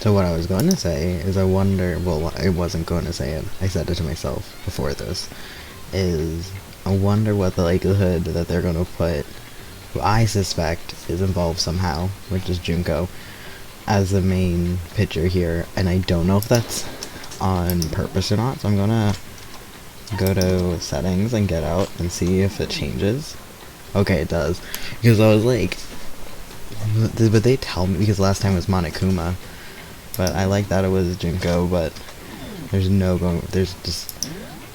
So what I was going to say is I wonder, well, I wasn't going to say it, I said it to myself before this, is I wonder what the likelihood that they're going to put who I suspect is involved somehow, which is Junko, as the main pitcher here, and I don't know if that's on purpose or not, so I'm gonna go to settings and get out and see if it changes. Okay, it does, because I was like, but they tell me, because last time it was Monokuma, but I like that it was Junko, but there's just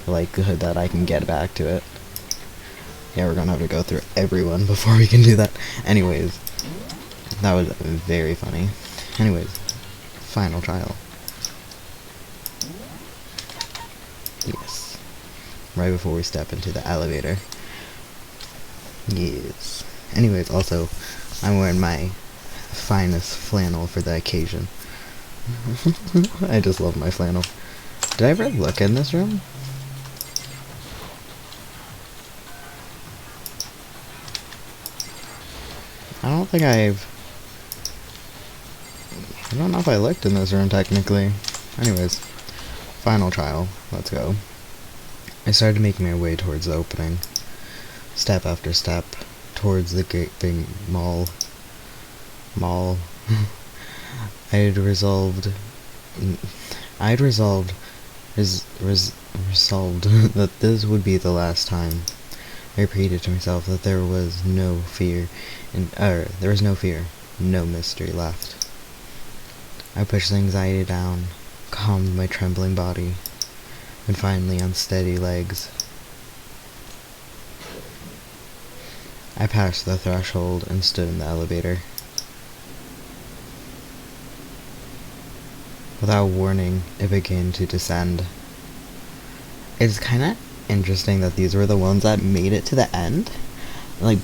the likelihood that I can get back to it. Yeah, we're gonna have to go through everyone before we can do that. Anyways, that was very funny. Anyways, final trial. Yes. Right before we step into the elevator. Yes. Anyways, also, I'm wearing my finest flannel for the occasion. I just love my flannel. Did I ever look in this room? I don't think I don't know if I looked in this room technically. Anyways, final trial. Let's go. I started making my way towards the opening, step after step, towards the great big mall. I'd resolved that this would be the last time. I repeated to myself that there was no fear, no mystery left. I pushed the anxiety down, calmed my trembling body, and finally unsteady legs. I passed the threshold and stood in the elevator. Without warning, it began to descend. It's kinda interesting that these were the ones that made it to the end. Like,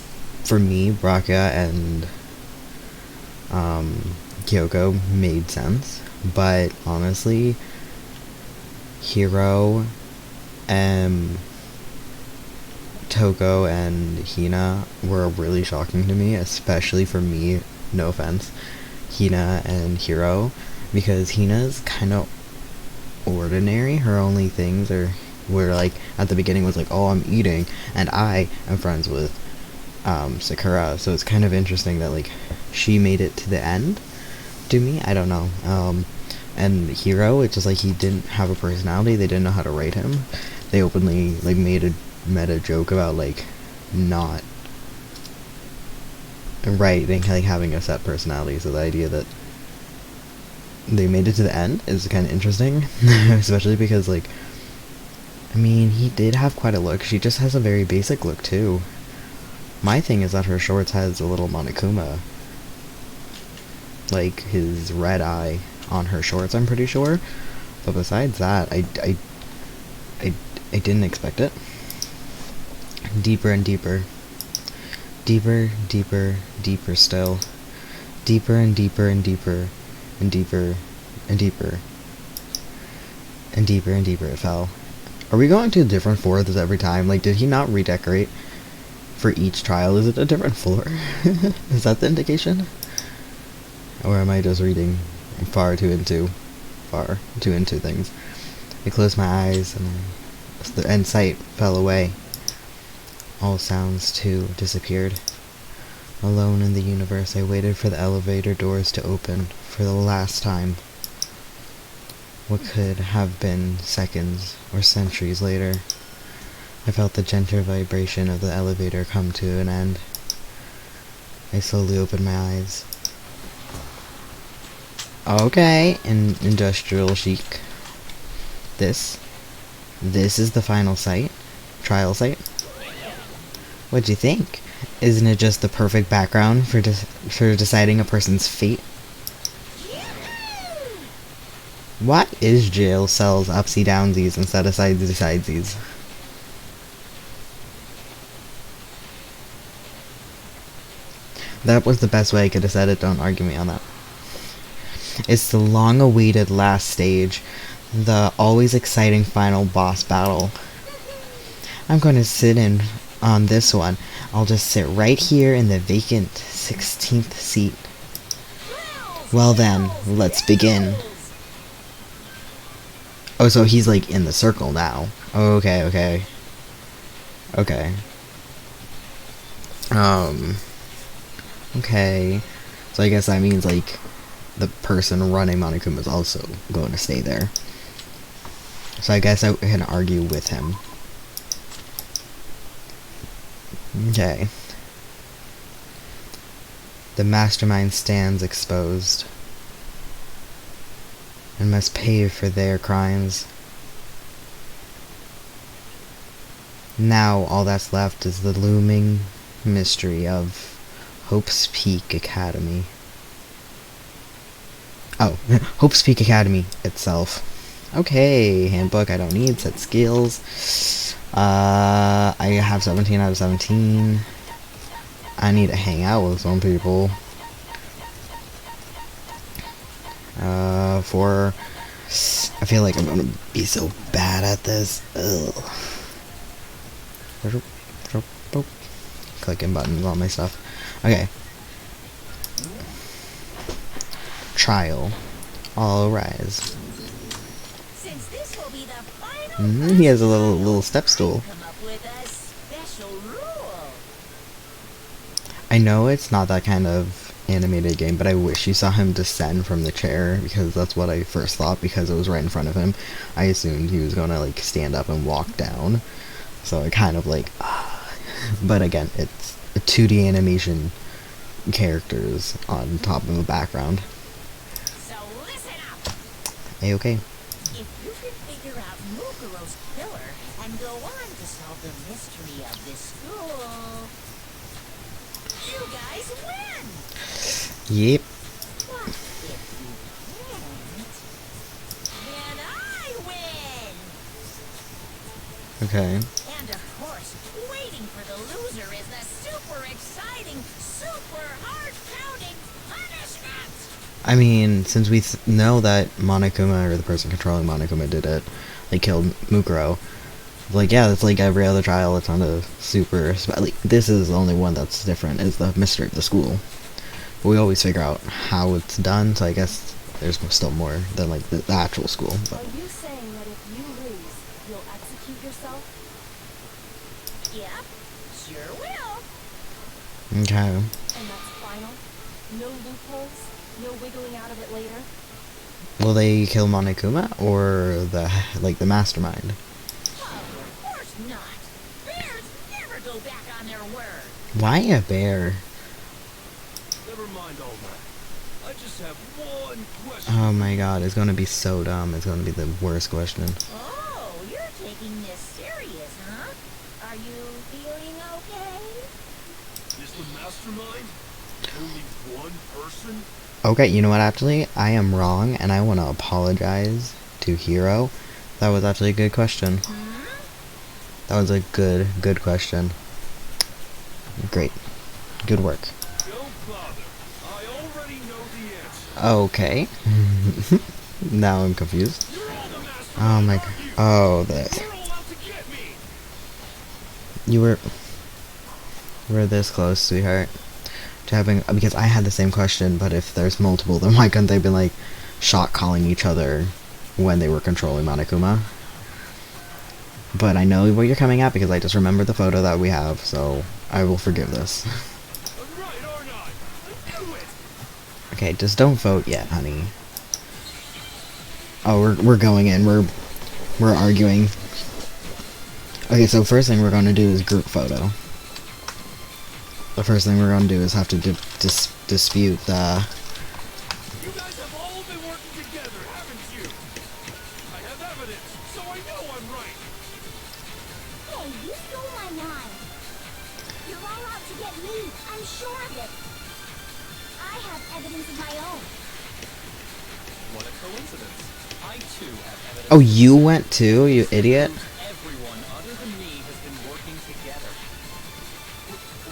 for me, Brakia and Kyoko made sense, but honestly, Hiro, Toko, and Hina were really shocking to me, especially for me, no offense, Hina and Hiro, because Hina's kind of ordinary. Her only things were like, at the beginning was like, oh, I'm eating, and I am friends with Sakura, so it's kind of interesting that like she made it to the end. To me, I don't know. And Hiro, it's just like he didn't have a personality. They didn't know how to write him. They openly like made a meta joke about like not writing, like having a set personality. So the idea that they made it to the end is kind of interesting, especially because like, I mean, he did have quite a look. She just has a very basic look too. My thing is that her shorts has a little Monokuma, like his red eye on her shorts, I'm pretty sure. But besides that, I didn't expect it. Deeper and deeper. Deeper, deeper, deeper still. Deeper and deeper and deeper and deeper and deeper and deeper and deeper it fell. Are we going to different floors every time? Like, did he not redecorate for each trial? Is it a different floor? Is that the indication? Or am I just reading far too into things? I closed my eyes and sight fell away. All sounds too disappeared. Alone in the universe, I waited for the elevator doors to open for the last time. What could have been seconds or centuries later, I felt the gentle vibration of the elevator come to an end. I slowly opened my eyes. Okay, industrial chic. This is the final trial site. What'd you think? Isn't it just the perfect background for deciding a person's fate? What is jail cells upsy downsies instead of sidesies? That was the best way I could have said it. Don't argue me on that. It's the long-awaited last stage, the always exciting final boss battle. I'm going to sit in on this one. I'll just sit right here in the vacant 16th seat. Well then, let's begin. Oh, so he's like in the circle now. Okay, okay. Okay. Okay. So I guess that means like the person running Monokuma is also going to stay there. So I guess I can argue with him. Okay. The mastermind stands exposed and must pay for their crimes. Now all that's left is the looming mystery of Hope's Peak Academy. Oh, Hope's Peak Academy itself. Okay, handbook I don't need, set skills. I have 17 out of 17. I need to hang out with some people. I feel like I'm gonna be so bad at this. Ugh. Clicking buttons on my stuff. Okay. Trial. All rise. Since this will be the final He has a little step stool. come up with a special rule. I know it's not that kind of animated game, but I wish you saw him descend from the chair, because that's what I first thought, because it was right in front of him. I assumed he was gonna like stand up and walk down, so I kind of like but again, it's a 2D animation characters on top of a background. So listen up. A-okay. If you can figure out Mukuro's killer and go on to solve the mystery of this school, you guys win. Yep. But if you can't, then I win. Okay. And of course, waiting for the loser is the super exciting, super hard-pounding punishment! I mean, since we know that Monokuma, or the person controlling Monokuma, did it, they killed Mukuro. Like, yeah, it's like every other trial. It's not a super... Like, this is the only one that's different, is the mystery of the school. But we always figure out how it's done, so I guess there's still more than, like, the actual school. But. Are you saying that if you lose, you'll execute yourself? Yep, sure will. Okay. And that's final? No loopholes? No wiggling out of it later? Will they kill Monokuma, or the mastermind? Of course not. Bears never go back on their word. Why a bear? Never mind all that. I just have one question. Oh my god, it's gonna be so dumb. It's gonna be the worst question. Oh, you're taking this serious, huh? Are you feeling okay? Is the mastermind only one person? Okay, you know what, actually? I am wrong, and I want to apologize to Hiro. That was actually a good question. That was a good question. Great. Good work. Don't bother. I already know the answer. Okay. Now I'm confused. You're all the mastermind. Oh my god. Oh, You're all out to get me. You were this close, sweetheart, to having, because I had the same question, but if there's multiple, then why couldn't they been like shot calling each other when they were controlling Monokuma? But I know what you're coming at, because I just remembered the photo that we have, so I will forgive this. I'm right or not? I knew it. Okay, just don't vote yet, honey. Oh, we're going in. We're arguing. Okay, so first thing we're gonna do is group photo. The first thing we're gonna do is have to dispute the. You guys have all been working together, haven't you? I have evidence, so I know I'm right. Hey, you stole my line. You're all out to get me. I'm sure of it. I have evidence of my own. What a coincidence. I too have evidence. Oh, you went too, you idiot. Everyone other than me has been working together.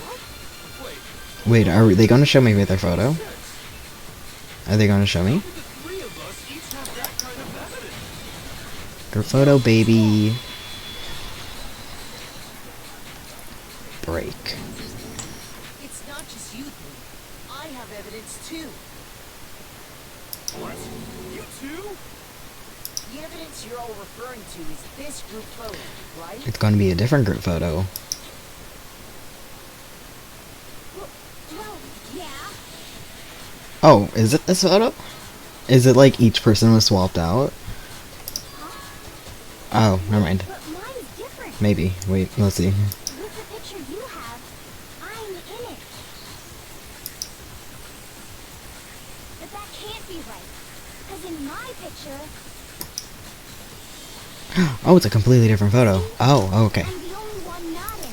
What? Wait, Wait, are they gonna show me their photo? Are they gonna show me? the three of us each have that kind of evidence. Group photo, baby. Break. It's not just you three. I have evidence too. evidence you're all referring to is this group photo, right? It's going to be a different group photo. Well, yeah. Oh, is it this photo? Is it like each person was swapped out? Oh, never mind. But mine's different. Maybe. Wait, let's see. With the picture you have, I'm in it. But that can't be right. Because in my picture, Oh, it's a completely different photo. Oh, okay. I'm the only one not in it.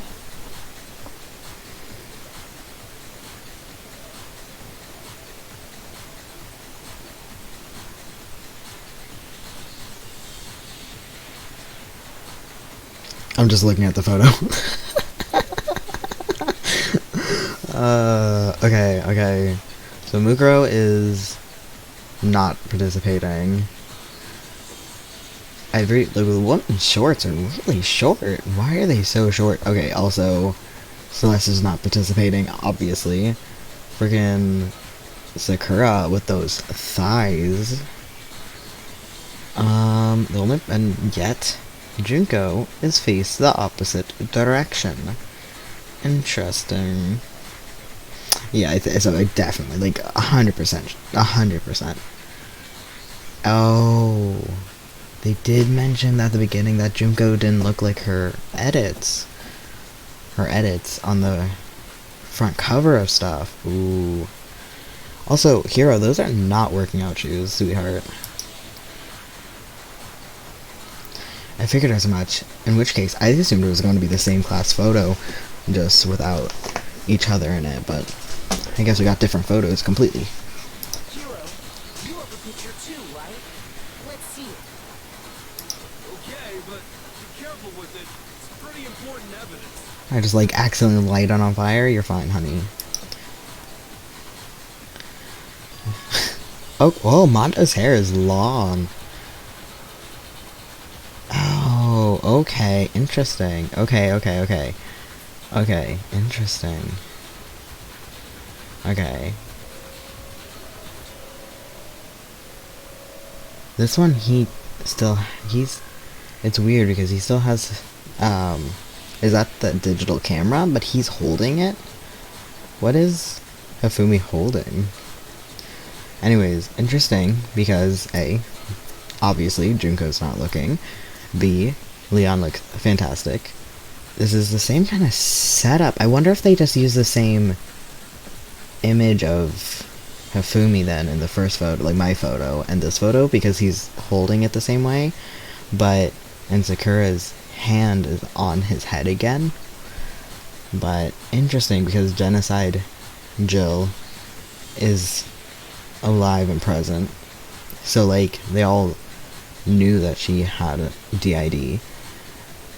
I'm just looking at the photo. Okay. So Mukuro is not participating. The women's shorts are really short. Why are they so short? Okay, also, Celeste is not participating, obviously. Freaking Sakura with those thighs. And yet, Junko is faced the opposite direction. Interesting. Yeah, so I definitely, like, 100%. 100%. Oh. They did mention at the beginning that Junko didn't look like her edits. Her edits on the front cover of stuff. Ooh. Also, Hero, those are not working out shoes, sweetheart. I figured as much, in which case I assumed it was going to be the same class photo, just without each other in it, but I guess we got different photos completely. Hero, you have a picture too, right? Let's see it. Okay, but be careful with it. It's pretty important evidence. I just like accidentally light it on fire, you're fine, honey. Oh, Mondo's hair is long. Oh, okay, interesting. Okay, interesting. Okay. This one, it's weird because he still has, is that the digital camera? But he's holding it? What is Hifumi holding? Anyways, interesting because A, obviously Junko's not looking. B, Leon looks fantastic. This is the same kind of setup. I wonder if they just use the same image of Hifumi then in the first photo, like my photo and this photo, because he's holding it the same way, and Sakura's hand is on his head again. But interesting because Genocide Jill is alive and present, so like they all knew that she had a DID.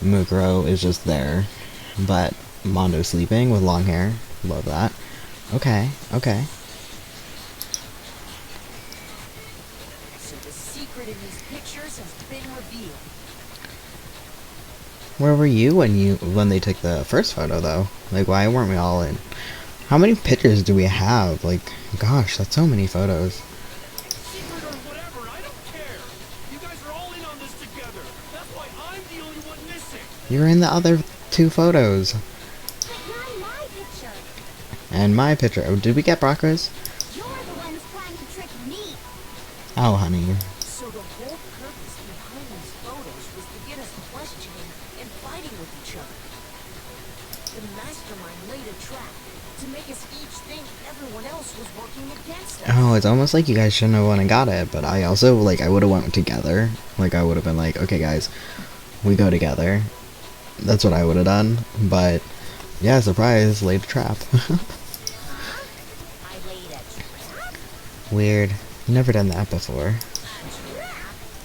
Mukuro is just there, but Mondo's sleeping with long hair. Love that. Okay. So the secret in these pictures has been revealed. Where were you when they took the first photo though? Like, why weren't we all in? How many pictures do we have? Like, gosh, that's so many photos. Secret or whatever, I don't care. You guys are all in on this together. That's why I'm the only one missing. You're in the other two photos. But not in my picture. And my picture. Oh, did we get Bracas? You're the ones trying to trick me. Oh, honey. So the whole purpose behind these photos was to get us questioning and fighting with each other. The mastermind laid a trap to make us each think everyone else was working against us. Oh, it's almost like you guys shouldn't have went and got it, but I also, like, I would have went together. Like, I would have been like, okay guys, we go together. That's what I would have done, but, yeah, surprise, laid a trap. I laid a trap? Weird. Never done that before. A trap?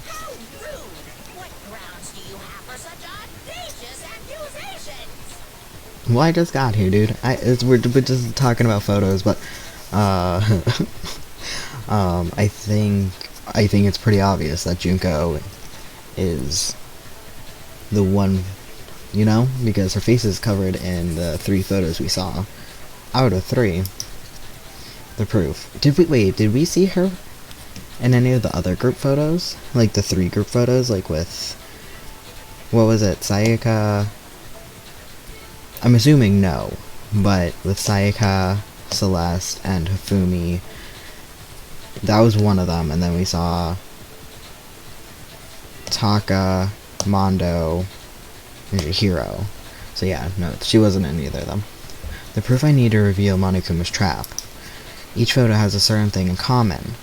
How rude! What grounds do you have for such audacious accusations? Well, I just got here, dude. We're just talking about photos, but, I think it's pretty obvious that Junko is the one, you know, because her face is covered in the 3 photos we saw. Out of 3. The proof. Did we see her in any of the other group photos, like the 3 group photos, like with, what was it, Sayaka? I'm assuming no, but with Sayaka, Celeste, and Hifumi, that was one of them, and then we saw Taka, Mondo, and Hiro. So yeah, no, she wasn't in either of them. The proof I need to reveal Monokuma's trap. Each photo has a certain thing in common.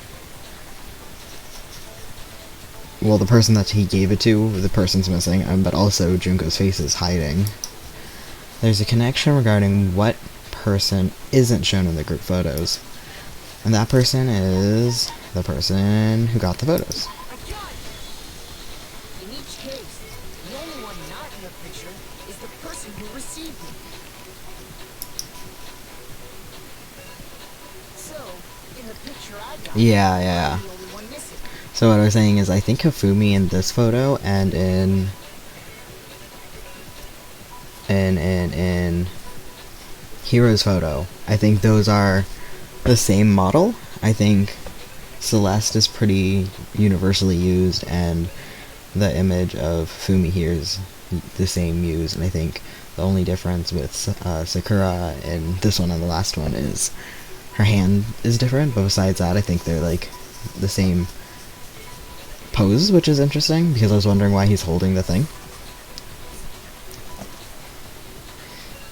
Well, the person that he gave it to, the person's missing, but also Junko's face is hiding. There's a connection regarding what person isn't shown in the group photos. And that person is the person who got the photos. I got it! In each case, the only one not in the picture is the person who received it. So, in the picture I got, Yeah. I'm the only one missing. So what I was saying is I think Hifumi in this photo and in Hiro's photo, I think those are the same model. I think Celeste is pretty universally used, and the image of Fumi here is the same used, and I think the only difference with Sakura in this one and the last one is her hand is different, but besides that I think they're like the same pose, which is interesting because I was wondering why he's holding the thing.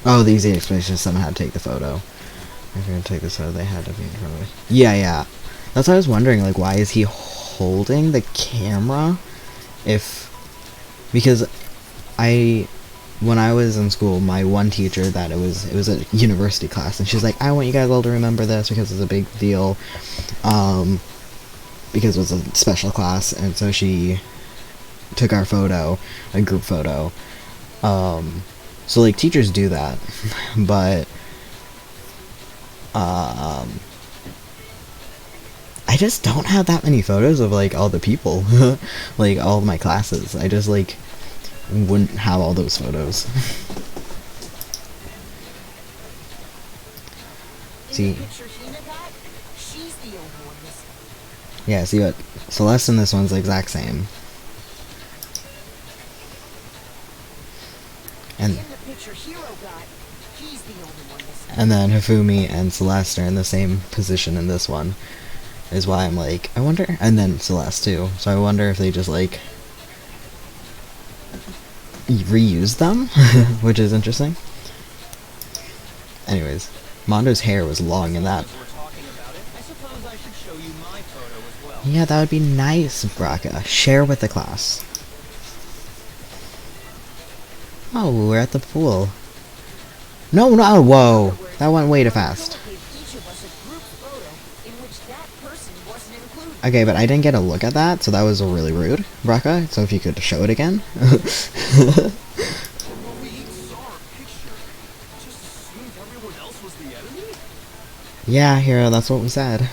Oh, the easy explanation is someone had to take the photo. If you're gonna take this photo, they had to be in front of it. Yeah. That's what I was wondering, like, why is he holding the camera? Because when I was in school, my one teacher, that it was a university class, and she's like, I want you guys all to remember this because it's a big deal, because it was a special class, and so she took our photo, a group photo, so like teachers do that, but I just don't have that many photos of like all the people, like all of my classes. I just like wouldn't have all those photos. See, In the picture Hina got, she's the only one missing. yeah, see what Celeste in this one's the exact same. And In the picture Hiro got, he's the only one missing. and then Hifumi and Celeste are in the same position in this one, is why I'm like, I wonder, and then Celeste too, so I wonder if they just like reused them, which is interesting. Anyways, Mondo's hair was long in that. Since we're talking about it, I suppose I should show you my photo as well. Yeah, that would be nice, Braca. Share with the class. Oh, we're at the pool. No, whoa. That went way too fast. Gave each of us a group photo in which that person wasn't included. Okay, but I didn't get a look at that, so that was really rude, Braca. So if you could show it again. Well, we each saw our picture. Just assumed everyone else was the enemy? Yeah, Hero, that's what we said.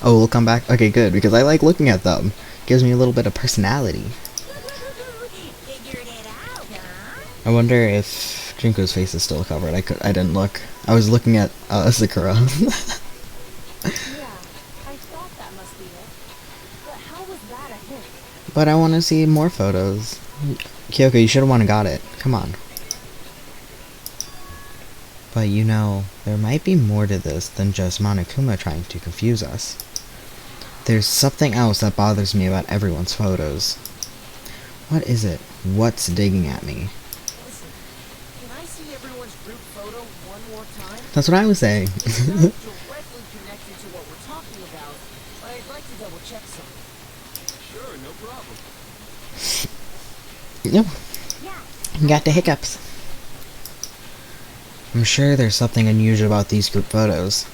Oh, we'll come back? Okay, good, because I like looking at them. Gives me a little bit of personality. Figured it out, huh? I wonder if Junko's face is still covered. I didn't look. I was looking at Sakura. Yeah, I thought that must be it. But how was that a hint? But I want to see more photos. Kyoko, you should have got it. Come on. But you know, there might be more to this than just Monokuma trying to confuse us. There's something else that bothers me about everyone's photos. What is it? What's digging at me? Listen, can I see everyone's group photo one more time? That's what I was saying. It's not directly connected to what we're talking about, but I'd like to double check something. Sure, no problem. Yep. Yeah. Got the hiccups. I'm sure there's something unusual about these group photos.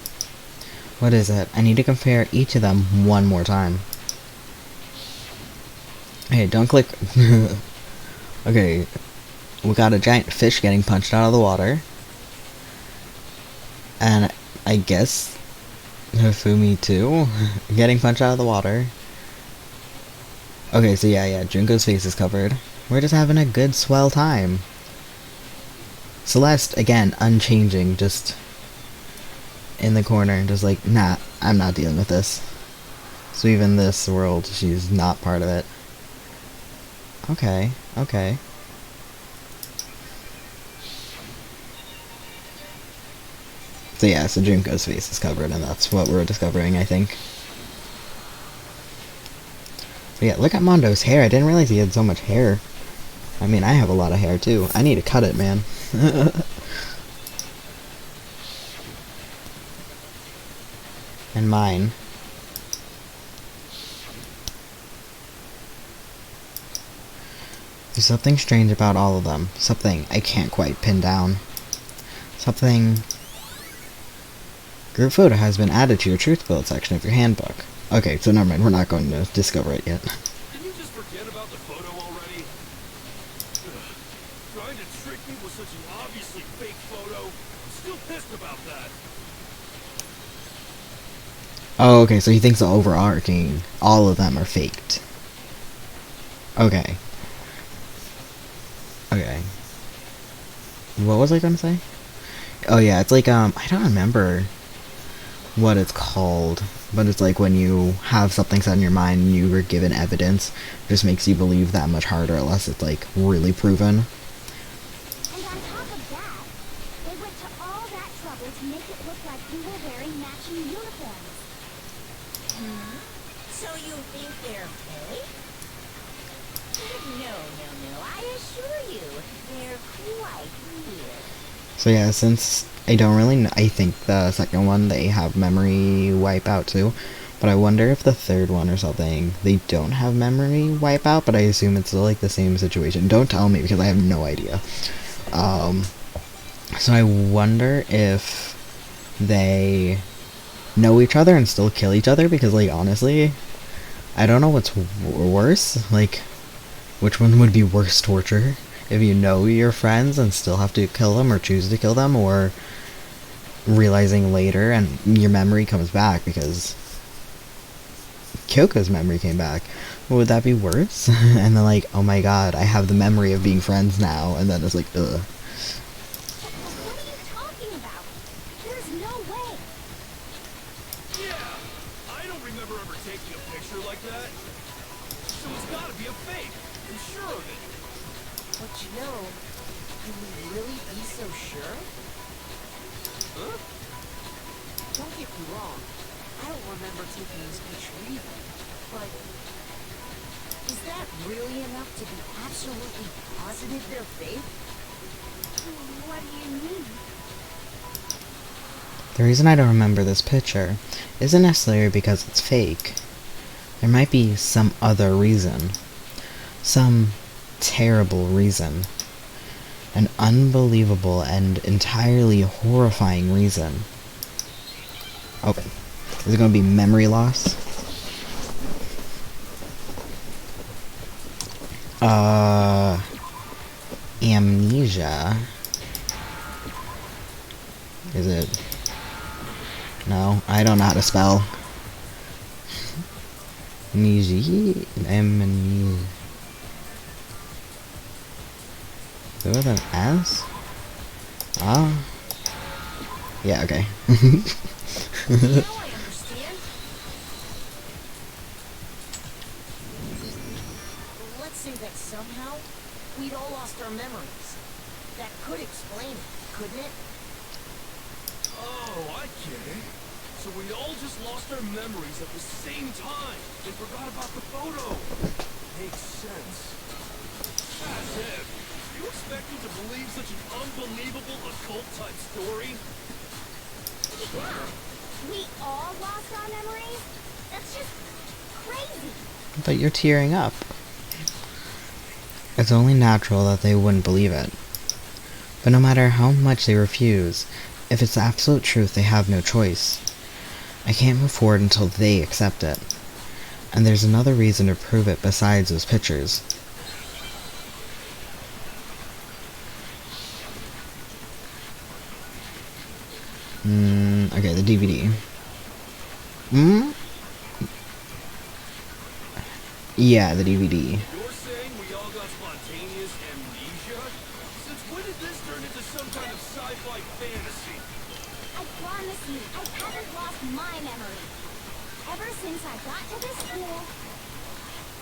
What is it? I need to compare each of them one more time. Hey, don't click. Okay, we got a giant fish getting punched out of the water. And I guess Hifumi too, getting punched out of the water. Okay, so yeah, Junko's face is covered. We're just having a good swell time. Celeste, again, unchanging, just in the corner, just like, nah, I'm not dealing with this. So even this world, she's not part of it. Okay, okay. So yeah, so Junko's face is covered, and that's what we're discovering, I think. So yeah, look at Mondo's hair. I didn't realize he had so much hair. I mean, I have a lot of hair too. I need to cut it, man. And mine. There's something strange about all of them. Something I can't quite pin down. Something... Group photo has been added to your truth bullet section of your handbook. Okay, so never mind, we're not going to discover it yet. Can you just forget about the photo already? Ugh. Trying to trick me with such an obviously fake photo. I'm still pissed about that. Oh, okay, so he thinks the overarching, all of them are faked. Okay. Okay. What was I gonna say? Oh yeah, it's like, I don't remember what it's called, but it's like when you have something set in your mind and you were given evidence, it just makes you believe that much harder unless it's like really proven. And on top of that, they went to all that trouble to make it look like you were wearing matching uniforms. So you think they're fake? No. I assure you, they're quite real. So yeah, since I don't really know, I think the second one they have memory wipeout too, but I wonder if the third one or something, they don't have memory wipeout, but I assume it's like the same situation. Don't tell me because I have no idea. So I wonder if they know each other and still kill each other, because like honestly, I don't know what's worse, like which one would be worse torture? If you know your friends and still have to kill them or choose to kill them, or realizing later and your memory comes back, because Kyoko's memory came back. Would that be worse? And then like, oh my god, I have the memory of being friends now, and then it's like, ugh. What are you talking about? There's no way. Yeah, I don't remember ever taking a picture like that. So it's gotta be a fake. I'm sure of it. But you know, can we really be so sure? Huh? Don't get me wrong, I don't remember taking this picture either, but is that really enough to be absolutely positive they're fake? What do you mean? The reason I don't remember this picture isn't necessarily because it's fake. There might be some other reason. Some terrible reason. An unbelievable and entirely horrifying reason. Okay. Is it going to be memory loss? Amnesia. Is it? No, I don't know how to spell. Amnesia? Amnesia. Is it with an S? Ah. Yeah, okay. Now I understand. Let's say that somehow we'd all lost our memories. That could explain it, couldn't it? Oh, I get it. So we all just lost our memories at the same time and forgot about the photo. Makes sense. As if. You expect me to believe such an unbelievable occult-type story? We all lost our memories? That's just crazy. But you're tearing up. It's only natural that they wouldn't believe it. But no matter how much they refuse, if it's the absolute truth, they have no choice. I can't move forward until they accept it. And there's another reason to prove it besides those pictures. Okay, the DVD. Yeah, the DVD. You're saying we all got spontaneous amnesia? Since when did this turn into some kind of sci-fi fantasy? I promise you, I haven't lost my memory. Ever since I got to this school,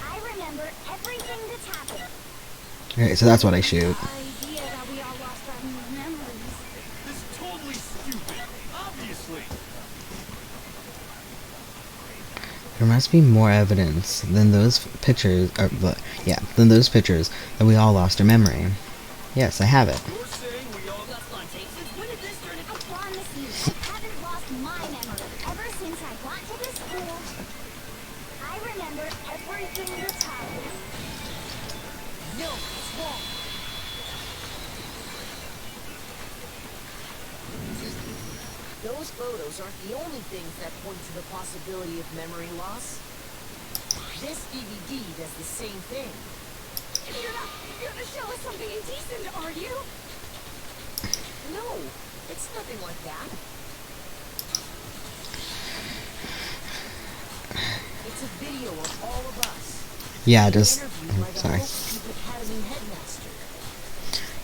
I remember everything that's happened. Okay, so that's what I shoot. The idea that we all lost our memories. This is totally stupid. Obviously. There must be more evidence than those pictures, than those pictures that we all lost our memory. Yes, I have it. You're saying we all got Since when did this turn into... I promise you, I haven't lost my memory. Ever since I got to this school, I remember everything that's happened. No, it's wrong. Those photos aren't the only things that point to the possibility of memory loss. This DVD does the same thing. You're not gonna show us something indecent, are you? No, it's nothing like that. It's a video of all of us. Yeah, just Interviewed by the sorry. Hope Academy headmaster.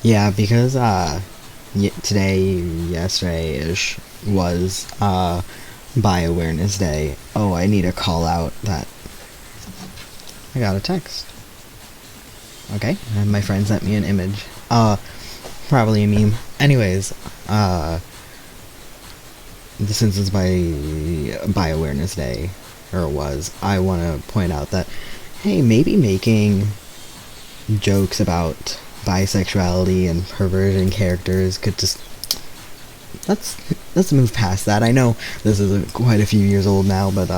Yeah, because yesterday-ish was Bi-Awareness Day. Oh, I need to call out that I got a text. Okay, and my friend sent me an image. Probably a meme. Anyways, since it's Bi-Awareness Day, or it was, I want to point out that, hey, maybe making jokes about bisexuality and perversion characters could just... Let's move past that. I know this is quite a few years old now, but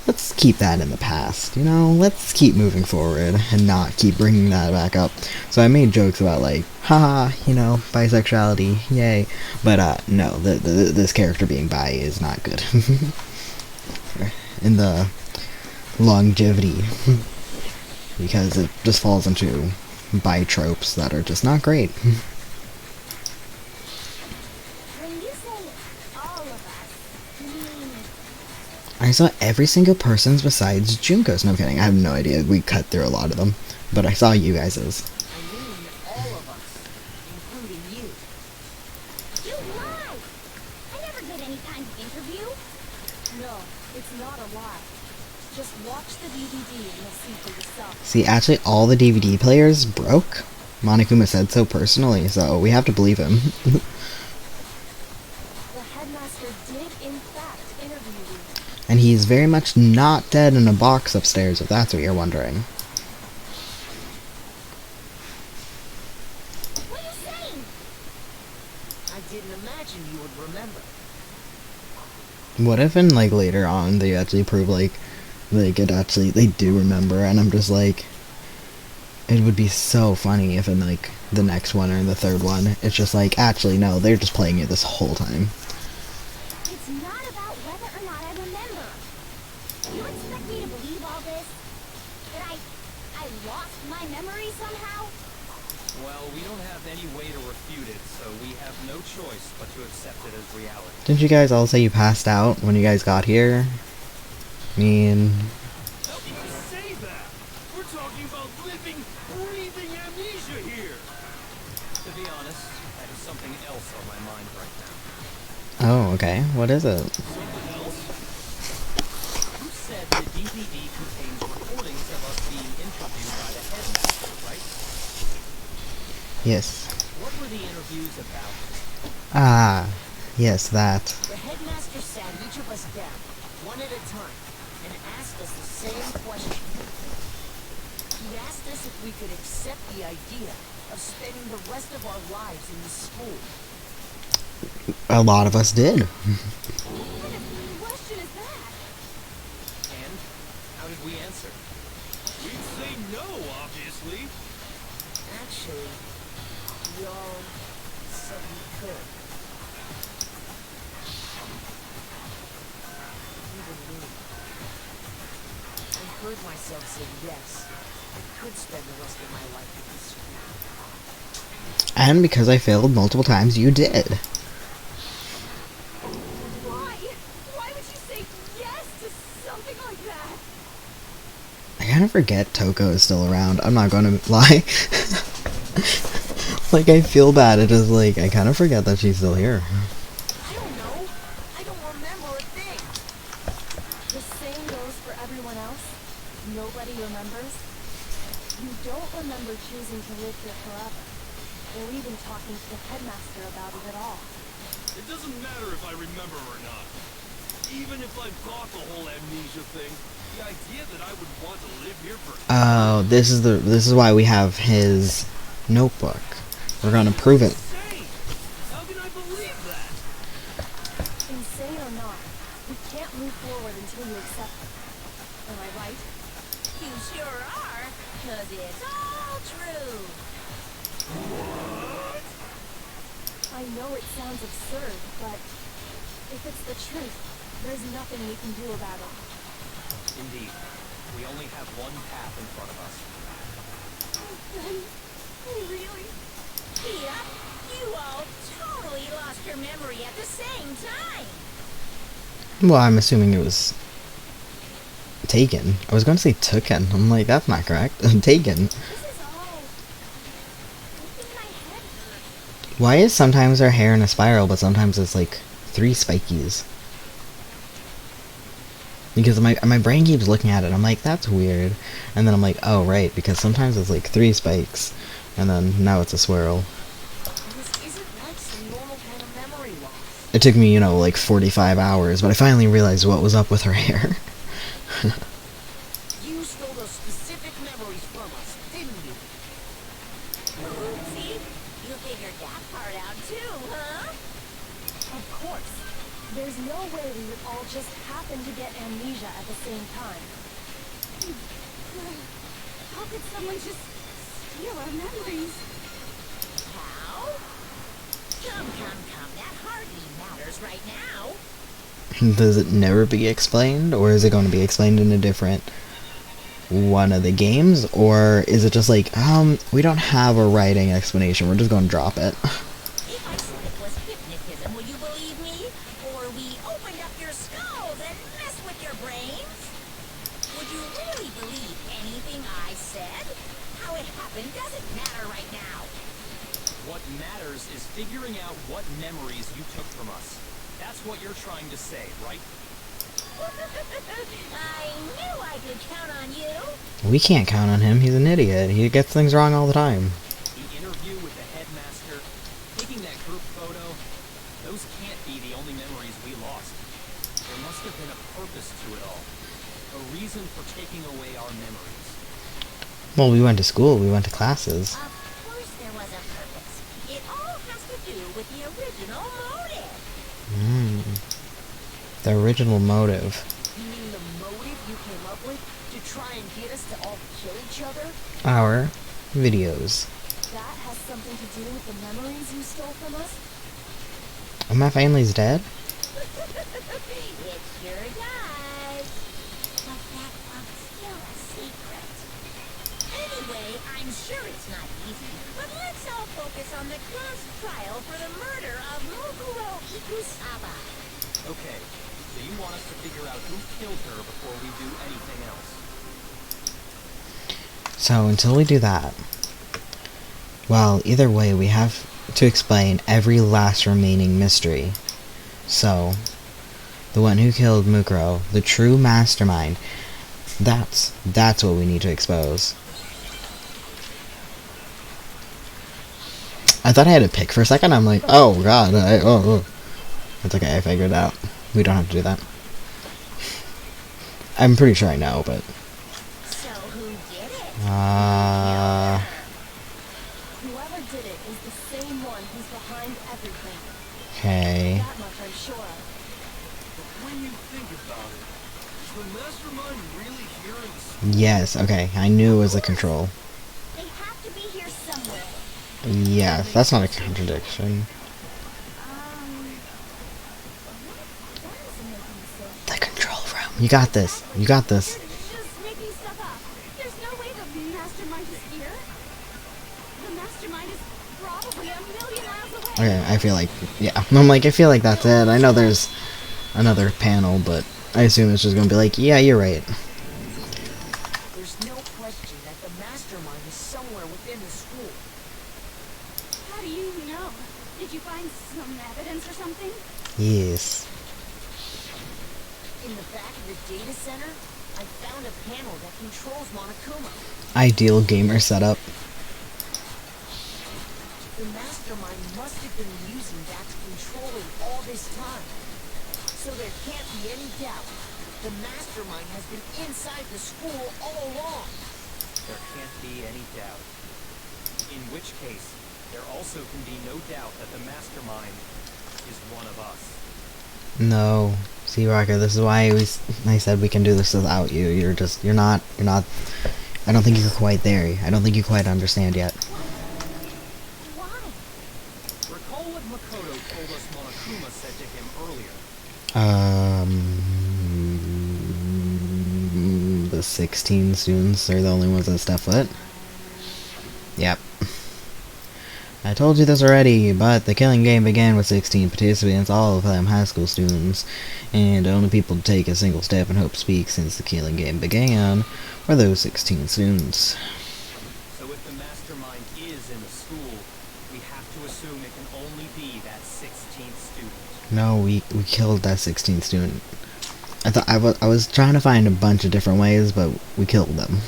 let's keep that in the past, you know? Let's keep moving forward and not keep bringing that back up. So I made jokes about, like, haha, you know, bisexuality, yay. But, no, this character being bi is not good. In the longevity. Because it just falls into bi tropes that are just not great. When you say all of us, you mean I saw every single person's besides Junko's. No, I'm kidding. I have no idea. We cut through a lot of them. But I saw you guys's. I mean all of us, including you. you lie? I never did any kind of interview. No, it's not a lie. Just watch the DVD and you'll see for yourself. See, actually, all the DVD players broke. Monokuma said so personally, so we have to believe him. The headmaster did, in fact, interview you. And he's very much not dead in a box upstairs, if that's what you're wondering. What are you saying? I didn't imagine you would remember. What if in, like, later on they actually prove, like, they do remember, and I'm just like, it would be so funny if in, like, the next one or the third one, it's just like, actually, no, they're just playing it this whole time. It's not about whether or not I remember. You expect me to believe all this? That I lost my memory somehow? Well, we don't have any way to refute it, so we have no choice but to accept it as reality. Didn't you guys all say you passed out when you guys got here? I mean... How can you say that? We're talking about living, breathing amnesia here. To be honest, I have something else on my mind right now. Oh, okay. What is it? Something else? You said the DVD contains recordings of us being interviewed by the headmaster, right? Yes. What were the interviews about? Ah, yes, that. The headmaster sat each of us down, one at a time, and asked us the same question. He asked us if we could accept the idea of spending the rest of our lives in the school. A lot of us did. What kind of question is that? And how did we answer? We'd say no, obviously. Actually, we all said we could. Even me. I heard myself say yes. I could spend the rest of my life in this school. And because I failed multiple times, you did. Why? Why would you say yes to something like that? I kind of forget Toko is still around. I'm not going to lie. Like, I feel bad. It is like, I kind of forget that she's still here. I don't know. I don't remember a thing. The nobody remembers? You don't remember choosing to live here forever, or even talking to the headmaster about it at all. It doesn't matter if I remember or not. Even if I've got the whole amnesia thing, the idea that I would want to live here for... Oh, this is why we have his notebook. We're gonna prove it. Insane! How can I believe that? Insane or not, we can't move forward until you accept it. Am I right? You sure are, 'cause it's all true. I know it sounds absurd, but if it's the truth, there's nothing we can do about it. Indeed. We only have one path in front of us. Then, really? Yep, you all totally lost your memory at the same time. Well, I'm assuming it was taken. I was going to say tooken. I'm like, that's not correct. Taken. This is all making my head hurt. Why is sometimes her hair in a spiral, but sometimes it's like 3 spikies? Because my brain keeps looking at it. I'm like, that's weird. And then I'm like, oh, right. Because sometimes it's like 3 spikes. And then now it's a swirl. This isn't like some normal kind of memory loss. It took me, like 45 hours. But I finally realized what was up with her hair. You stole those specific memories from us, didn't you? See? You figured that part out too, huh? Of course. There's no way we would all just happen to get amnesia at the same time. How could someone just steal our memories? How? Come, that hardly matters right now. Does it never be explained? Or is it going to be explained in a different one of the games? Or is it just like, we don't have a writing explanation, we're just going to drop it? If I said it was hypnotism, would you believe me? Or we opened up your skulls and messed with your brains? Would you really believe anything I said? How it happened doesn't matter right now. What matters is figuring out what memories you took from us. That's what you're trying to say, right? I knew I could count on you. We can't count on him, he's an idiot. He gets things wrong all the time. The interview with the headmaster, taking that group photo, those can't be the only memories we lost. There must have been a purpose to it all. A reason for taking away our memories. Well, we went to school, we went to classes. Of course there was a purpose. It all has to do with the original motive. The original motive. You mean the motive you came up with to try and get us to all kill each other? Our videos. That has something to do with the memories you stole from us? And my family's dead? It sure does. But that was still a secret. Anyway, I'm sure it's not easy, but let's all focus on the class trial for the murder of Mukuro Ikusaba. Okay, so you want us to figure out who killed her before we do anything else. So until we do that, well, either way, we have to explain every last remaining mystery. So, the one who killed Mukuro, the true mastermind, that's what we need to expose. I thought I had to pick for a second. I'm like, oh god, It's okay, I figured it out. We don't have to do that. I'm pretty sure I know, but... So who did it? Whoever did it is the same one who's behind everything. Okay. That much I'm sure of. But when you think about it, is the mastermind really here in the... Yes, okay, I knew it was a control. They have to be here somewhere. Yeah, that's not a contradiction. That doesn't make any sense. The control room. You got this. You got this. You're just making stuff up. There's no way the mastermind is here. The mastermind is probably a million miles away. Okay, I feel like, yeah. I'm like, I feel like that's it. I know there's another panel, but I assume it's just gonna be like, yeah, you're right. There's no question that the mastermind is somewhere within the school. How do you know? Did you find some evidence or something? Yes. In the back of the data center, I I found a panel that controls Monokuma. Ideal gamer setup. The mastermind must have been using that to control it all this time. So there can't be any doubt. The mastermind has been inside the school all along. There can't be any doubt. In which case, there also can be no doubt that the mastermind is one of us. No. See, Rocker, this is why I said we can do this without you. You're not, I don't think you're quite there. I don't think you quite understand yet. Why? Recall what Makoto told us Monokuma said to him earlier. The 16 students are the only ones that step foot. Yep. I told you this already, but the killing game began with 16 participants, all of them high school students, and the only people to take a single step and hope speak since the killing game began were those 16 students. So if the mastermind is in the school, we have to assume it can only be that 16th student. No, we killed that 16th student. I was trying to find a bunch of different ways, but we killed them.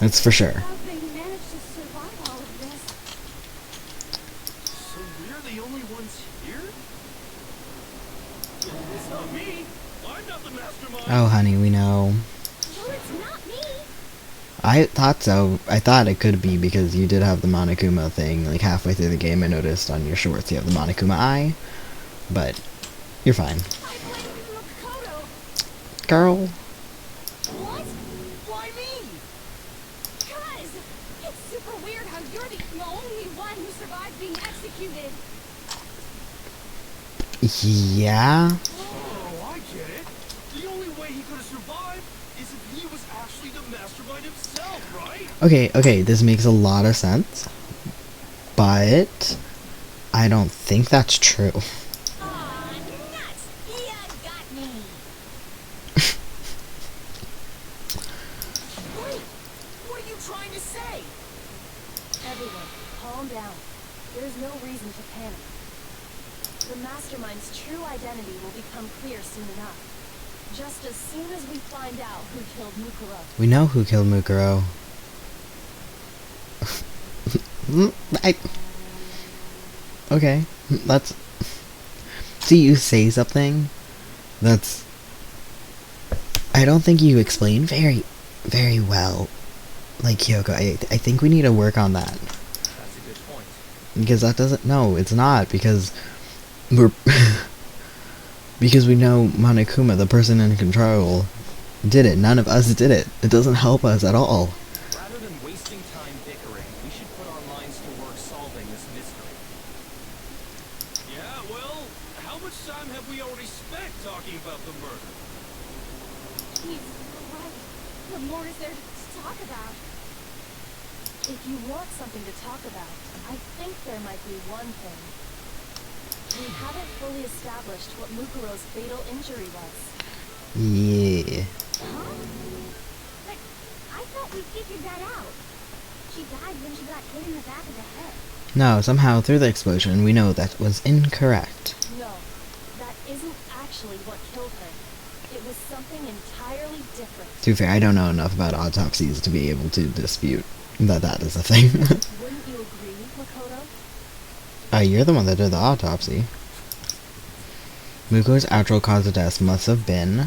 That's for sure. How they managed to survive all of this? So we're the only ones here? It's not me. I'm not the mastermind. Oh, honey, we know. Well, it's not me. I thought so. I thought it could be because you did have the Monokuma thing. Like halfway through the game, I noticed on your shorts you have the Monokuma eye. But you're fine. I blame Makoto. Girl. What? Why me? Cause it's super weird how you're the only one who survived being executed. Yeah? Oh, I get it. The only way he could have survived is if he was actually the mastermind himself, right? Okay, this makes a lot of sense. But I don't think that's true. Aw, nuts! Ya got me. Wait, what are you trying to say? Everyone, calm down. There's no reason to panic. The mastermind's true identity will become clear soon enough. Just as soon as we find out who killed Mukuro. We know who killed Mukuro. Okay, let's see you say something that's I don't think you explained very well. Like Kyoko, I think we need to work on that. That's a good point. Because that doesn't no, it's not because we're because we know Monokuma, the person in control, did it. None of us did it. It doesn't help us at all. Rather than wasting time bickering, we should put our minds to work solving this mystery. Yeah, well, how much time have we already spent talking about the murder? Jeez, what more is there to talk about? If you want something to talk about, I think there might be one thing. We haven't fully established what Mukuro's fatal injury was. Yeah. Huh? But I thought we figured that out. She died when she got hit in the back of the head. No, somehow through the explosion we know that was incorrect. No, that isn't actually what killed her. It was something entirely different. To be fair, I don't know enough about autopsies to be able to dispute that is a thing. Wouldn't you agree, Makoto? You're the one that did the autopsy. Muko's actual cause of death must have been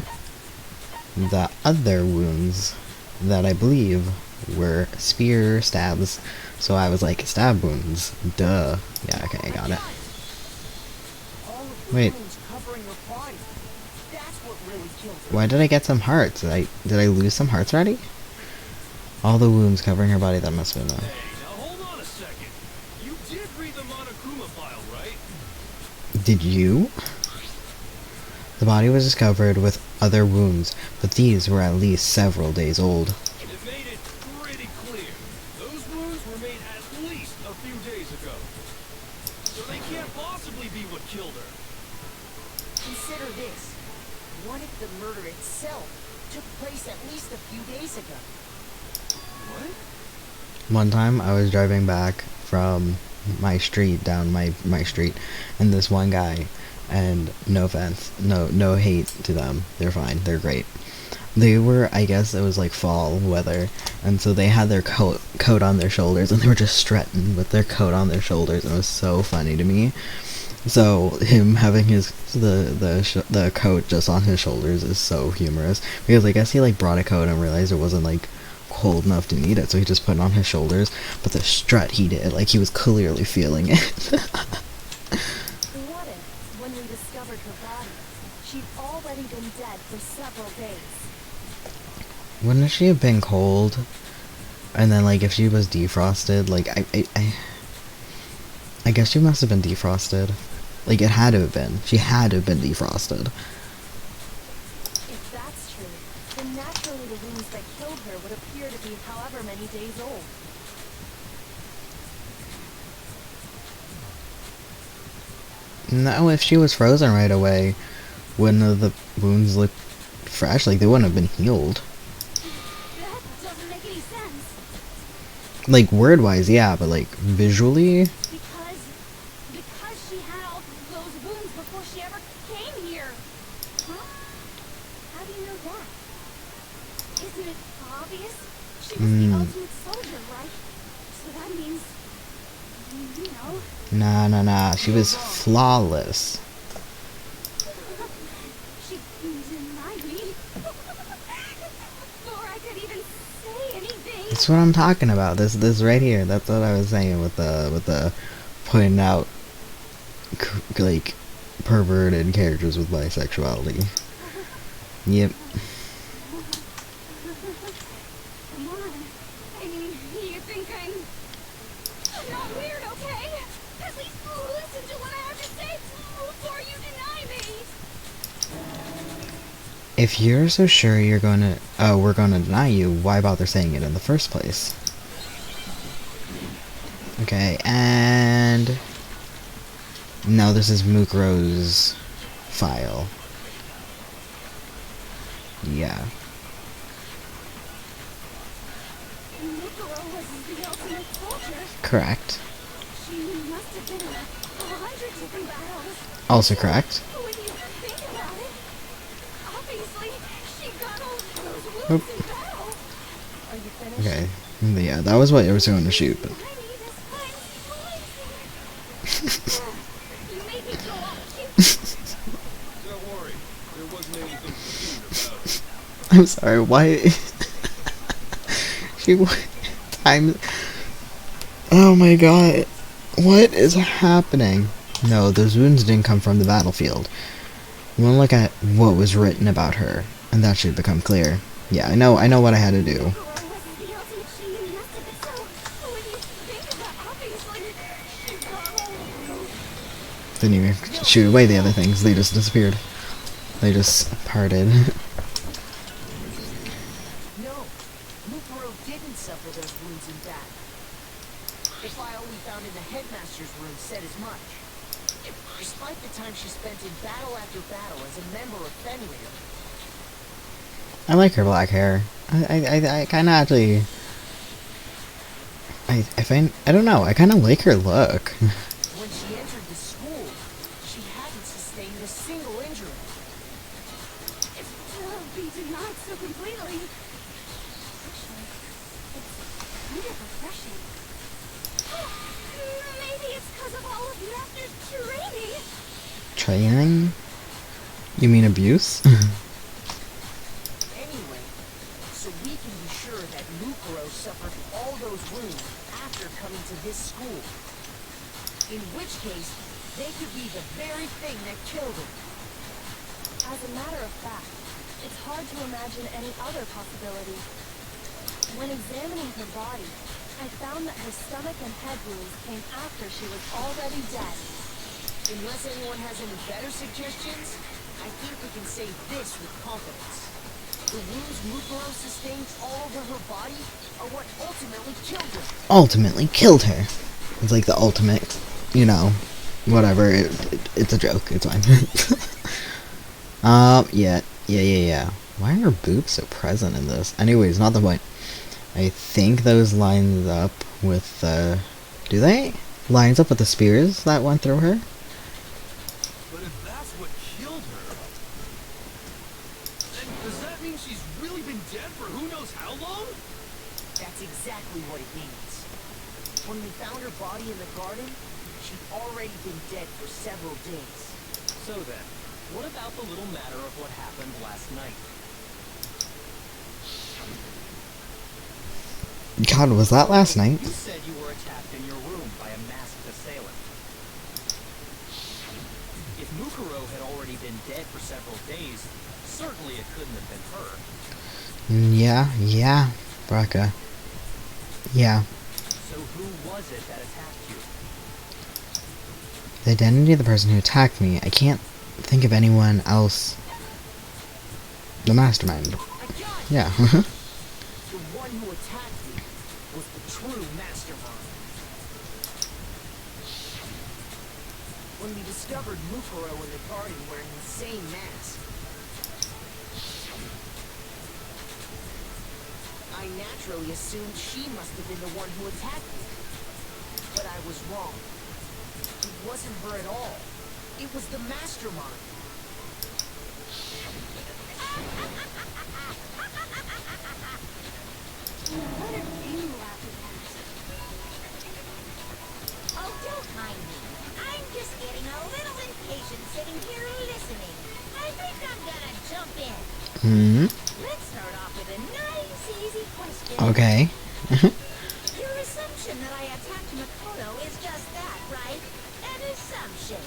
the other wounds that I believe were spear stabs. So I was like, stab wounds. Duh. Yeah, okay, I got it. All of the Wait. wounds covering her body. That's what really killed her. Why did I get some hearts? Did I lose some hearts already? All the wounds covering her body, that must have been Hey, now hold on a second. You did read the Monokuma file, right? Did you? The body was discovered with other wounds, but these were at least several days old. It made it pretty clear. Those wounds were made at least a few days ago. So they can't possibly be what killed her. Consider this. What if the murder itself took place at least a few days ago? What? One time I was driving back from my street, down my street, and this one guy, and no offense, no hate to them, they're fine, they're great. They were, I guess it was like fall weather, and so they had their coat on their shoulders, and they were just strutting with their coat on their shoulders, and it was so funny to me. So him having the coat just on his shoulders is so humorous, because I guess he like brought a coat and realized it wasn't like cold enough to need it, so he just put it on his shoulders. But the strut he did, like he was clearly feeling it. What if, when we discovered her body, she'd already been dead for several days? Wouldn't she have been cold? And then like if she was defrosted, like I guess she must have been defrosted. Like it had to have been. She had to have been defrosted. If that's true, then naturally the wounds that killed her would appear to be however many days old. No, if she was frozen right away, wouldn't the wounds look fresh? Like they wouldn't have been healed. That doesn't make any sense. Like word-wise, yeah, but like visually, Because she had all those wounds before she ever came here. Huh? How do you know that? Isn't it obvious? She was the ultimate soldier, right? So that means, you know. nah. She was flawless. She denied me. Before I could even say anything. That's what I'm talking about. This right here. That's what I was saying with the pointing out like perverted characters with bisexuality. Yep. Come on. I mean, you think I'm not weird, okay? At least listen to what I have to say before you deny me. If you're so sure we're gonna deny you, why bother saying it in the first place? Okay, and no, this is Mukuro's file. Yeah. Mukuro was the ultimate soldier. Correct. She must have been in 100 different battles. Also correct. When you think about it, obviously she got all those Oop. wounds in battle. Are you finished? Okay. Yeah, that was what I was going to shoot, but I need this time. You made me go all cute. Don't worry, there wasn't anything cute about it. I'm sorry, why she time. Oh my god. What is happening? No, those wounds didn't come from the battlefield. You wanna look at what was written about her, and that should become clear. Yeah, I know what I had to do. Mukuro was the ultimate. She must have been so. When you think about, obviously she got all those. Didn't even shoot away the other things, they just disappeared. They just parted. No, Mukuro didn't suffer those wounds in battle. The file we found in the headmaster's room said as much. Despite the time she spent in battle after battle as a member of Fenrir, I like her black hair. I kinda actually I don't know, I kinda like her look. when she entered the school, she hadn't sustained a single injury. To be denied so completely. Actually, it's kind of refreshing. Maybe it's because of all of Master's training. Training? You mean abuse? Anyway, so we can be sure that Mukuro suffered all those wounds after coming to this school. In which case, they could be the very thing that killed her. As a matter of fact, it's hard to imagine any other possibility. When examining her body, I found that her stomach and head wounds came after she was already dead. Unless anyone has any better suggestions, I think we can say this with confidence. The wounds Mukuro sustained all over her body are what ultimately killed her. Ultimately killed her. It's like the ultimate, you know, whatever. It's a joke. It's fine. Yeah. Why are her boobs so present in this? Anyways, not the point. I think those lines up with do they? Lines up with the spears that went through her? But if that's what killed her, then does that mean she's really exactly what it means. When we found her body in the garden, she'd already been dead for several days. So then, what about the little matter of what happened last night? God, was that last night? You said you were attacked in your room by a masked assailant. If Mukuro had already been dead for several days, certainly it couldn't have been her. Yeah, Braca. Yeah. So who was it that attacked you? The identity of the person who attacked me. I can't think of anyone else. The mastermind. I got it! Yeah. The one who attacked me was the true mastermind. When we discovered Mukuro in the garden wearing the same mask, I naturally assumed she must have been the one who attacked me. But I was wrong. It wasn't her at all. It was the mastermind. What are you laughing at? Oh, don't mind me. I'm just getting a little impatient sitting here listening. I think I'm gonna jump in. Hmm. Let's start off with a nice, easy question. Okay. Your assumption that I attacked Makoto is just that, right? An assumption.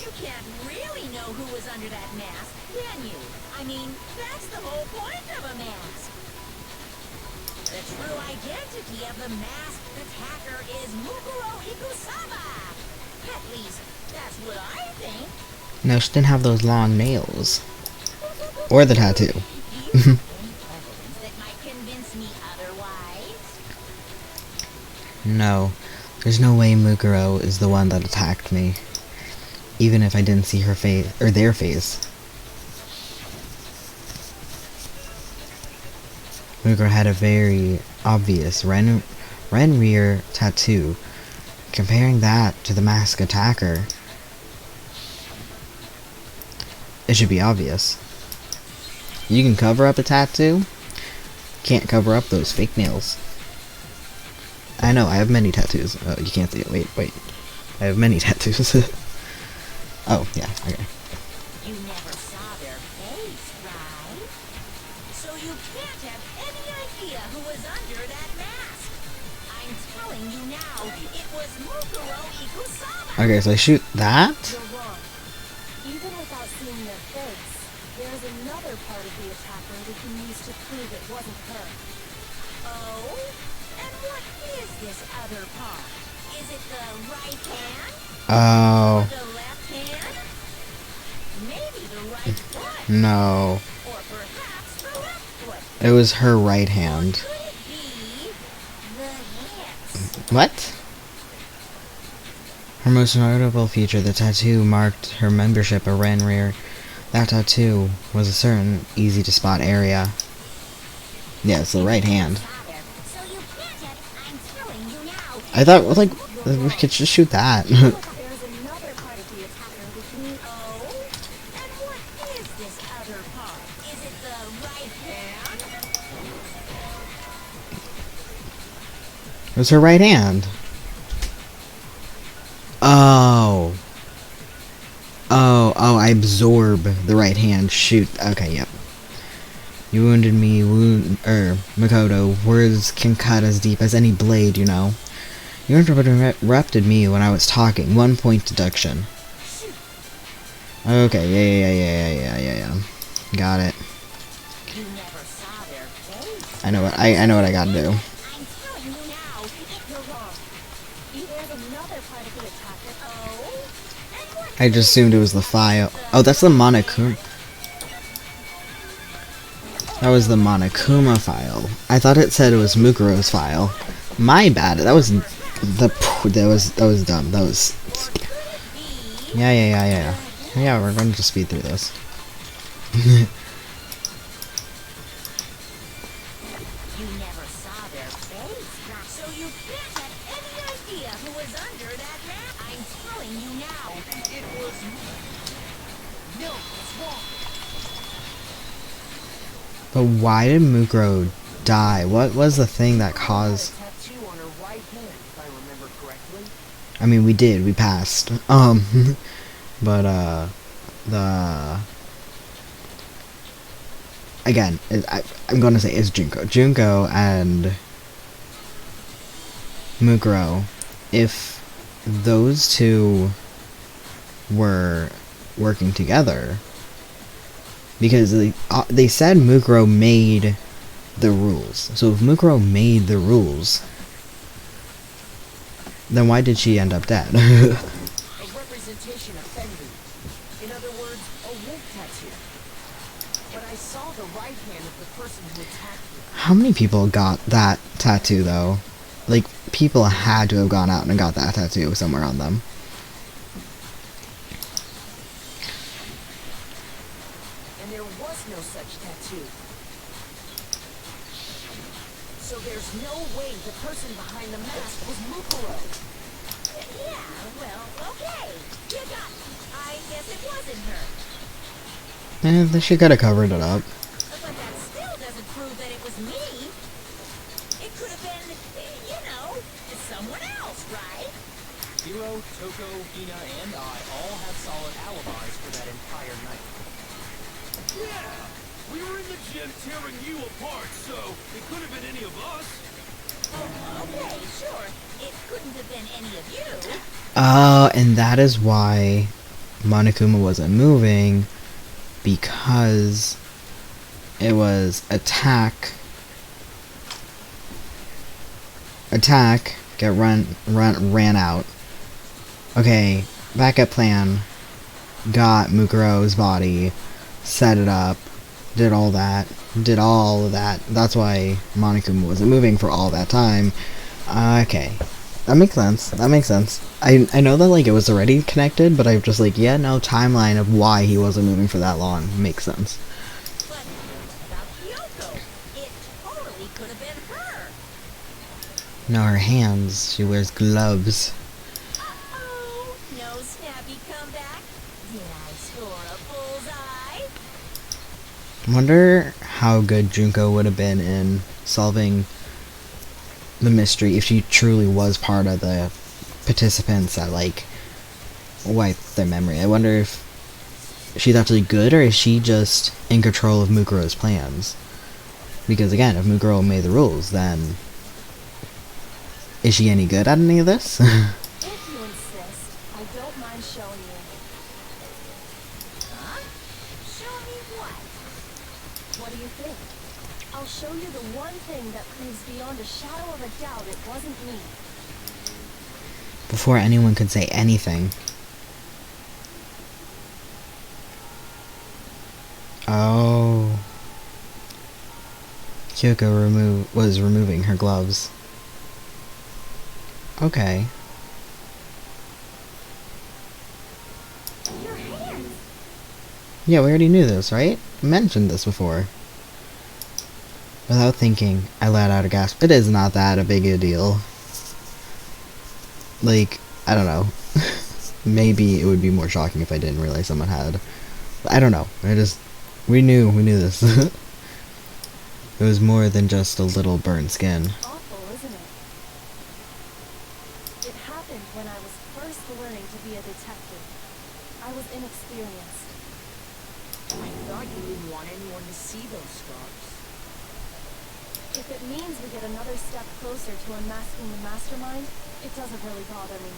You can't really know who was under that mask, can you? I mean, that's the whole point of a mask. The true identity of the masked attacker is Mukuro Ikusaba. At least, that's what I think. No, she didn't have those long nails. Or the tattoo. Do you have any evidence that might convince me otherwise? No. There's no way Mukuro is the one that attacked me. Even if I didn't see her face, or their face. Mukuro had a very obvious Renrir tattoo. Comparing that to the masked attacker, it should be obvious. You can cover up a tattoo, can't cover up those fake nails. I know, I have many tattoos. Oh, you can't see it. Wait. I have many tattoos. Oh, yeah, okay. You never saw their face, right? So you can't have any idea who was under that mask. I'm telling you now, it was Mukuro Ikusaba. Okay, so I shoot that? You're wrong. Even without seeing their face, there's another part of the attacker we can use to prove it wasn't her. Oh? And what is this other part? Is it the right hand? Oh, The left hand? Maybe the right foot? no. Or perhaps the left foot? It was her right hand. Could it be the hips? What? Her most notable feature, the tattoo, marked her membership of Renrir. That tattoo was a certain easy-to-spot area. Yeah, it's the right hand. Father, so you can't have. I'm telling you now. I thought, like, we could just shoot that. There's another part of the attacker we can use. Oh? And what is this other part? Is it the right hand? It was her right hand. Oh, I absorb the right hand. Shoot. Okay, yep. You wounded me, Makoto. Words can cut as deep as any blade, you know. You interrupted me when I was talking. 1 point deduction. Okay, yeah. Got it. You never saw their face. I know what I gotta do. I'm telling you now. You're wrong. There's another part of the attacker. Oh? And what I just assumed it was the file. Oh, that's the Monokuma. That was the Monokuma file. I thought it said it was Mukuro's file. My bad. That was dumb. That was. Yeah. Yeah, we're going to speed through this. You never saw their face. So you can't have any idea who was under that mask. I'm telling you now. It was... No, it's wrong. But why did Mukuro die? What was the thing that caused... Tattoo on her right hand, if I remember correctly. I mean, we did. We passed. But, the... Again, I'm gonna say it's Junko. Junko and Mukuro, if those two were working together, because they said Mukuro made the rules. So if Mukuro made the rules, then why did she end up dead? A representation offended. In other words, a wolf tattoo. But I saw the right hand of the person who attacked me. How many people got that tattoo, though? Like, people had to have gone out and got that tattoo somewhere on them. And there was no such tattoo. So there's no way the person behind the mask was Mukuro. Yeah, well, okay. You got me. I guess it wasn't her. She could have covered it up. But that still doesn't prove that it was me. It could have been, you know, someone else, right? Hiro, Toko, Hina, and I all have solid alibis for that entire night. Yeah! We were in the gym tearing you apart, so it could have been any of us. Okay, sure. It couldn't have been any of you. And that is why Monokuma wasn't moving, because it was attack, get ran out. Okay, backup plan, got Mukuro's body, set it up, did all of that. That's why Monokuma wasn't moving for all that time. Okay. That makes sense. I know that, like, it was already connected, but I'm just like, yeah, no, timeline of why he wasn't moving for that long makes sense. But about Kyoko, it totally could have been her. No, her hands, she wears gloves. Uh-oh, no snappy comeback. Did I score a bullseye? Wonder how good Junko would have been in solving the mystery if she truly was part of the participants that, like, wiped their memory. I wonder if she's actually good, or is she just in control of Mukuro's plans? Because again, if Mukuro made the rules, then is she any good at any of this? If you insist, I don't mind showing you. Huh? Show me what? What do you think? I'll show you the one thing that proves beyond a shadow of a doubt it wasn't me. Before anyone could say anything. Oh. Kyoko was removing her gloves. Okay. Your hands! Yeah, we already knew this, right? Mentioned this before. Without thinking, I let out a gasp. It is not that a big a deal. Like, I don't know. Maybe it would be more shocking if I didn't realize someone had. But I don't know. We knew this. It was more than just a little burnt skin. Awful, isn't it? It happened when I was first learning to be a detective. I was inexperienced. I thought you didn't want anyone to see those scars. If it means we get another step closer to unmasking the mastermind, it doesn't really bother me.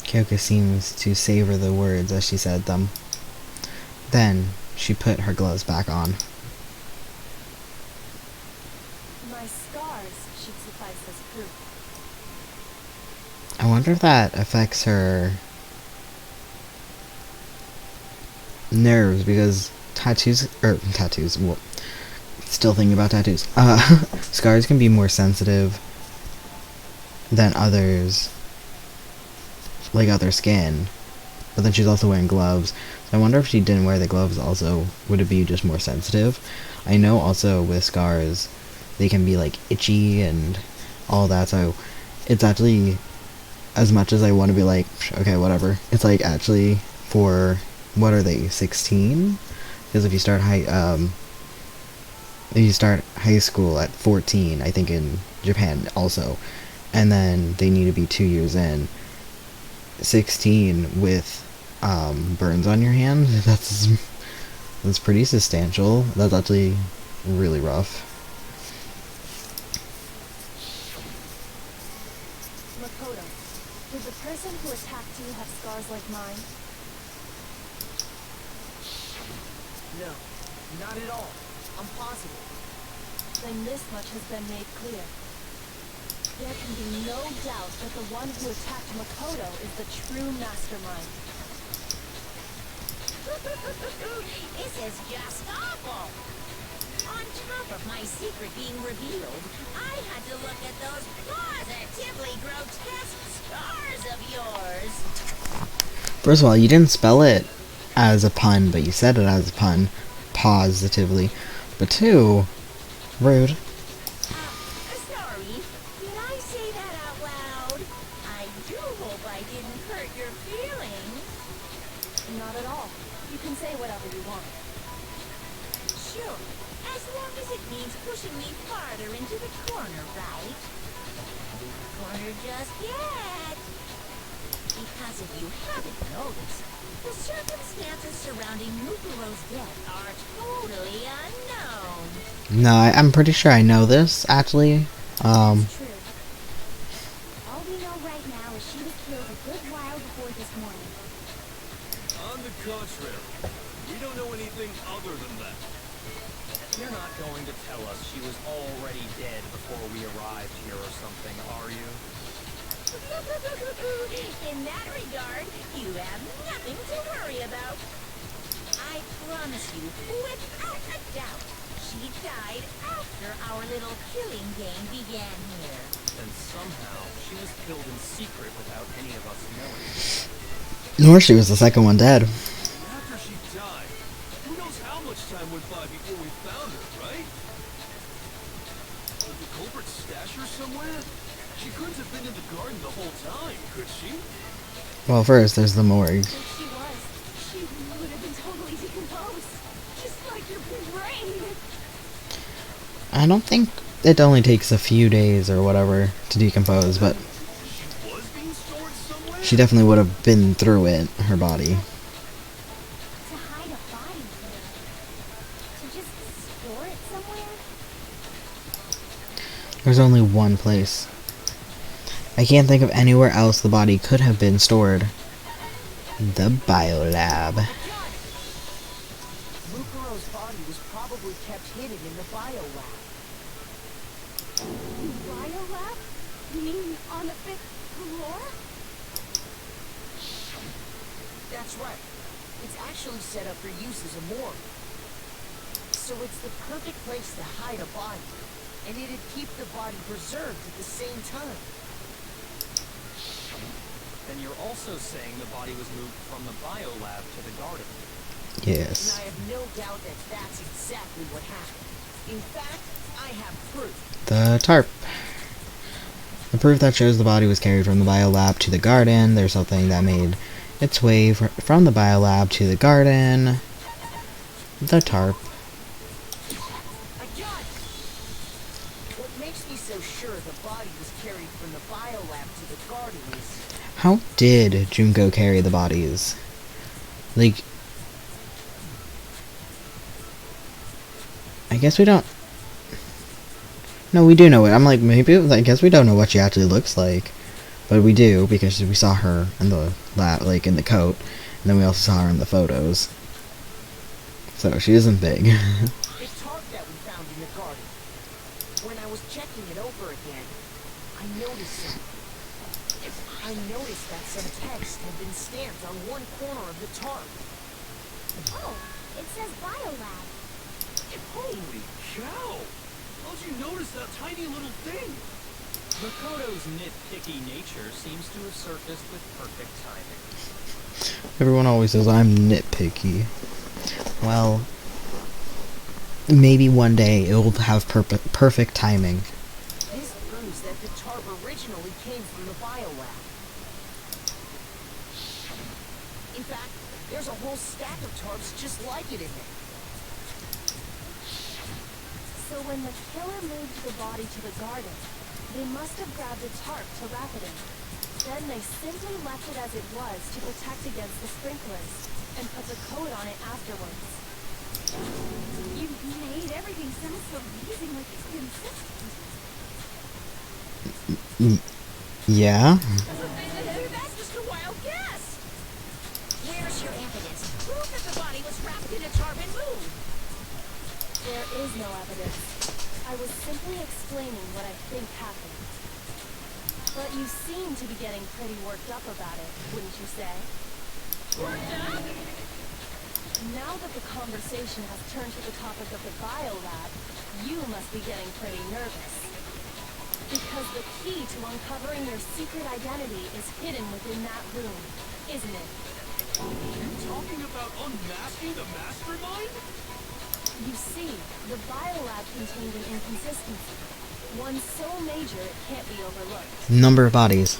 Kyoko seems to savor the words as she said them. Then, she put her gloves back on. My scars should suffice as proof. I wonder if that affects her nerves, because tattoos, well, still thinking about tattoos. Scars can be more sensitive than others, like other skin. But then she's also wearing gloves. So I wonder if she didn't wear the gloves also, would it be just more sensitive? I know also with scars, they can be like itchy and all that, so it's actually, as much as I want to be like, okay, whatever, it's like actually for, what are they, 16? Because if you start you start high school at 14, I think in Japan also, and then they need to be 2 years in. 16 with burns on your hand. That's pretty substantial. That's actually really rough. Makoto, did the person who attacked you have scars like mine? No, not at all. I'm positive. Then this much has been made clear. There can be no doubt that the one who attacked Makoto is the true mastermind. This is just awful. On top of my secret being revealed, I had to look at those positively grotesque scars of yours. First of all, you didn't spell it as a pun, but you said it as a pun, positively. But two, rude. Sorry, did I say that out loud? I do hope I didn't hurt your feelings. Not at all. You can say whatever you want. Sure, as long as it means pushing me farther into the corner, right? Corner just yet. Because if you haven't noticed, the circumstances surrounding Mukuro's death are totally unknown. No, I'm pretty sure I know this, actually. It's true. All we know right now is she was killed a good while before this morning. On the contrary, we don't know anything other than that. You're not going to tell us she was already dead before we arrived here or something, are you? In that regard, you have nothing to worry about. I promise you, without a doubt, she died after our little killing game began here. And somehow, she was killed in secret without any of us knowing. Nor she was the second one dead. After she died, who knows how much time went by before we found her, right? Did the culprit stash her somewhere? She couldn't have been in the garden the whole time, could she? Well, first, there's the morgue. If she was, she would have been totally decomposed. Just like your brain. I don't think it only takes a few days or whatever to decompose, but She was being stored somewhere? she definitely would have been through it, her body. To hide a body here. To just store it somewhere? There's only one place. I can't think of anywhere else the body could have been stored. The biolab. Mukuro's body was probably kept hidden in the biolab. Biolab? You mean on the 5th floor? That's right. It's actually set up for use as a morgue. So it's the perfect place to hide a body, and it'd keep the body preserved at the same time. Then you're also saying the body was moved from the biolab to the garden. Yes. And I have no doubt that that's exactly what happened. In fact, I have proof. The tarp. The proof that shows the body was carried from the biolab to the garden. There's something that made its way from the biolab to the garden. The tarp. I got it! What makes me so sure the body was carried from the biolab to the garden is... How did Junko carry the bodies? Like, I guess we don't... No, we do know it. I'm like, maybe, I guess we don't know what she actually looks like. But we do, because we saw her in the lab, like, in the coat. And then we also saw her in the photos. So, she isn't big. The tarp that we found in the garden. When I was checking it over again, I noticed something. I noticed that some text had been stamped on one corner of the tarp. Oh, it says biolab. Holy cow! How'd you notice that tiny little thing? Makoto's nitpicky nature seems to have surfaced with perfect timing. Everyone always says I'm nitpicky. Well, maybe one day it'll have perfect timing. This proves that the tarp originally came from the biolab. In fact, there's a whole stack of tarps just like it in there. So when the killer moved the body to the garden, they must have grabbed a tarp to wrap it in. Then they simply left it as it was to protect against the sprinklers, and put the coat on it afterwards. You made everything sound so amazingly consistent. Yeah? That's just a wild guess. Where's your evidence? Proof that the body was wrapped in a tarp and moved. There is no evidence. I was simply explaining what I think happened. But you seem to be getting pretty worked up about it, wouldn't you say? Worked up? Now that the conversation has turned to the topic of the biolab, you must be getting pretty nervous. Because the key to uncovering your secret identity is hidden within that room, isn't it? You talking about unmasking the mastermind? You see, the biolab contained an inconsistency. One so major it can't be overlooked. Number of bodies.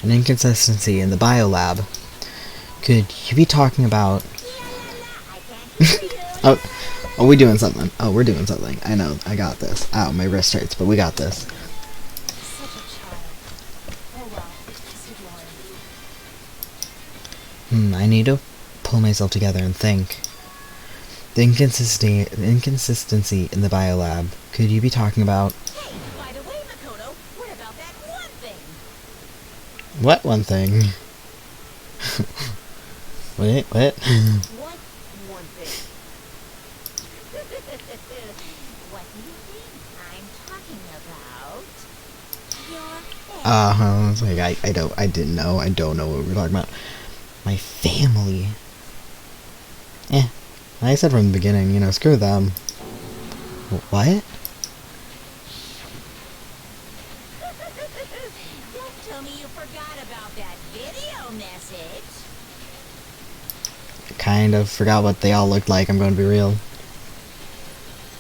An inconsistency in the biolab. Could you be talking about... oh, we doing something. Oh, we're doing something. I know, I got this. Ow, my wrist hurts, but we got this. Such a child. Oh well, just ignore him. I need to pull myself together and think. The inconsistency in the biolab. Could you be talking about... Hey, by the way, Makoto, what about that one thing? What one thing? Wait, what? What one thing? What do you think I'm talking about? Your I was like, I didn't know. I don't know what we were talking about. My family. I said from the beginning, you know, screw them. What? Don't tell me you forgot about that video message. Kind of forgot what they all looked like, I'm going to be real.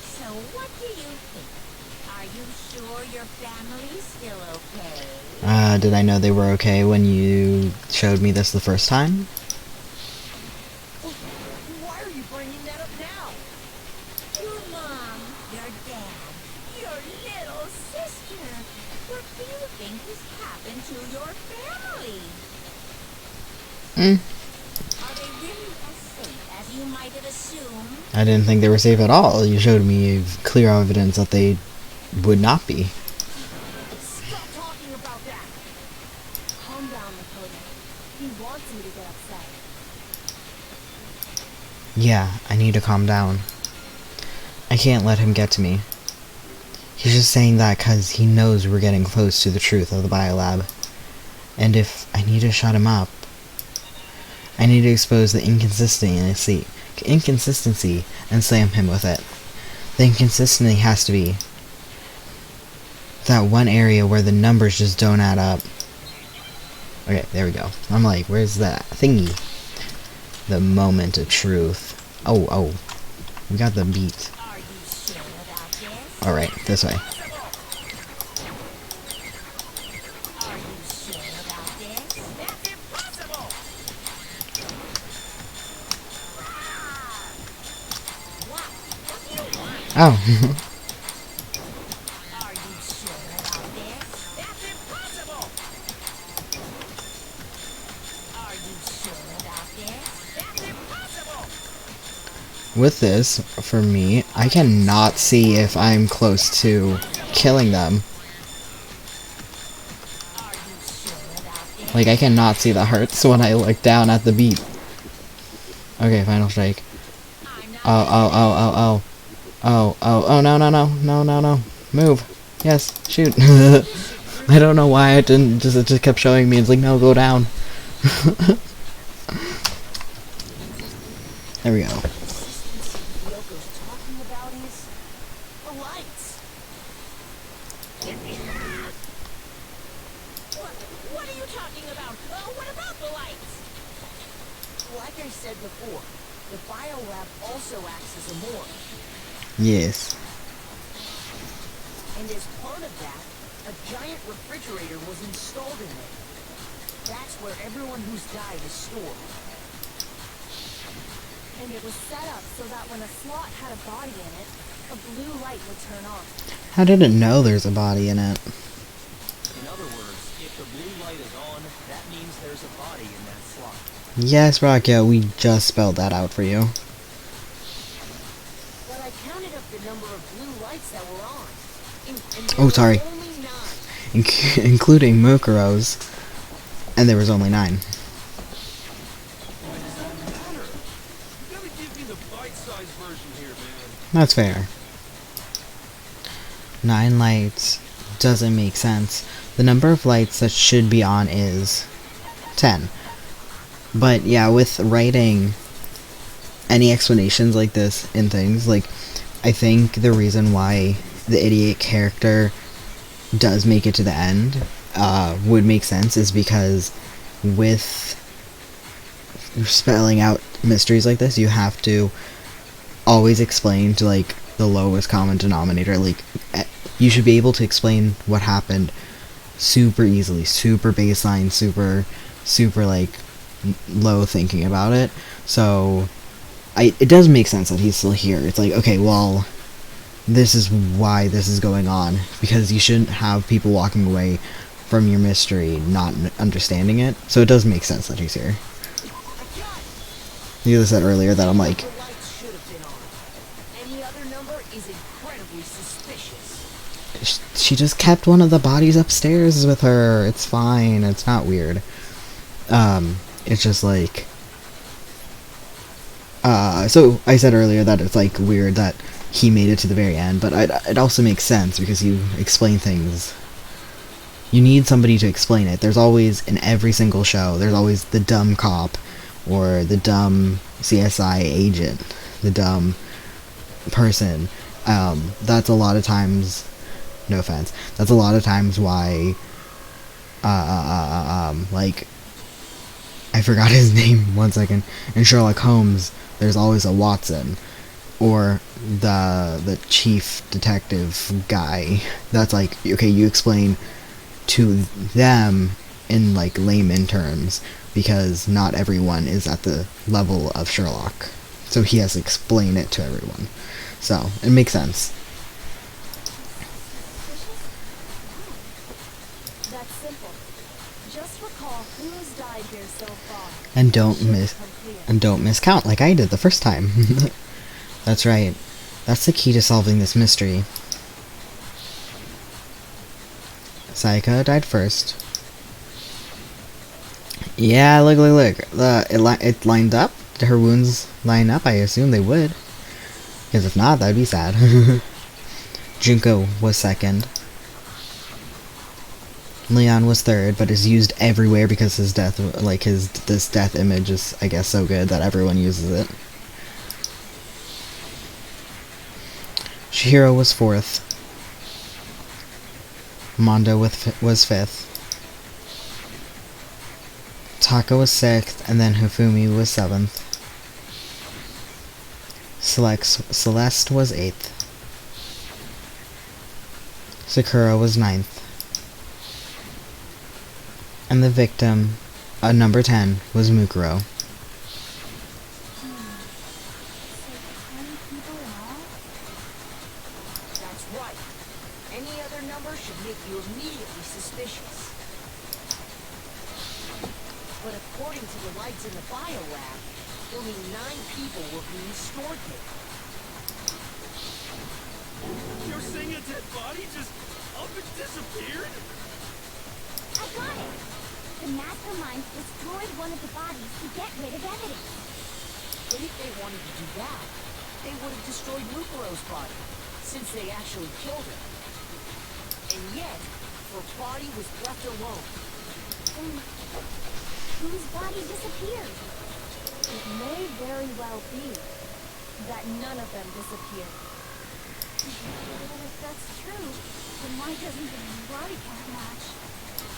So what do you think? Are you sure your family's still okay? Did I know they were okay when you showed me this the first time? Why are you bringing that up now? Your mom, your dad, your little sister. What do you think has happened to your family? Are they really as safe as you might have assumed? I didn't think they were safe at all. You showed me clear evidence that they would not be. Stop talking about that! Calm down, Makoto. He wants you to get upset. Yeah, I need to calm down. I can't let him get to me. He's just saying that because he knows we're getting close to the truth of the biolab. And if I need to shut him up, I need to expose the inconsistency and slam him with it. The inconsistency has to be that one area where the numbers just don't add up. Okay, there we go. I'm like, where's that thingy? The moment of truth. Oh, we got the beat. Are you sure about this? Alright, this way. Are you sure about this? That's impossible! What? What do you want? Oh. Are you sure about this? That's impossible! Are you sure about this? That's impossible! With this, for me, I cannot see if I'm close to killing them. Are you sure about this? Like, I cannot see the hearts when I look down at the beat. Okay, final strike. I'm not Oh, no. Move. Yes, shoot. I don't know why it didn't, it just kept showing me. It's like, no, go down. There we go. Yoko's talking about is the lights. What are you talking about? What about the lights? Like I said before, the biolab also acts as a morgue. Yes. And as part of that, a giant refrigerator was installed in it. That's where everyone who's died is stored. And it was set up so that when a slot had a body in it, a blue light would turn on. How did it know there's a body in it? In other words, if the blue light is on, that means there's a body in that slot. Yes, Rockio, we just spelled that out for you. But I counted up the number of blue lights that were on. And there Oh, were sorry. only 9. Including Mukuro's. And there was only 9. Why does that matter? You gotta give me the bite-sized version here, man. That's fair. 9 lights doesn't make sense. The number of lights that should be on is 10. But yeah, with writing any explanations like this in things, like, I think the reason why the idiot character does make it to the end would make sense is because with spelling out mysteries like this, you have to always explain to, like, the lowest common denominator. Like, you should be able to explain what happened super easily, super baseline, super, like, low thinking about it. So, it does make sense that he's still here. It's like, okay, well, this is why this is going on, because you shouldn't have people walking away from your mystery not understanding it. So it does make sense that he's here. You said earlier that I'm like, The lights should have been on. Any other number is incredibly suspicious. she just kept one of the bodies upstairs with her. It's fine. It's not weird. It's just like, so I said earlier that it's like weird that he made it to the very end, but it also makes sense because you explain things. You need somebody to explain it. There's always, in every single show, there's always the dumb cop, or the dumb CSI agent, the dumb person. That's a lot of times, no offense, that's a lot of times why, like, I forgot his name, 1 second, in Sherlock Holmes, there's always a Watson, or the chief detective guy. That's like, okay, you explain to them in, like, layman terms, because not everyone is at the level of Sherlock. So he has to explain it to everyone. So, it makes sense. That's simple. Just recall who's died here so far. And don't miscount like I did the first time. That's right. That's the key to solving this mystery. Sayaka died first. Yeah, look. It lined up. Did her wounds line up? I assume they would. Because if not, that'd be sad. Junko was second. Leon was third, but is used everywhere because his death, like, this death image is, I guess, so good that everyone uses it. Chihiro was fourth. Mondo was fifth. Taka was sixth, and then Hifumi was seventh. Celeste was eighth. Sakura was ninth. And the victim, number 10, was Mukuro. That's right. Any other number should make you immediately suspicious. But according to the lights in the biolab, only 9 people were being stored here. You're saying a dead body just up and disappeared? I got it! The mastermind destroyed one of the bodies to get rid of evidence. But if they wanted to do that, they would have destroyed Mukuro's body, since they actually killed her. And yet, her body was left alone. Then whose body disappeared? It may very well be that none of them disappeared. Well, if that's true, then why doesn't the body count match?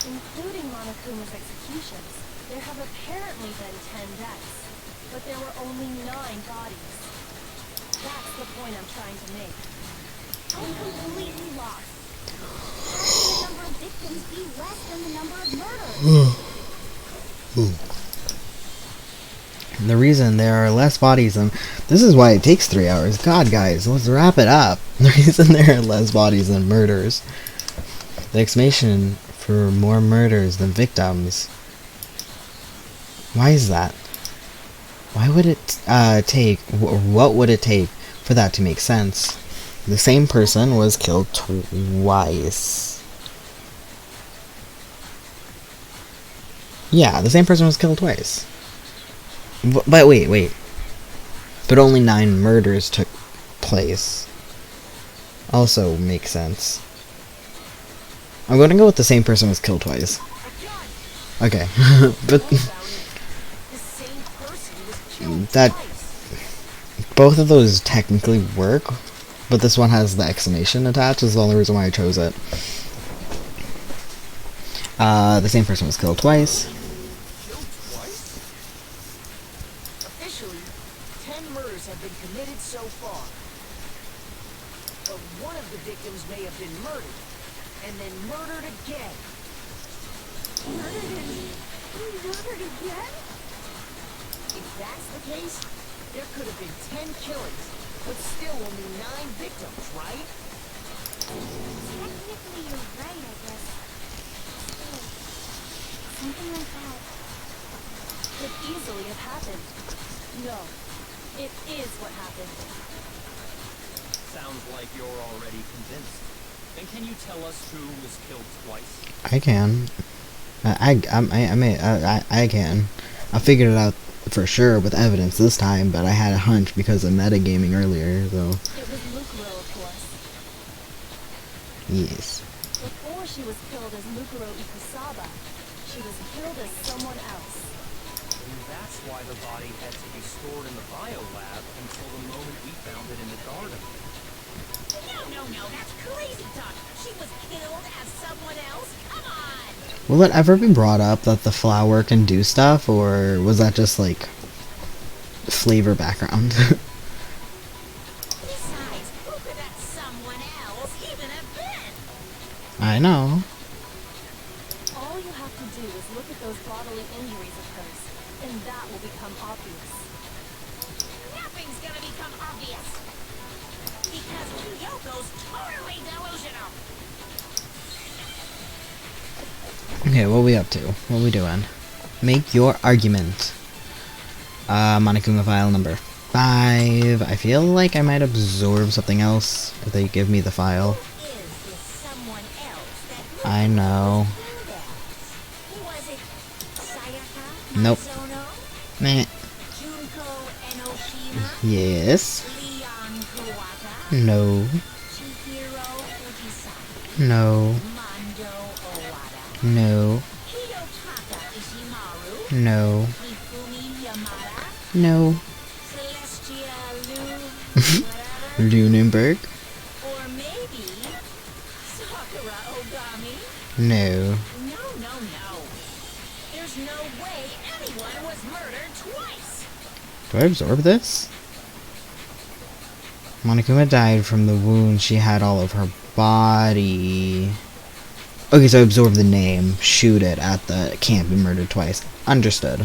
Including Monokuma's executions, there have apparently been 10 deaths, but there were only 9 bodies. That's the point I'm trying to make. I'm completely lost. How can the number of victims be less than the number of murders? The reason there are less bodies than... This is why it takes 3 hours. God, guys, let's wrap it up. The reason there are less bodies than murders. The explanation for more murders than victims. Why is that? Why would it take... What would it take for that to make sense? The same person was killed twice. Yeah, the same person was killed twice. But wait. But only 9 murders took place. Also makes sense. I'm gonna go with the same person was killed twice. Okay. But that both of those technically work, but this one has the exclamation attached is the only reason why I chose it. The same person was killed twice. Officially, 10 murders have been committed so far. But one of the victims may have been murdered, and then murdered again. Murdered again? If that's the case, there could have been 10 killings, but still only 9 victims, right? Technically, you're right, I guess. Still, something like that Could easily have happened. No, it is what happened. Sounds like you're already convinced. Then can you tell us who was killed twice? I can. I can. I figured it out for sure with evidence this time, but I had a hunch because of metagaming earlier, so... It was Lucaro, of course. Yes. Before she was killed as Lucaro Ikusaba, she was killed as someone else. And that's why the body had to be stored in the biolab until the moment we found it in the garden. No, that's crazy talk. She was killed as someone else? Come on! Will it ever be brought up that the flower can do stuff, or was that just, like, flavor background? Besides, who could that someone else even have been? I know. All you have to do is look at those bodily injuries of hers, and that will become obvious. Nothing's gonna become obvious. Because Kyoko's totally delusional. Okay, what are we up to? What are we doing? Make your argument. Monokuma file number 5. I feel like I might absorb something else if they give me the file. Who is this someone else that I know. was it Sayaka? Nope. Mizuno? Meh. Junko Enoshima? Yes. Leon Kawata? No. Chihiro Fujisaki? No. Mondo Owada? No. Hidotaka Ishimaru? No. Hifumi Yamada? No. Celestia Lu? whatever? Lunenburg? Or maybe Sakura Ogami? No. No. There's no way anyone was murdered twice. Do I absorb this? Monokuma died from the wound she had all over her body. Okay, so I absorb the name, shoot it at the can't be murdered twice. Understood.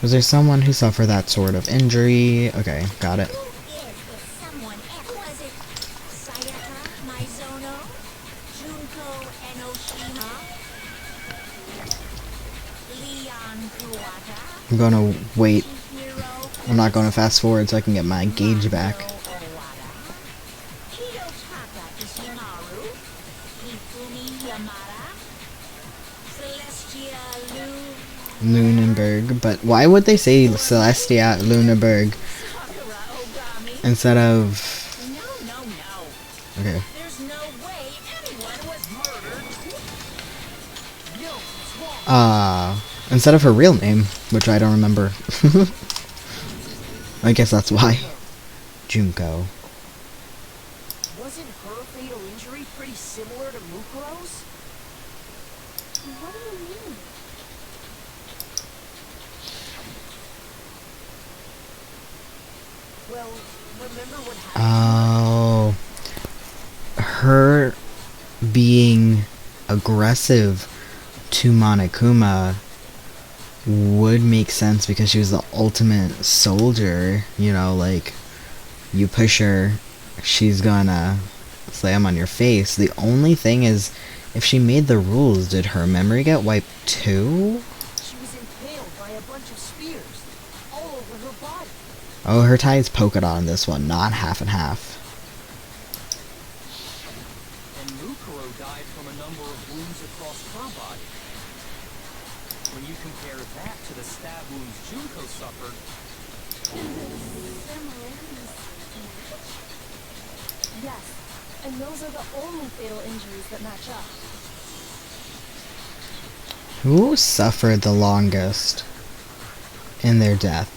Was there someone who suffered that sort of injury? Okay, got it. Who is this someone else? Was it Sayaka Mizuno? Junko Enoshima? Leon Kawata? I'm gonna wait. Chihiro I'm not gonna fast forward so I can get my gauge back. Hidotaka Ishimaru? Hifumi Yamada? Celestia Lu? Lunenburg, but why would they say Celestia Lunenburg Sakura Ogami? instead of... No. Okay. There's no way anyone was murdered. Instead of her real name, which I don't remember. I guess that's why. Junko. Wasn't her fatal injury pretty similar to Mukuro's? What do you mean? Well, remember what happened? Oh. Her being aggressive to Monokuma would make sense because she was the ultimate soldier, you know, like, you push her, she's gonna slam on your face. The only thing is, if she made the rules, did her memory get wiped too? She was impaled by a bunch of spears, all over her body. Oh, her tie is polka dot in this one, not half and half. And Mukuro died from a number of wounds across her body. When you compare that to the stab wounds Junko suffered, Yes, and those are the only fatal injuries that match up. Who suffered the longest in their death?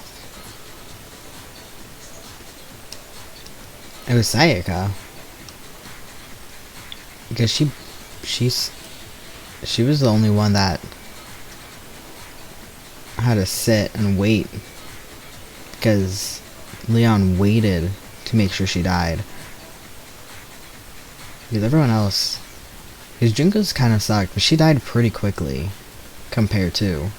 It was Sayaka. Because she was the only one that had to sit and wait. Because Leon waited to make sure she died. Because everyone else... Because Junko's kind of sucked, but she died pretty quickly. Compared to...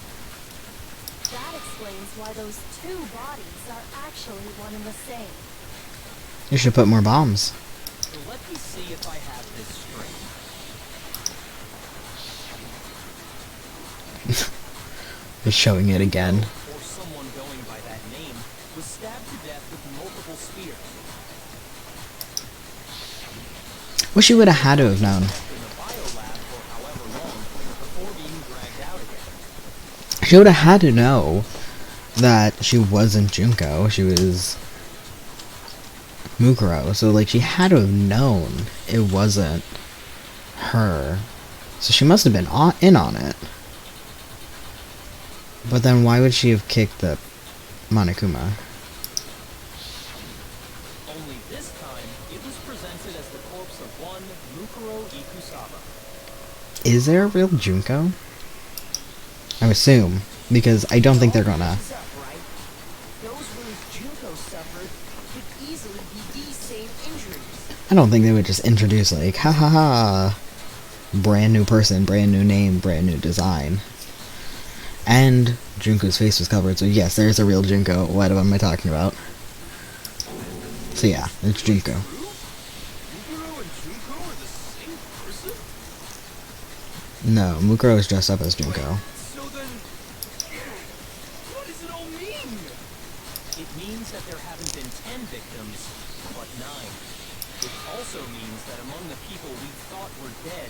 That explains why those two bodies are actually one and the same. You should put more bombs. so let me see if I have this straight. Just showing it again. Or someone going by that name was stabbed to death with multiple spears. Well, she would have had to have known. In the biolab for however long before being dragged out again. She would have had to know that she wasn't Junko. She was Mukuro. So, like, she had to have known it wasn't her. So she must have been in on it. But then why would she have kicked the Monokuma? Only this time, it was presented as the corpse of one Mukuro Ikusaba. Is there a real Junko? I assume. Because I don't think they're gonna... Those wounds Junko suffered could easily be these same injuries. I don't think they would just introduce, like, ha ha ha, brand new person, brand new name, brand new design. And Junko's face was covered, so yes, there's a real Junko. What am I talking about? So yeah, it's Junko. Mukuro and Junko are the same person? No, Mukuro is dressed up as Junko. So then... What does it all mean? It means that there haven't been 10 victims, but 9. It also means that among the people we thought were dead,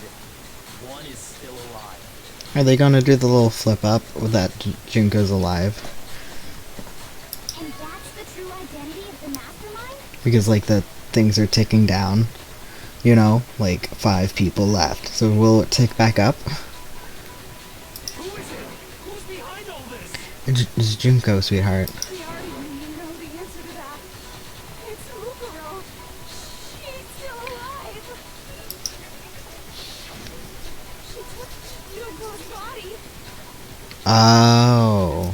one is still alive. Are they gonna do the little flip up with that Junko's alive? And that's the true identity of the mastermind? Because, like, the things are ticking down. You know, like, 5 people left. So will it tick back up? Who is it? Who's behind all this? It's Junko, sweetheart. We already know the answer to that. It's Mukuro. She's still alive. She took Junko's body. Oh.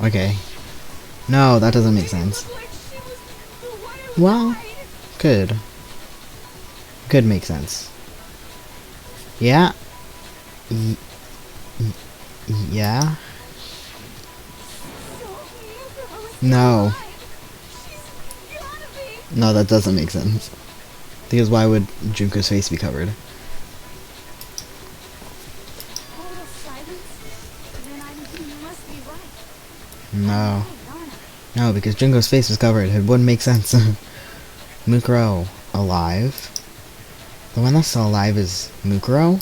Okay. No, that doesn't make sense. Looked like she was the one who Well, died. could make sense. Yeah. Yeah. So Mukuro was No. alive. She's gotta be. No, that doesn't make sense. Because why would Junko's face be covered? Total silence? Then you must be right. No. Hey, Donna. No, because Junko's face was covered. It wouldn't make sense. Mukuro alive? The one that's still alive is Mukuro?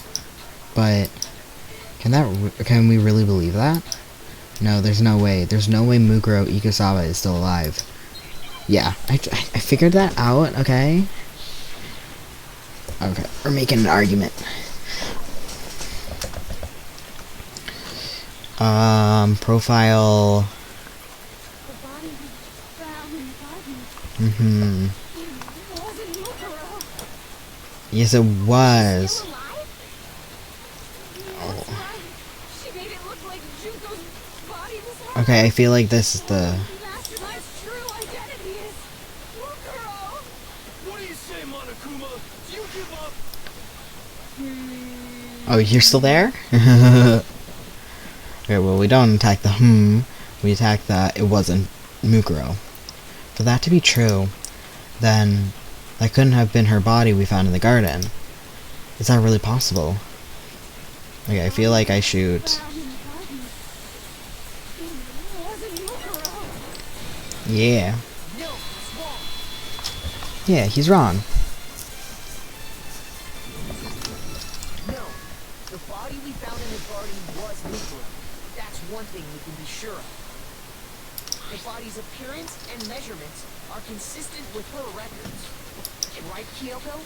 But can we really believe that? No, there's no way. There's no way Mukuro Ikusaba is still alive. Yeah, I figured that out, okay? Okay, we're making an argument. Profile... The body we found in the garden. Mm-hmm. It wasn't Mukuro. Yes, it was. Still alive? That's right. She made it look like Junko's body was her. Okay, I feel like this is the... Mastermind's true identity is Mukuro. What do you say, Monokuma? Do you give up? Oh, you're still there? Okay, well, we don't attack the we attack the it wasn't Mukuro. For that to be true, then that couldn't have been her body we found in the garden. Is that really possible? Okay, I feel like I shoot. Yeah. Yeah, he's wrong. No, the body we found in the garden was Mukuro. That's one thing we can be sure of. The body's appearance and measurements are consistent with her records. Right, Kyoko?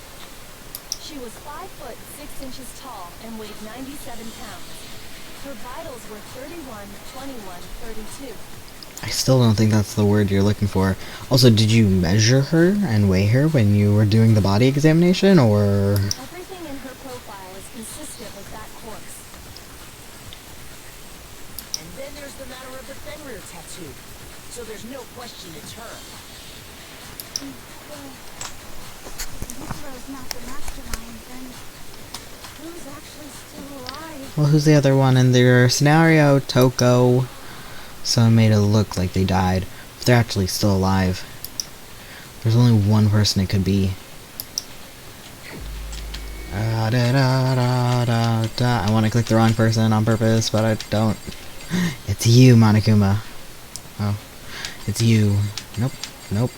She was 5 foot 6 inches tall and weighed 97 pounds. Her vitals were 31, 21, 32. I still don't think that's the word you're looking for. Also, did you measure her and weigh her when you were doing the body examination, or...? Everything in her profile is consistent with that corpse. And then there's the matter of the Fenrir tattoo. So there's no question it's her. Mukuro's not the mastermind, then who's actually still alive? Well, who's the other one in their scenario? Toko. Someone made it look like they died, but they're actually still alive. There's only one person it could be. I want to click the wrong person on purpose, but I don't. It's you, Monokuma. Oh. It's you. Nope. Nope.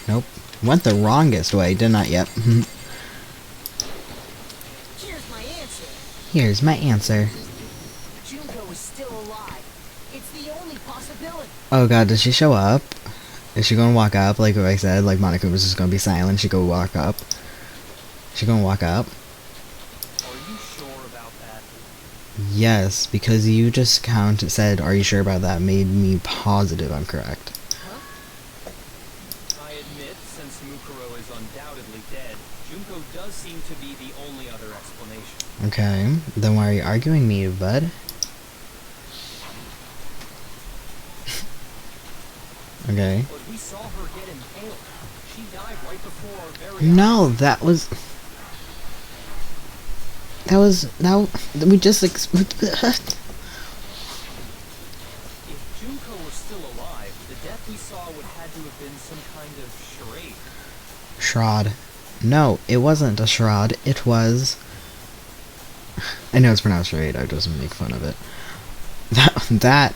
Nope. Went the wrongest way, did not yet. Here's my answer. Here's my answer. Junko is still alive. It's the only possibility. Oh god, does she show up? Is she gonna walk up? Like what I said, like Monica was just gonna be silent, she go walk up. She gonna walk up? Are you sure about that? Yes, because you just said, are you sure about that, made me positive I'm correct. I admit, since Mukuro is undoubtedly dead, Junko does seem to be the only other explanation. Okay, then why are you arguing me, bud? Okay. But we saw her get impaled. She died right before our very No, that was... Now, we just... If Junko were still alive, the death we saw would have to have been some kind of charade. Shroud. No, it wasn't a shroud, it was... I know it's pronounced charade, I just make fun of it.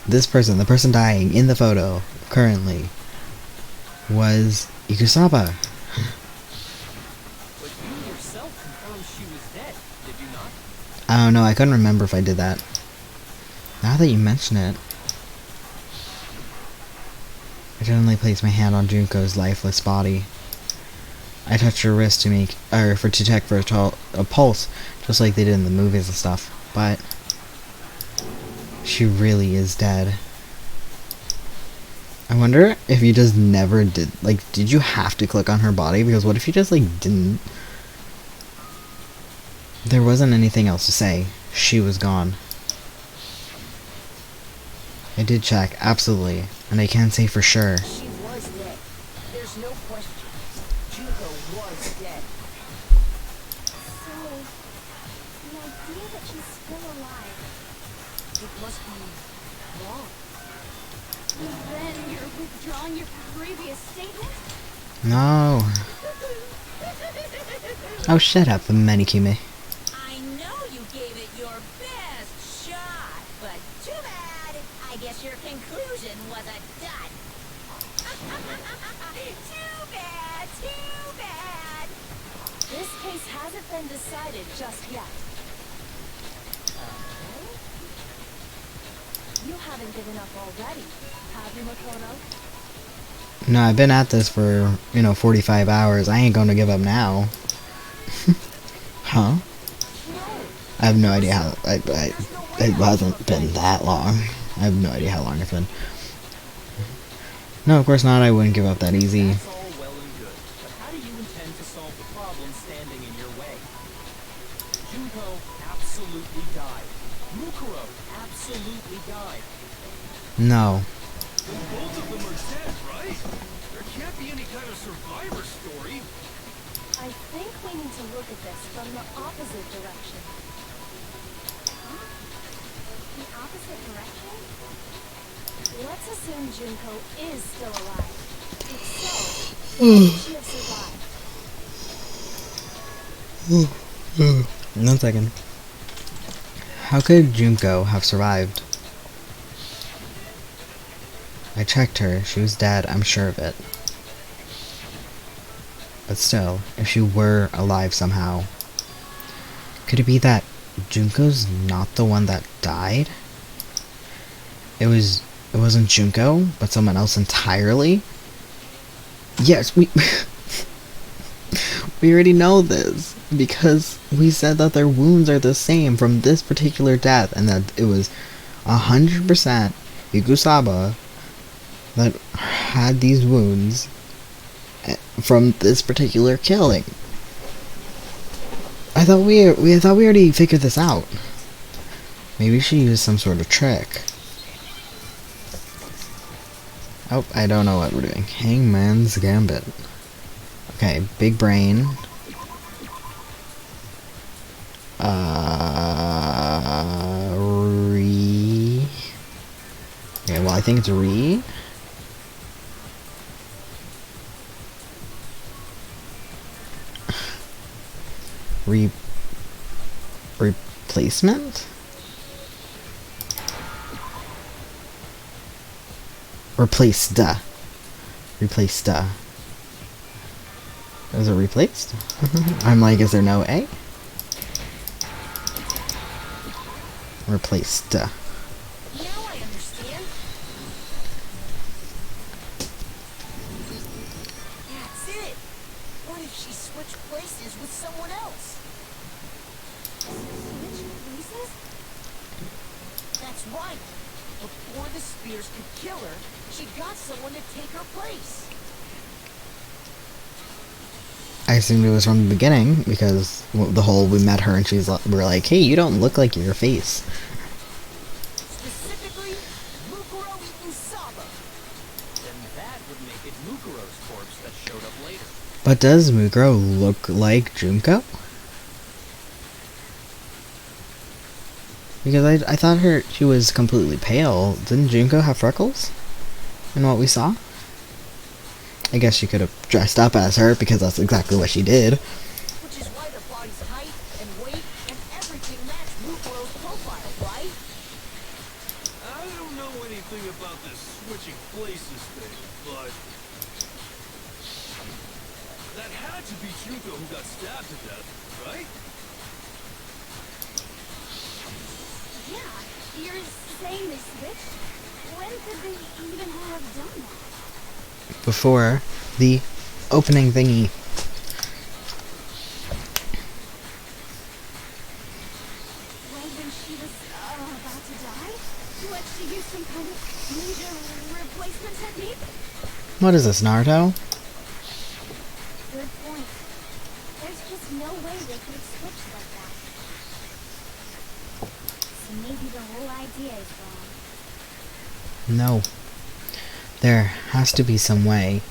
This person, the person dying in the photo, currently, was Ikusaba. But you yourself confirmed she was dead, did you not? I don't know, I couldn't remember if I did that. Now that you mention it, I gently placed my hand on Junko's lifeless body. I touched her wrist to check for a pulse, just like they did in the movies and stuff, but she really is dead. I wonder if you just never did, did you have to click on her body? Because what if you just, didn't? There wasn't anything else to say. She was gone. I did check, absolutely, and I can say for sure. She was dead. There's no question. Junko was dead. So, the idea that she's still alive, It must be wrong. then you're withdrawing your previous statement? No. Oh, shut up, Manikime. I know you gave it your best shot, but too bad. I guess your conclusion was a dud. Too bad, too bad. This case hasn't been decided just yet. You haven't given up already, have you, Makoto? No, I've been at this for, 45 hours. I ain't gonna give up now. Huh? I have no idea how... it hasn't been that long. I have no idea how long it's been. No, of course not. I wouldn't give up that easy. That's all well and good, but how do you intend to solve the problem standing in your way? Junko absolutely died. Mukuro absolutely died. No. Both of them are dead, right? There can't be any kind of survivor story. I think we need to look at this from the opposite direction. Huh? The opposite direction? Junko is still alive. If so, how could she have survived? 1 second. How could Junko have survived? I checked her. She was dead, I'm sure of it. But still, if she were alive somehow, could it be that Junko's not the one that died? It wasn't Junko, but someone else entirely? Yes, we already know this, because we said that their wounds are the same from this particular death, and that it was 100% Ikusaba that had these wounds from this particular killing. I thought we already figured this out. Maybe she used some sort of trick. Oh, I don't know what we're doing. Hangman's Gambit. Okay, big brain. Re. Okay, well I think it's Re. Replacement? Replaced. Replaced. Is it replaced? I'm like, is there no A? Replaced. Now I understand. That's it. What if she switched places with someone else? Switch places? That's right. Before the spears could kill her, she got someone to take her place. I assumed it was from the beginning, because the whole we met her and we're like, hey, you don't look like your face. Specifically, Mukuro Usaba. Then that would make it Mukuro's corpse that showed up later. But does Mukuro look like Junko? Because I thought she was completely pale. Didn't Junko have freckles? In what we saw? I guess she could have dressed up as her, because that's exactly what she did. Which is why the body's height and weight and everything match Mukuro's profile, right? I don't know anything about this switching places thing, but that had to be Junko who got stabbed to death, right? Yeah, you're saying they switched? When could they even have done that? Before the opening thingy. Right when she was about to die? What, she used some kind of major replacement technique? What is this, Naruto? Good point. There's just no way they could have switched like that. So maybe the whole idea is wrong. No. There has to be some way.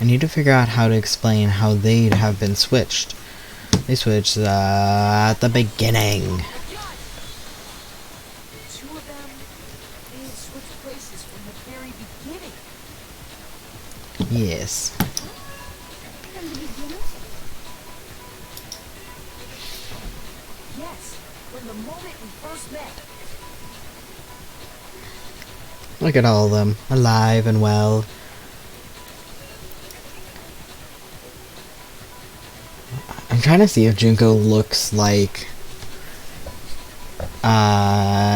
I need to figure out how to explain how they'd have been switched. They switched at the beginning. Two of them, they had switched places from the very beginning. Yes. From the beginning? Yes, from the moment we first met. Look at all of them, alive and well. I'm trying to see if Junko looks like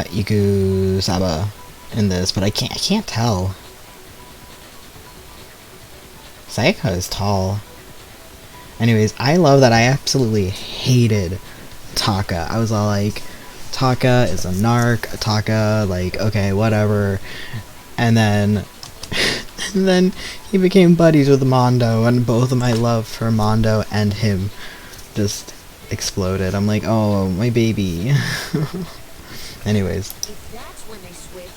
Ikusaba in this, but I can't tell. Sayaka is tall. Anyways, I love that I absolutely hated Taka. I was all like, Taka is a narc, Taka, like, okay, whatever. And then and then he became buddies with Mondo, and both of my love for Mondo and him just exploded. I'm like, oh, my baby. Anyways. If that's when they switch,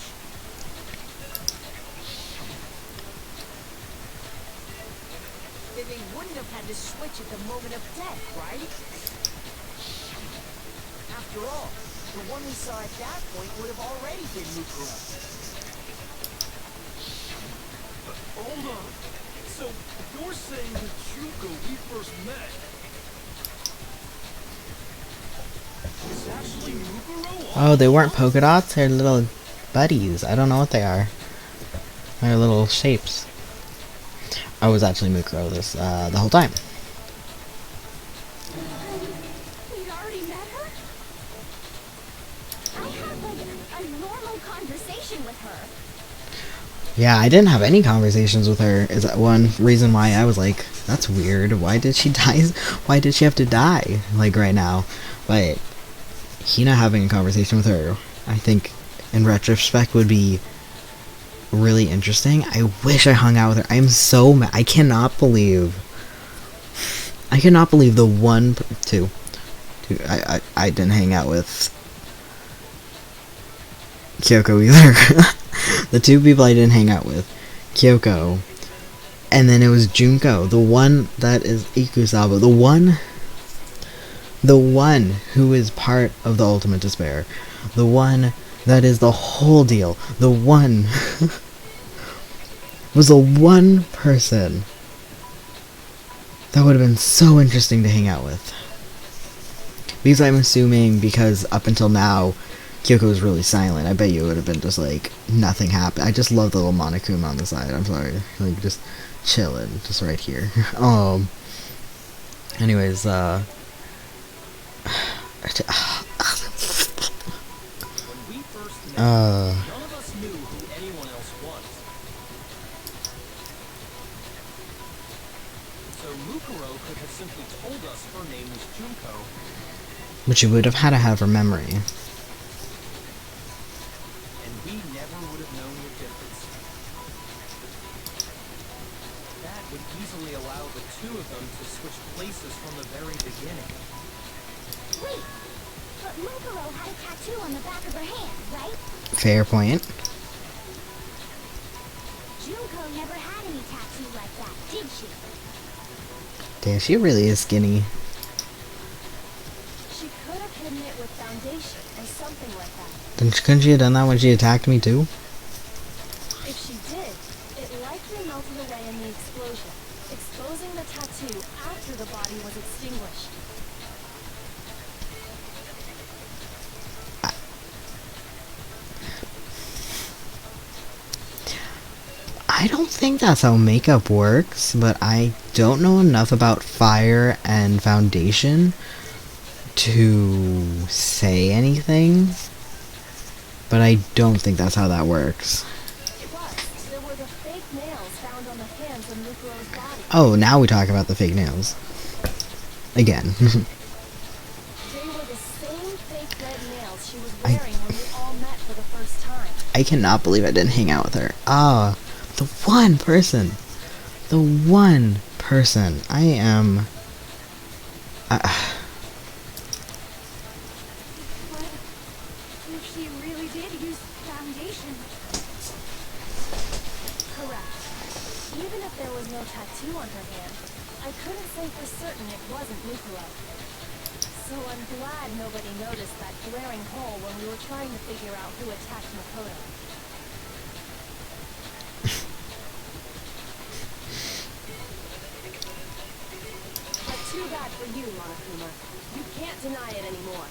then they wouldn't have had to switch at the moment of death, right? After all, the one we saw at that point would have already been Mukuro. Hold on. So, you're saying the Junko we first met is actually Mukuro? Oh, they weren't polka dots? They're little buddies. I don't know what they are. They're little shapes. I was actually Mukuro this, the whole time. We'd already met her? I had like a normal conversation with her. Yeah, I didn't have any conversations with her. Is that one reason why I was like, that's weird. Why did she die? Why did she have to die? Like, right now. But Hina having a conversation with her, I think, in retrospect, would be really interesting. I wish I hung out with her. I'm so mad. I cannot believe the one, two. I didn't hang out with Kyoko either. The two people I didn't hang out with, Kyoko, and then it was Junko, the one that is Ikusaba, the one who is part of the Ultimate Despair, the one that is the whole deal, the one was the one person that would have been so interesting to hang out with. Because I'm assuming, because up until now, Kyoko was really silent. I bet you it would have been just like, nothing happened. I just love the little Monokuma on the side. I'm sorry. Like, just chilling. Just right here. Anyways, When we first met, none of us knew who anyone else was. So Mukuro could have simply told us her name was Junko. but she would have had to have her memory. And we never would have known the difference. That would easily allow the two of them to switch places from the very beginning. Wait, but Mukuro had a tattoo on the back of her hand, right? Fair point. Junko never had any tattoo like that, did she? Damn, she really is skinny. She could have hidden it with foundation or something like that. Then couldn't she have done that when she attacked me too? If she did, it likely melted away in the explosion, exposing the tattoo after the body was extinguished. I don't think that's how makeup works, but I don't know enough about fire and foundation to say anything. But I don't think that's how that works. Plus, there were the fake nails found on the hands of Mukuro's body. Oh, now we talk about the fake nails. Again. They were the same fake red nails she was wearing when we all met for the first time. I cannot believe I didn't hang out with her. Ah, the one person. The one person. I am... But if she really did use foundation, Correct. Even if there was no tattoo on her hand, I couldn't say for certain it wasn't Mukuro. So I'm glad nobody noticed that glaring hole when we were trying to figure out who attacked Makoto. But too bad for you, Monokuma. You can't deny it anymore.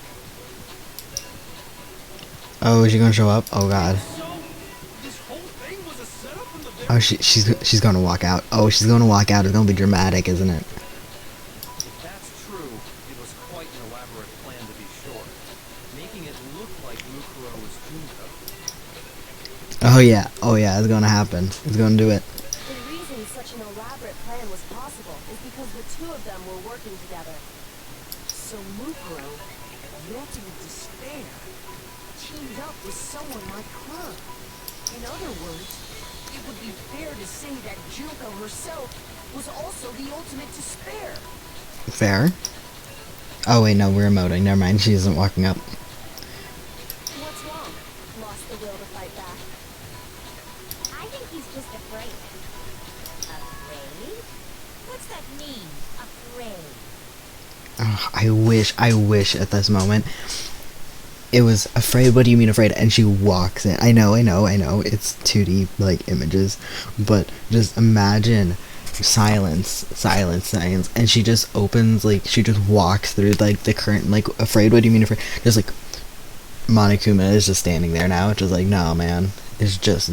Oh, is she gonna show up? Oh god. So, this whole thing was a setup from the very Oh, she's gonna walk out. Oh, she's gonna walk out. It's gonna be dramatic, isn't it? If that's true, it was quite an elaborate plan to be sure, making it look like Mukuro was Junko. Oh yeah, it's gonna happen. It's gonna do it. The reason such an elaborate plan was possible is because the two of them were working together. So Mukuro, the ultimate despair, teamed up with someone like her. In other words, it would be fair to say that Junko herself was also the ultimate despair. Fair. Oh wait, no, we're emoting. Never mind, she isn't walking up. What's wrong? Lost the will to fight back. I think he's just afraid. Afraid? What's that mean, afraid? Oh, I wish at this moment it was afraid, what do you mean afraid? And she walks in. I know, it's 2D, like, images, but just imagine silence, and she just opens, like, she just walks through, like, the current, like, afraid, what do you mean afraid? Just, like, Monokuma is just standing there now, just like, no, man, it's just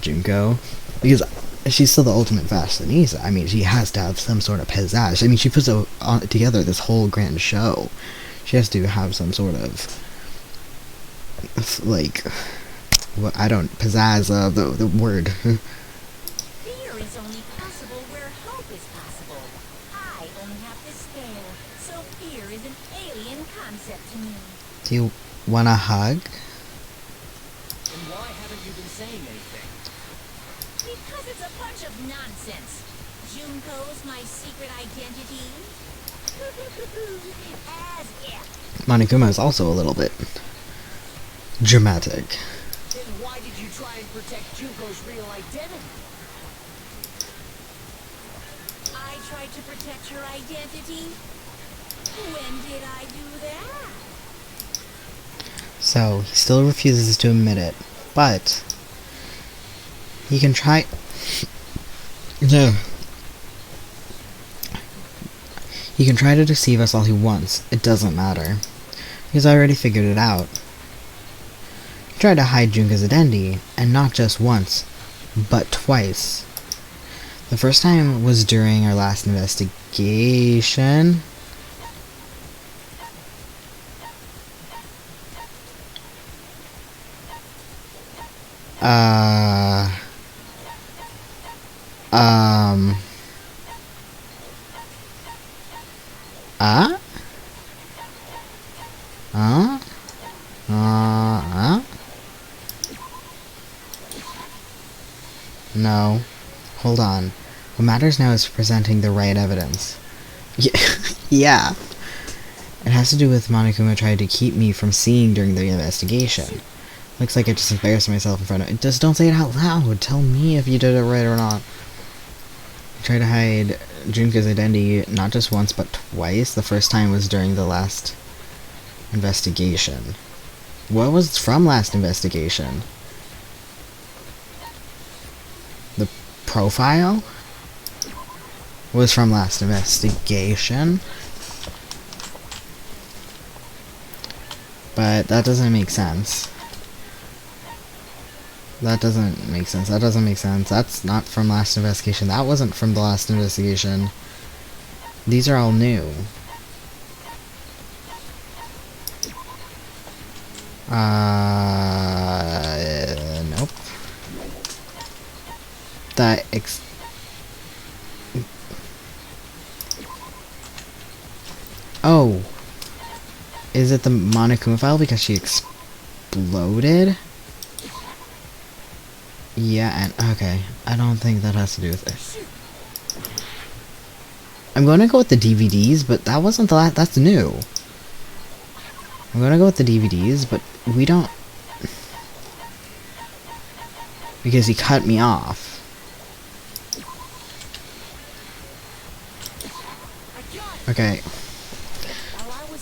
Junko. Because she's still the ultimate fashionista. I mean, she has to have some sort of pizzazz. I mean, she puts together this whole grand show. She has to have some sort of, like, what, I don't, pizzazz, the word. Fear is only possible where hope is possible. I only have despair, so fear is an alien concept to me. Do you want a hug? And why haven't you been saying anything? Because it's a bunch of nonsense. Junko's my secret identity. As if. Monokuma is also a little bit dramatic. Then why did you try and protect Junko's real identity? I tried to protect your identity. When did I do that? So, he still refuses to admit it, but he can try. No. He can try to deceive us all he wants. It doesn't matter. He's already figured it out. He tried to hide Junko's identity, and not just once, but twice. The first time was during our last investigation. No. Hold on. What matters now is presenting the right evidence. Yeah. It has to do with Monokuma trying to keep me from seeing during the investigation. Looks like I just embarrassed myself in front of it. Just don't say it out loud. Tell me if you did it right or not. I tried to hide Junko's identity not just once but twice. The first time was during the last investigation. What was from last investigation? The profile was from last investigation. But that doesn't make sense. That doesn't make sense. That doesn't make sense. That's not from last investigation. That wasn't from the last investigation. These are all new. Nope. That Oh. Is it the Monokuma file because she exploded? Yeah, and okay. I don't think that has to do with it. I'm gonna go with the DVDs, but that wasn't the last. That's new. I'm gonna go with the DVDs, but we don't. Because he cut me off. Okay.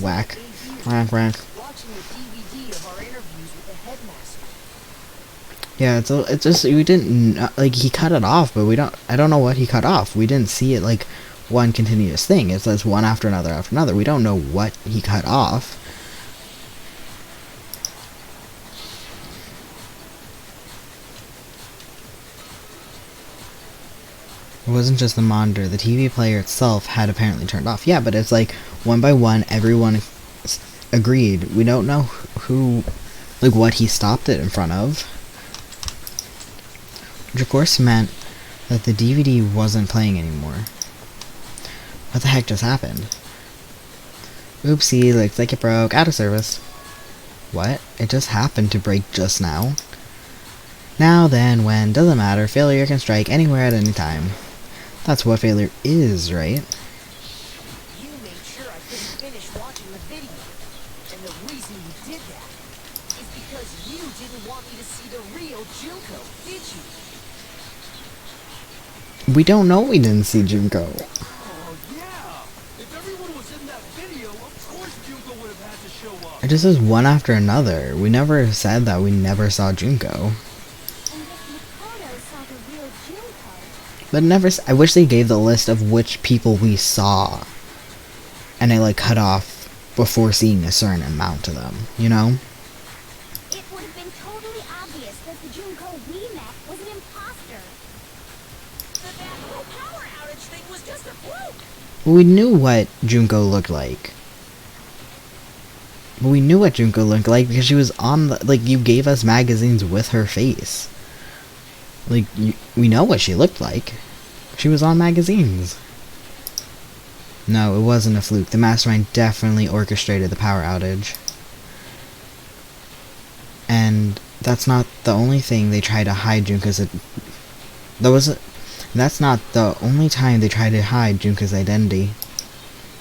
Whack. Whack, whack. Watching the DVD of our interviews with the headmaster. Yeah, it's just we didn't like he cut it off, but we don't. I don't know what he cut off. We didn't see it like one continuous thing. It says one after another after another. We don't know what he cut off. It wasn't just the monitor. The TV player itself had apparently turned off. Yeah, but it's like one by one, everyone agreed. We don't know who, like what he stopped it in front of. Which of course meant that the DVD wasn't playing anymore. What the heck just happened? Oopsie, looks like it broke. Out of service. What? It just happened to break just now? Now then, when, doesn't matter. Failure can strike anywhere at any time. That's what failure is, right? You made sure I couldn't finish watching the video. And the reason you did that is because you didn't want me to see the real Junko, did you? We don't know we didn't see Junko. Oh, yeah! If everyone was in that video, of course Junko would have had to show up. It just is one after another. We never said that we never saw Junko. And if Makoto saw the real Junko, But never I wish they gave the list of which people we saw. And they like cut off before seeing a certain amount of them, you know? it would have been totally obvious that the Junko we met was an imposter. That whole power outage thing was just a fluke. We knew what Junko looked like. But we knew what Junko looked like because she was on the, like, you gave us magazines with her face. Like, we know what she looked like. She was on magazines. No, it wasn't a fluke. The mastermind definitely orchestrated the power outage. And that's not the only thing they tried to hide Junko's... That's not the only time they tried to hide Junko's identity.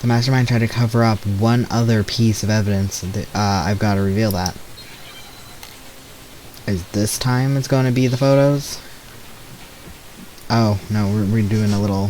The mastermind tried to cover up one other piece of evidence. I've got to reveal that. Is this time it's going to be the photos? Oh, no, we're doing a little...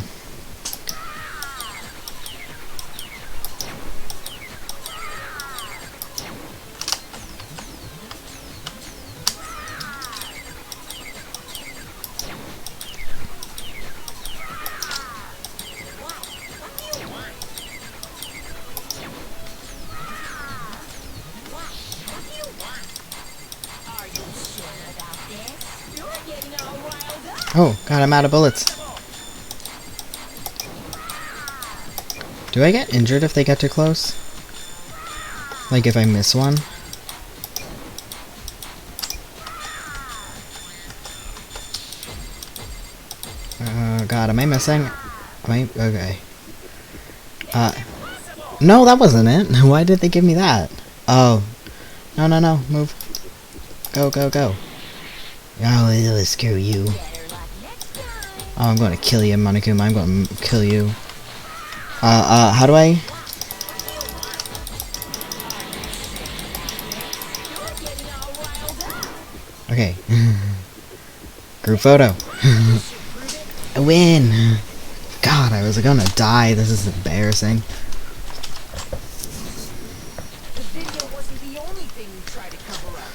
Oh, God, I'm out of bullets. Do I get injured if they get too close? Like if I miss one? God, am I missing? Am I? Okay. No, that wasn't it. Why did they give me that? Oh. No, no, no. Move. Go, go, go. Oh, screw you. Oh, I'm going to kill you, Monokuma. I'm going to kill you. How do I... Okay. Group photo. I win! God, I was gonna die. This is embarrassing. The video wasn't the only thing you tried to cover up.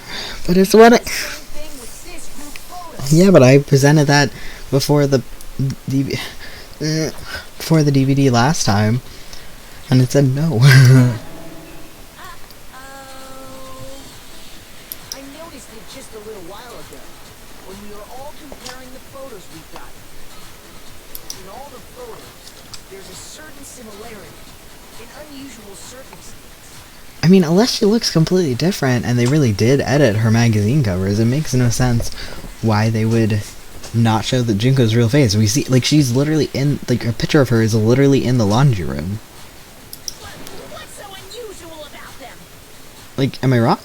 But it's what I... Same thing with this group photo. Yeah, but I presented that before the DVD last time, and it said no. I noticed it just a little while ago, when we were all comparing the photos we got. In all the photos, there's a certain similarity, an unusual circumstance. I mean, unless she looks completely different, and they really did edit her magazine covers, it makes no sense why they would not show the Junko's real face. We see, like, she's literally in, like, a picture of her is literally in the laundry room. What's so unusual about them? Like, am I wrong?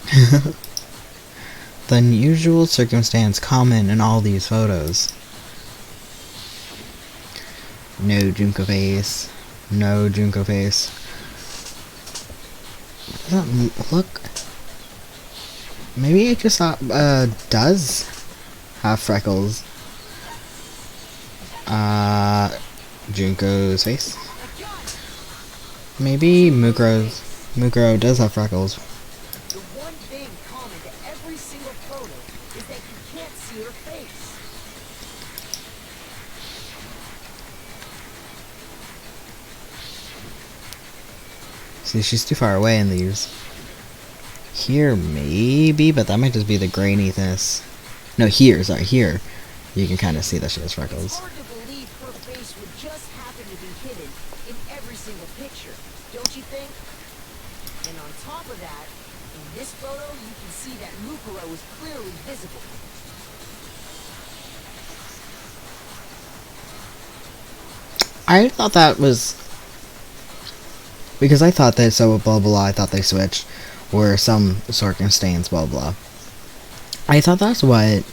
The unusual circumstance common in all these photos. No Junko face. No Junko face. Doesn't look... Maybe it just does have freckles. Junko's face. Maybe Mukuro does have freckles. The one thing common to every single photo is that you can't see her face. See, she's too far away in these. Here, maybe, but that might just be the graininess. No, here, sorry, here. You can kind of see that she has It's freckles. hard to believe her face would just happen to be hidden in every single picture, don't you think? And on top of that, in this photo, you can see that Mukuro is clearly visible. I thought that was... Because I thought that, so blah blah, I thought they switched. Or some circumstance, blah blah. I thought that's what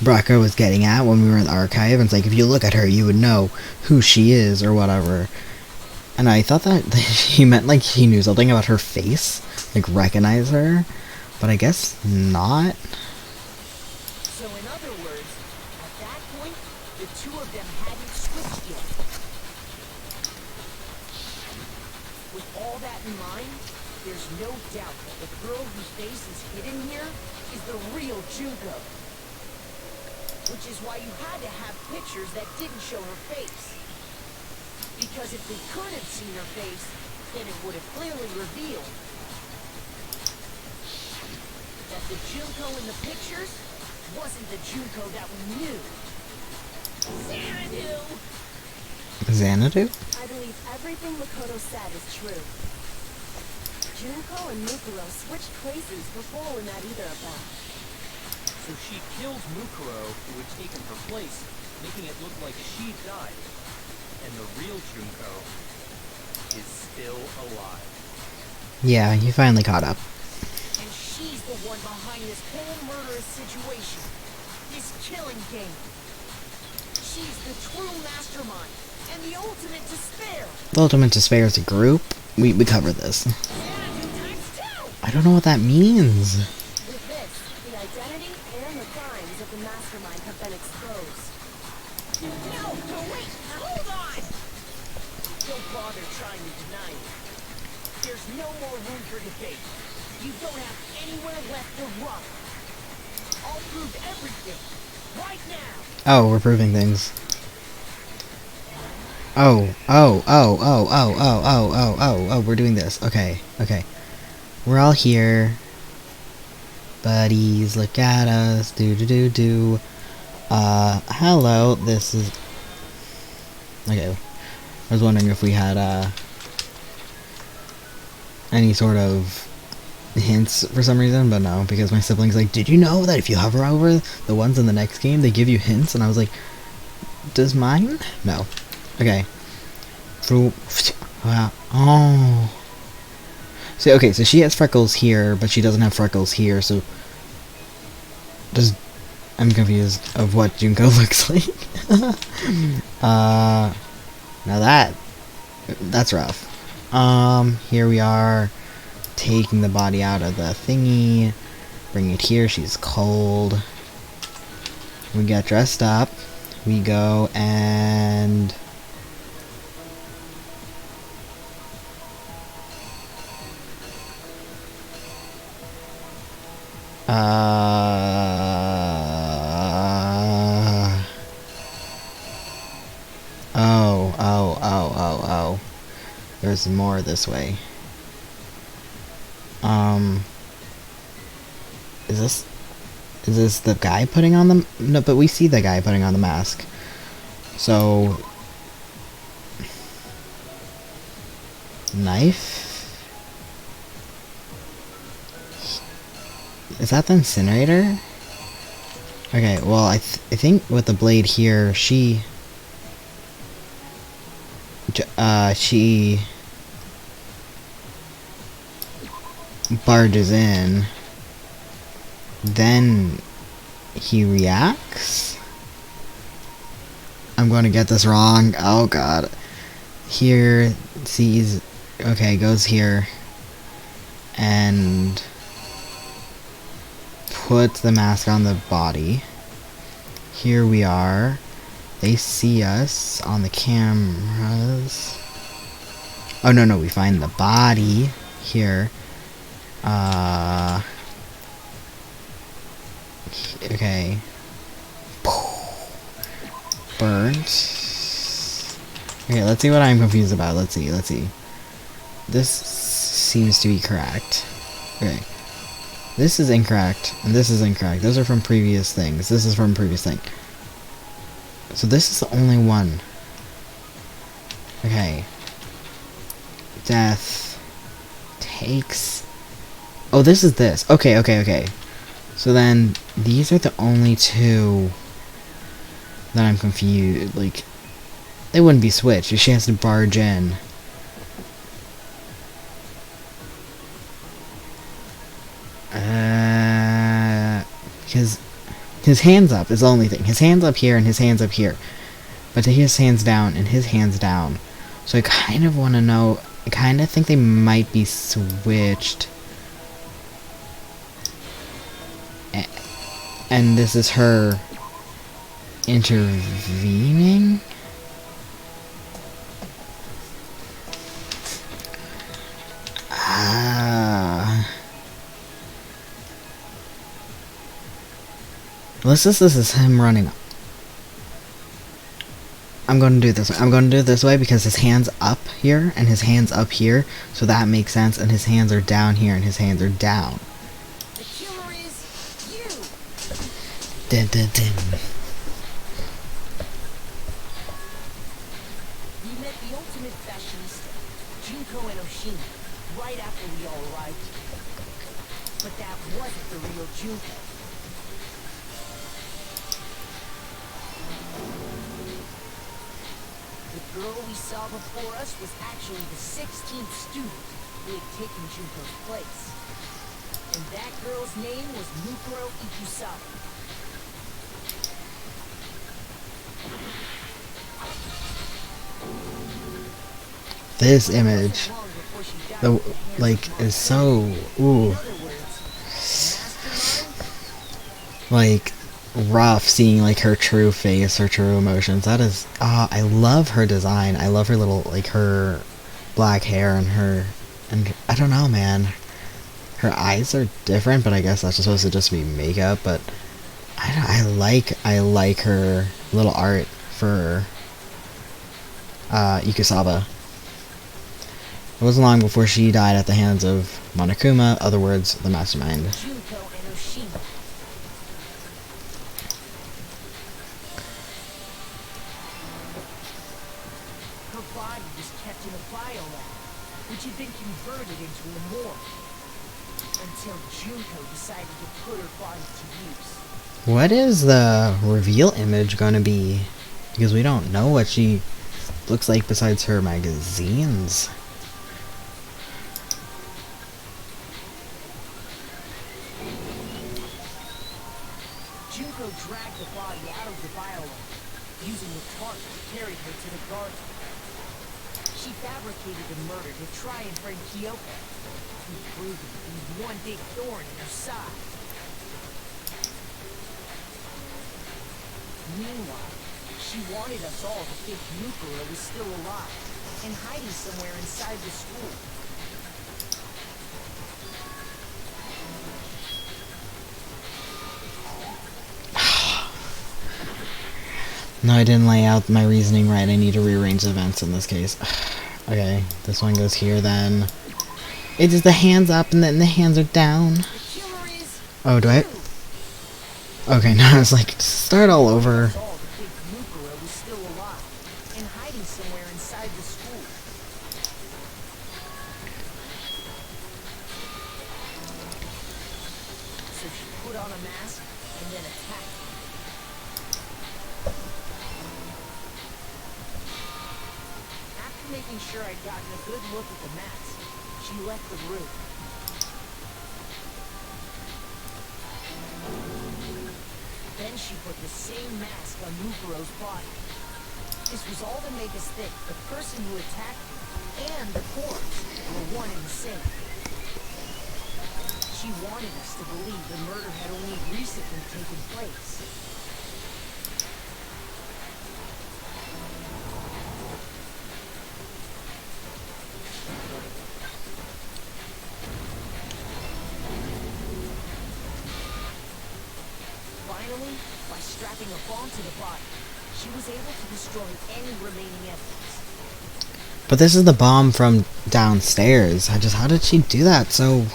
Braca was getting at when we were in the archive. And it's like, if you look at her, you would know who she is or whatever. And I thought that he meant like he knew something about her face. Like, recognize her. But I guess not. So in other words, at that point, the two of them hadn't switched yet. With all that in mind, There's no doubt that the girl whose face is hidden here is the real Junko. Which is why you had to have pictures that didn't show her face. Because if we could have seen her face, then it would have clearly revealed that the Junko in the pictures wasn't the Junko that we knew. Xanadu! Xanadu? I believe everything Makoto said is true. Junko and Mukuro switched places before we met either of them. So she killed Mukuro, who had taken her place, making it look like she died. And the real Junko is still alive. Yeah, you finally caught up. And she's the one behind this whole murderous situation. This killing game. She's the true mastermind and the ultimate despair. The ultimate despair is a group. We covered this. Xanadu times 2! I don't know what that means. With this, the identity and the crimes of the mastermind have been exposed. No, wait! Hold on! Don't bother trying to deny it. There's no more room for debate. You don't have anywhere left to run. I'll prove everything. Right now! Oh, we're proving things. Oh, we're doing this. Okay. We're all here. Buddies, look at us. Do. Hello, this is... Okay. I was wondering if we had, any sort of hints for some reason, but no, because my siblings like, did you know that if you hover over the ones in the next game, they give you hints? And I was like, does mine? No. Okay. Oh. So, okay, so she has freckles here, but she doesn't have freckles here, so... I'm confused of what Junko looks like. Now that's rough. Here we are, taking the body out of the thingy, bring it here, she's cold. We get dressed up, we go and... Oh. There's more this way. Is this the guy putting on the... No, but we see the guy putting on the mask. So... Knife? Is that the incinerator? Okay, well, I think with the blade here, she barges in, then he reacts? I'm going to get this wrong. Oh god. Here, sees... Okay, goes here, and puts the mask on the body. Here we are. They see us on the cameras. Oh, no, we find the body here. Okay. Burnt. Okay, let's see what I'm confused about. Let's see. This seems to be correct. Okay. This is incorrect, and this is incorrect. Those are from previous things. This is from previous thing. So this is the only one. Okay. Death takes... Oh, this is this. Okay. So then, these are the only two that I'm confused. Like, they wouldn't be switched. She has to barge in. Because his hands up is the only thing. His hands up here and his hands up here. But his hands down and his hands down. So I kind of want to know... I kind of think they might be switched. And this is her intervening? This is him running. I'm going to do it this way. I'm going to do it this way because his hand's up here and his hand's up here, so that makes sense, and his hands are down here and his hands are down. The killer is you. Dun, dun, dun. We met the ultimate fashionista, Junko and Oshima, right after we all arrived here. But that wasn't the real Junko. The girl we saw before us was actually the 16th student who had taken Junko's place. And that girl's name was Mukuro Ikusaba. This image, Long before she died the at the hands like, of is so ooh, In other words, Mastermind like rough seeing like her true face, her true emotions. That is, I love her design. I love her little, like, her black hair and her, and I don't know, man. Her eyes are different, but I guess that's supposed to just be makeup. But I like her little art for Ikusaba. It wasn't long before she died at the hands of Monokuma, other words, the mastermind. Junko and Oshima. Her body was kept in a biolab, which had been converted into a morgue. Until Junko decided to put her body to use. What is the reveal image gonna be? Because we don't know what she looks like besides her magazines. Junko dragged the body out of the biolab, using a cart that carried her to the garden. She fabricated a murder to try and bring Kyoko, who proved to be one big thorn in her side. Meanwhile, she wanted us all to think Mukuro was still alive and hiding somewhere inside the school. No, I didn't lay out my reasoning right. I need to rearrange the events in this case. Okay, this one goes here then. It is the hands up and then the hands are down. The killer is Oh, do I? Okay, now I was like, start all over. us all to think Mukuro was still alive and hiding somewhere inside the school. So she put on a mask and then attacked me. After making sure I'd gotten a good look at the mask, she left the room. Then she put the same mask on Mukuro's body. This was all to make us think the person who attacked me and the corpse were one and the same. She wanted us to believe the murder had only recently taken place. Finally, by strapping a bomb to the body, she was able to destroy any remaining evidence. But this is the bomb from downstairs. How did she do that so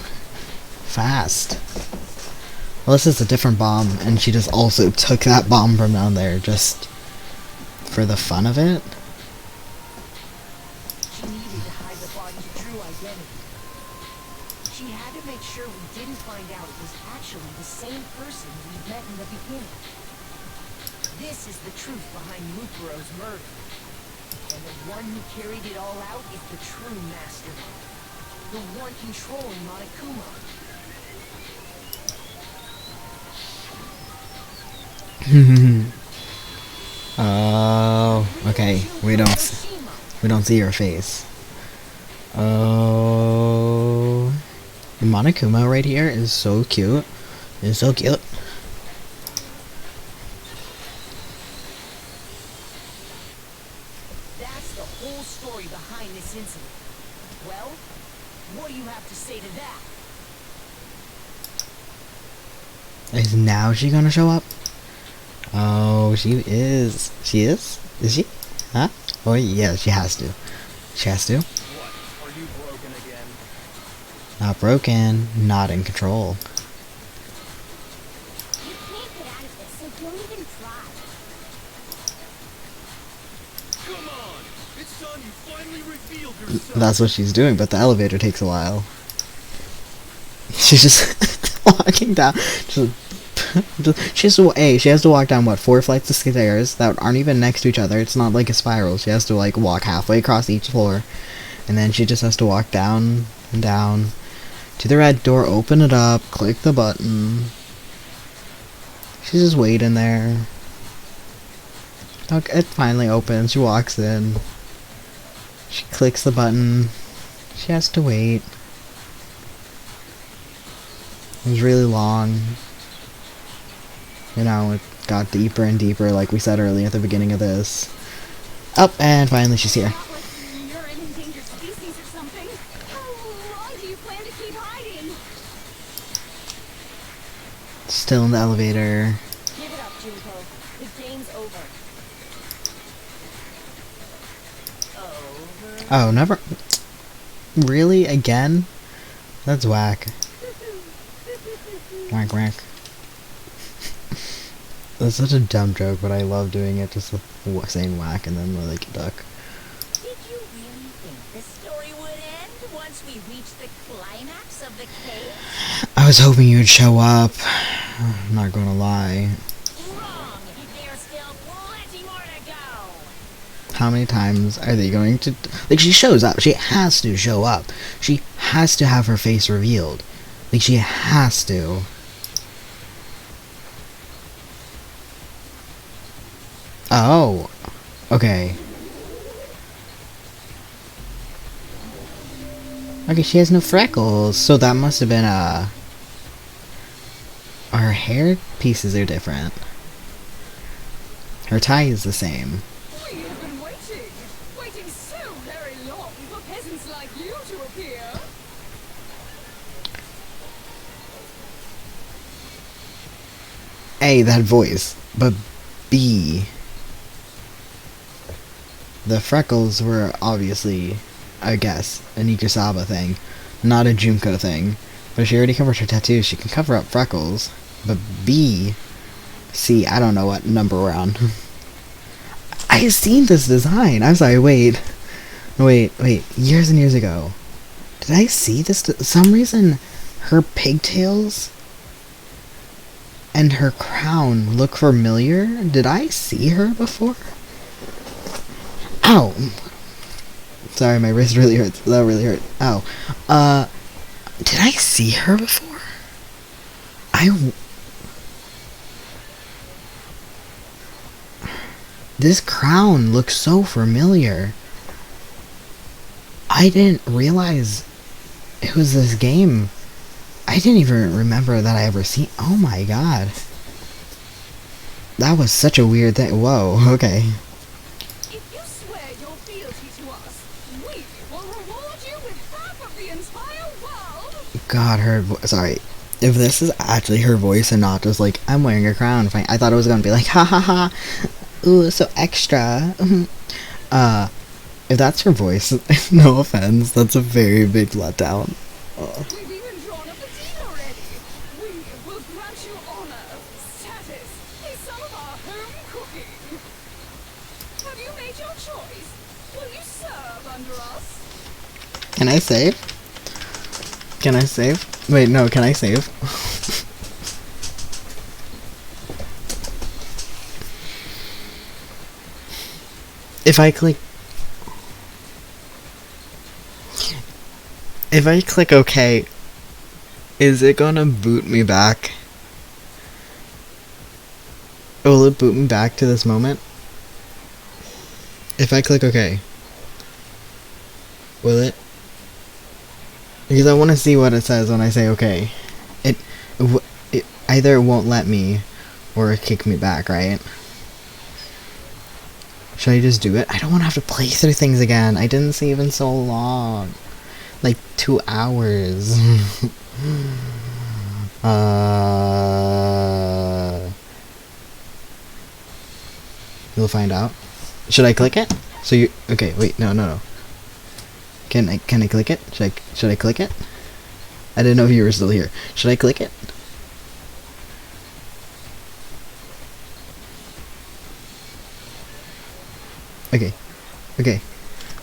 fast? Well, this is a different bomb, and she just also took that bomb from down there just for the fun of it. She needed to hide the body's true identity. She had to make sure we didn't find out it was actually the same person we met in the beginning. This is the truth behind Mukuro's murder. And the one who carried it all out is the true mastermind. The one controlling Monokuma. Oh, okay. We don't see her face. Oh, Monokuma right here is so cute. It's so cute. That's the whole story behind this incident. Well, what do you have to say to that? Is now she gonna show up? Oh, she is. She is? Is she? Huh? Oh, yeah, she has to. She has to. What? Are you broken again? Not broken. Not in control. You can't get out of this, so don't even try. Come on! It's time you finally revealed yourself! That's what she's doing, but the elevator takes a while. She's just walking down. She has to walk down, what, 4 flights of stairs that aren't even next to each other. It's not like a spiral. She has to, like, walk halfway across each floor. And then she just has to walk down and down to the red door, open it up, click the button. She's just waiting there. Okay, it finally opens. She walks in. She clicks the button. She has to wait. It was really long. You know, it got deeper and deeper, like we said earlier at the beginning of this. Up, and finally she's here. Not like you're an endangered species or something. How long do you plan to keep hiding? Still in the elevator. Give it up, Junko. The game's over. Oh, never. Really? Again? That's whack. Whack, whack. That's such a dumb joke, but I love doing it, just saying whack and then like a duck. Did you really think the story would end once we reached the climax of the cave? I was hoping you'd show up. I'm not gonna lie. Wrong! There's still plenty more to go! How many times are they going to... Like, she shows up. She has to show up. She has to have her face revealed. Like, she has to. Oh. Okay. Okay, she has no freckles, so that must have been, her hair pieces are different. Her tie is the same. We have been waiting so very long for peasants like you to appear. A, that voice, but B, the freckles were obviously, I guess, an Ikasaba thing, not a Junko thing. But if she already covered her tattoos, she can cover up freckles. But B, C, I don't know what number we're on. I've seen this design. I'm sorry, wait, years and years ago. Did I see this? For some reason, her pigtails and her crown look familiar. Did I see her before? Ow! Sorry, my wrist really hurts. That really hurt. Ow. Did I see her before? This crown looks so familiar. I didn't realize it was this game. I didn't even remember that I ever seen. Oh my god. That was such a weird thing. Whoa, okay. If you swear your fealty to us, we will reward you with half of the entire world. God, sorry. If this is actually her voice and not just like, I'm wearing a crown, I thought it was gonna be like, ha ha ha. Ooh, so extra. If that's her voice, no offense, that's a very big letdown. We've even drawn up a deal already. We will grant you honor, status, and some of our home cooking. Have you made your choice? Will you serve under us? Can I save? Can I save? Wait, no, can I save? If I click OK, is it gonna boot me back? Will it boot me back to this moment? If I click OK, will it? Because I want to see what it says when I say OK. It either won't let me or kick me back, right? Should I just do it? I don't want to have to play through things again. I didn't save in so long. Like 2 hours. You'll find out. Should I click it? So you okay? Wait, no. Can I click it? Should I click it? I didn't know if you were still here. Should I click it? Okay.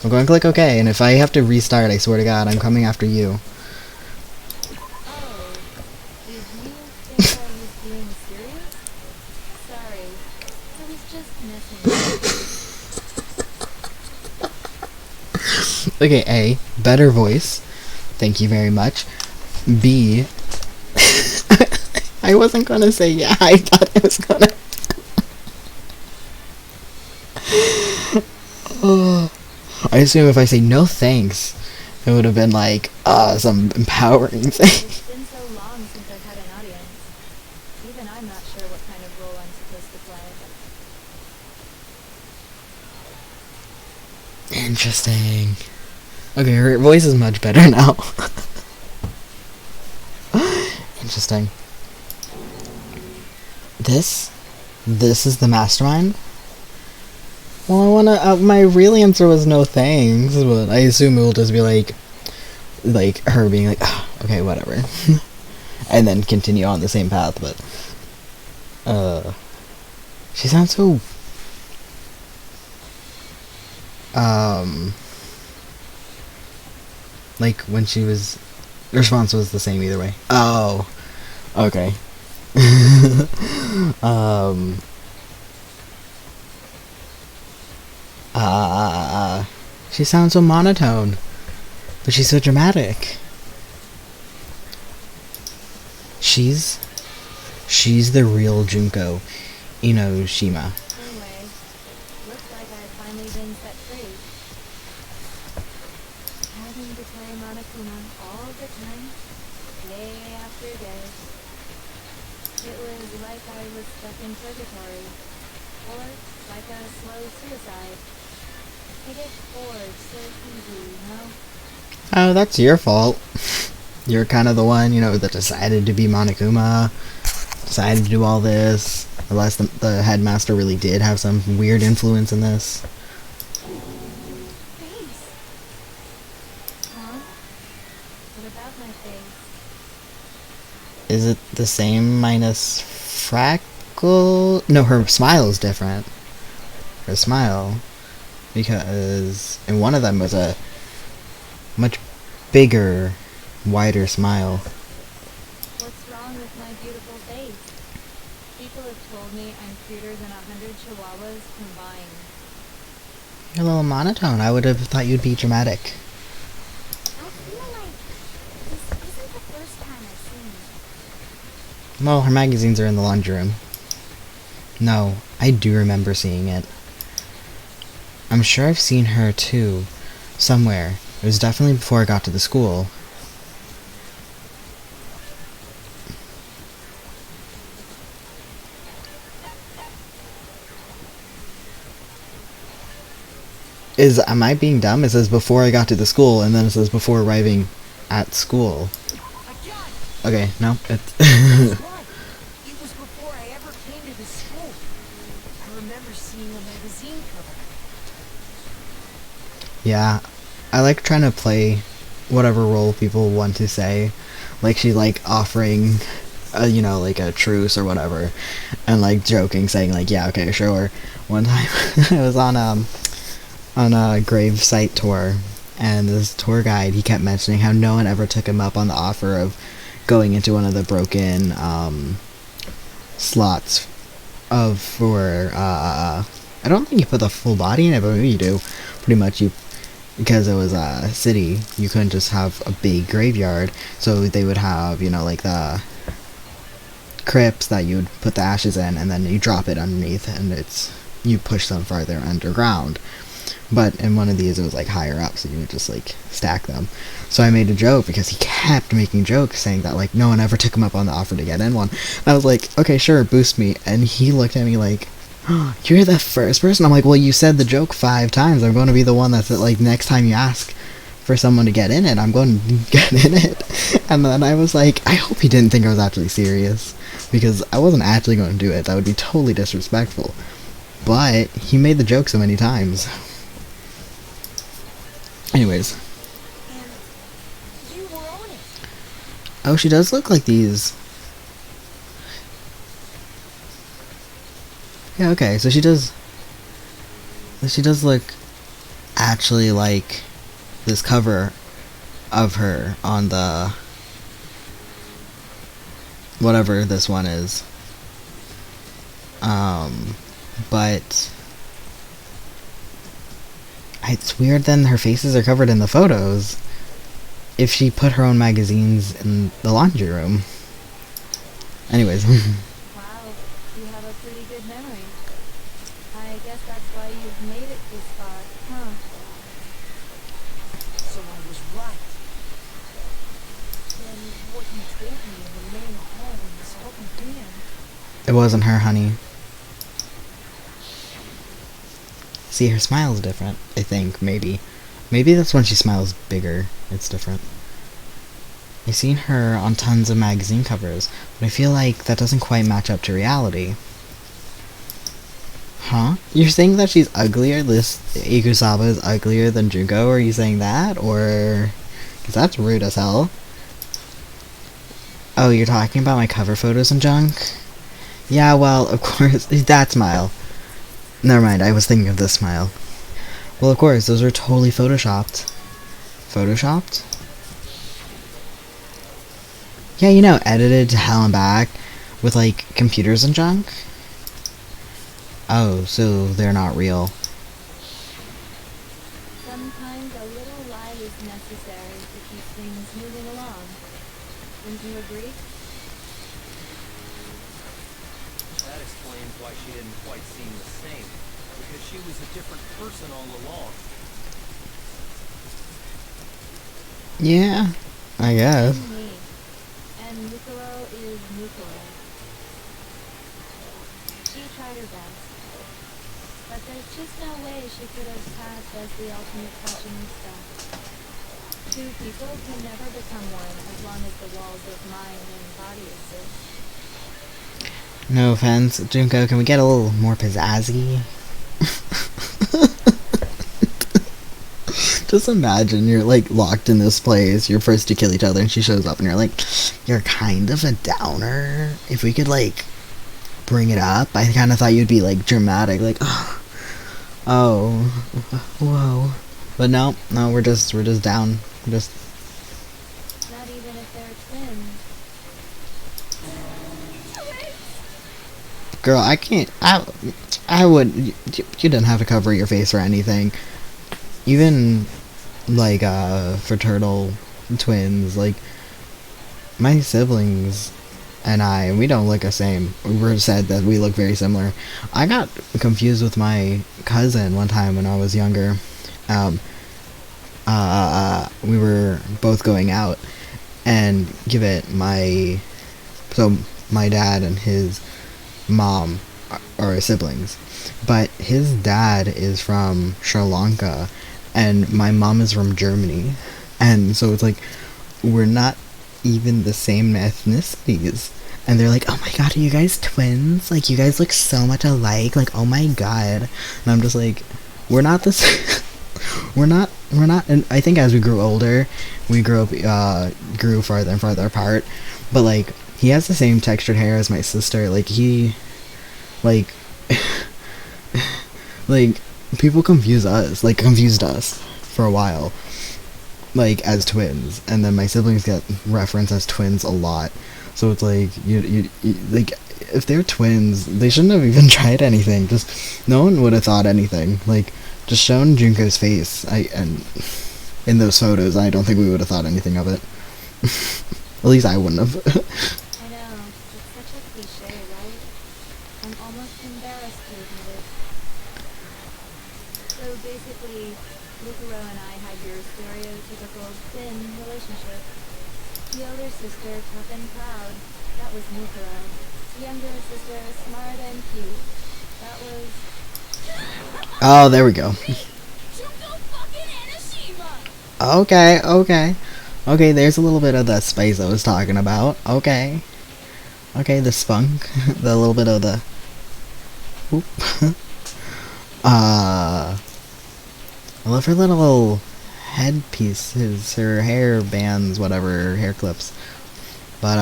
I'm going to click OK, and if I have to restart, I swear to God, I'm coming after you. Oh, did you think I was being serious? Sorry, I was just messing with you. Okay, A, better voice. Thank you very much. B, I wasn't gonna say yeah, I thought I was gonna. Oh, I assume if I say no thanks, it would have been like, some empowering thing. It's been so long since I've had an audience. Even I'm not sure what kind of role I'm supposed to play. Interesting. Okay, her voice is much better now. Interesting. This is the mastermind? Well, I wanna, my real answer was no thanks, but I assume it will just be like her being like, okay, whatever. And then continue on the same path, but, she sounds so, like when she was, the response was the same either way. Oh, okay. She sounds so monotone, but she's so dramatic. She's the real Junko Inoshima. Anyway, looks like I've finally been set free. Having to play Monokuma all the time, day after day. It was like I was stuck in purgatory, or like a slow suicide. I get bored so easy, you know? Oh, that's your fault. You're kind of the one, that decided to be Monokuma, decided to do all this, unless the headmaster really did have some weird influence in this. Face. Huh? What about my face? Is it the same minus freckle? No, her smile is different. Her smile. Because in one of them was a much bigger, wider smile. What's wrong with my beautiful face? People have told me I'm cuter than 100 chihuahuas combined. You're a little monotone. I would have thought you'd be dramatic. I feel like this isn't the first time I've seen you. Well, her magazines are in the laundry room. No, I do remember seeing it. I'm sure I've seen her too, somewhere. It was definitely before I got to the school. Am I being dumb? It says before I got to the school, and then it says before arriving at school. Okay, no, it's... It was before I ever came to the school. I remember seeing a magazine cover. Yeah, I like trying to play whatever role people want to say. Like, she's like offering, like a truce or whatever, and like joking, saying like, yeah, okay, sure. One time, I was on a grave site tour, and this tour guide, he kept mentioning how no one ever took him up on the offer of going into one of the broken slots I don't think you put the full body in it, but maybe you do. Pretty much because it was a city, you couldn't just have a big graveyard, so they would have, like the crypts that you would put the ashes in, and then you drop it underneath, and you push them farther underground. But in one of these, it was like higher up, so you would just like stack them. So I made a joke because he kept making jokes saying that like no one ever took him up on the offer to get in one. And I was like, okay, sure, boost me. And he looked at me like, oh, you're the first person. I'm like, well, you said the joke 5 times. I'm going to be the one that's like next time you ask for someone to get in it, I'm going to get in it. And then I was like, I hope he didn't think I was actually serious, because I wasn't actually going to do it. That would be totally disrespectful. but he made the joke so many times. Anyways. And you were on it. Oh, she does look like these. Yeah, okay, so she does look actually like this cover of her on the whatever this one is. But it's weird then her faces are covered in the photos if she put her own magazines in the laundry room. Anyways. Wow, you have a pretty good memory. I guess that's why you've made it this far, huh? So I was right. Then what you told me in the main hall in this open van. It wasn't her, honey. See, her smile's different, I think, maybe. Maybe that's when she smiles bigger. It's different. I've seen her on tons of magazine covers, but I feel like that doesn't quite match up to reality. Huh? You're saying that she's uglier? This Ikusaba is uglier than Junko? Are you saying that? Or... because that's rude as hell. Oh, you're talking about my cover photos and junk? Yeah, well, of course, that smile. Never mind, I was thinking of this smile. Well, of course, those are totally photoshopped. Photoshopped? Yeah, you know, edited to hell and back with, like, computers and junk? Oh, so they're not real. Sometimes a little lie is necessary to keep things moving along. Wouldn't you agree? That explains why she didn't quite seem the same. Because she was a different person all along. Yeah, I guess. Me. And Mukuro is Mukuro. She tried her best. But there's just no way she could have passed as the ultimate fashionista. Two people can never become one as long as the walls of mind and body exist. No offense, Junko, can we get a little more pizzazzy? Just imagine you're like locked in this place, you're first to kill each other, and she shows up and you're like, you're kind of a downer. If we could like bring it up, I kind of thought you'd be like dramatic, like, oh, whoa. But no, we're just down. We're just... Not even if they're twins. Girl, I can't, I would, you didn't have to cover your face or anything. Even, like, fraternal twins, like, my siblings and we don't look the same. We were said that we look very similar. I got confused with my cousin one time when I was younger. We were both going out, and my dad and his mom are siblings, but his dad is from Sri Lanka, and my mom is from Germany, and so it's like, we're not even the same ethnicities. And they're like, oh my god, are you guys twins? Like, you guys look so much alike, like, oh my god. And I'm just like, we're not this we're not, and I think as we grew older, we grew farther and farther apart, but like, he has the same textured hair as my sister, like, he, like, like, people confused us for a while, like, as twins, and then my siblings get referenced as twins a lot, so it's like, you like, if they're twins, they shouldn't have even tried anything, just, no one would have thought anything, like, just shown Junko's face, and in those photos, I don't think we would have thought anything of it. At least I wouldn't have. I know, it's such a cliche, right? I'm almost embarrassed to admit it. So basically, Mukuro and I had your stereotypical thin relationship. The older sister, tough and proud, that was Mukuro. The younger sister, smart and cute, that was... Oh, there we go. Okay, there's a little bit of the spice I was talking about. Okay, the spunk. The little bit of the... Oop. I love her little headpieces, her hair bands, whatever, hair clips. But,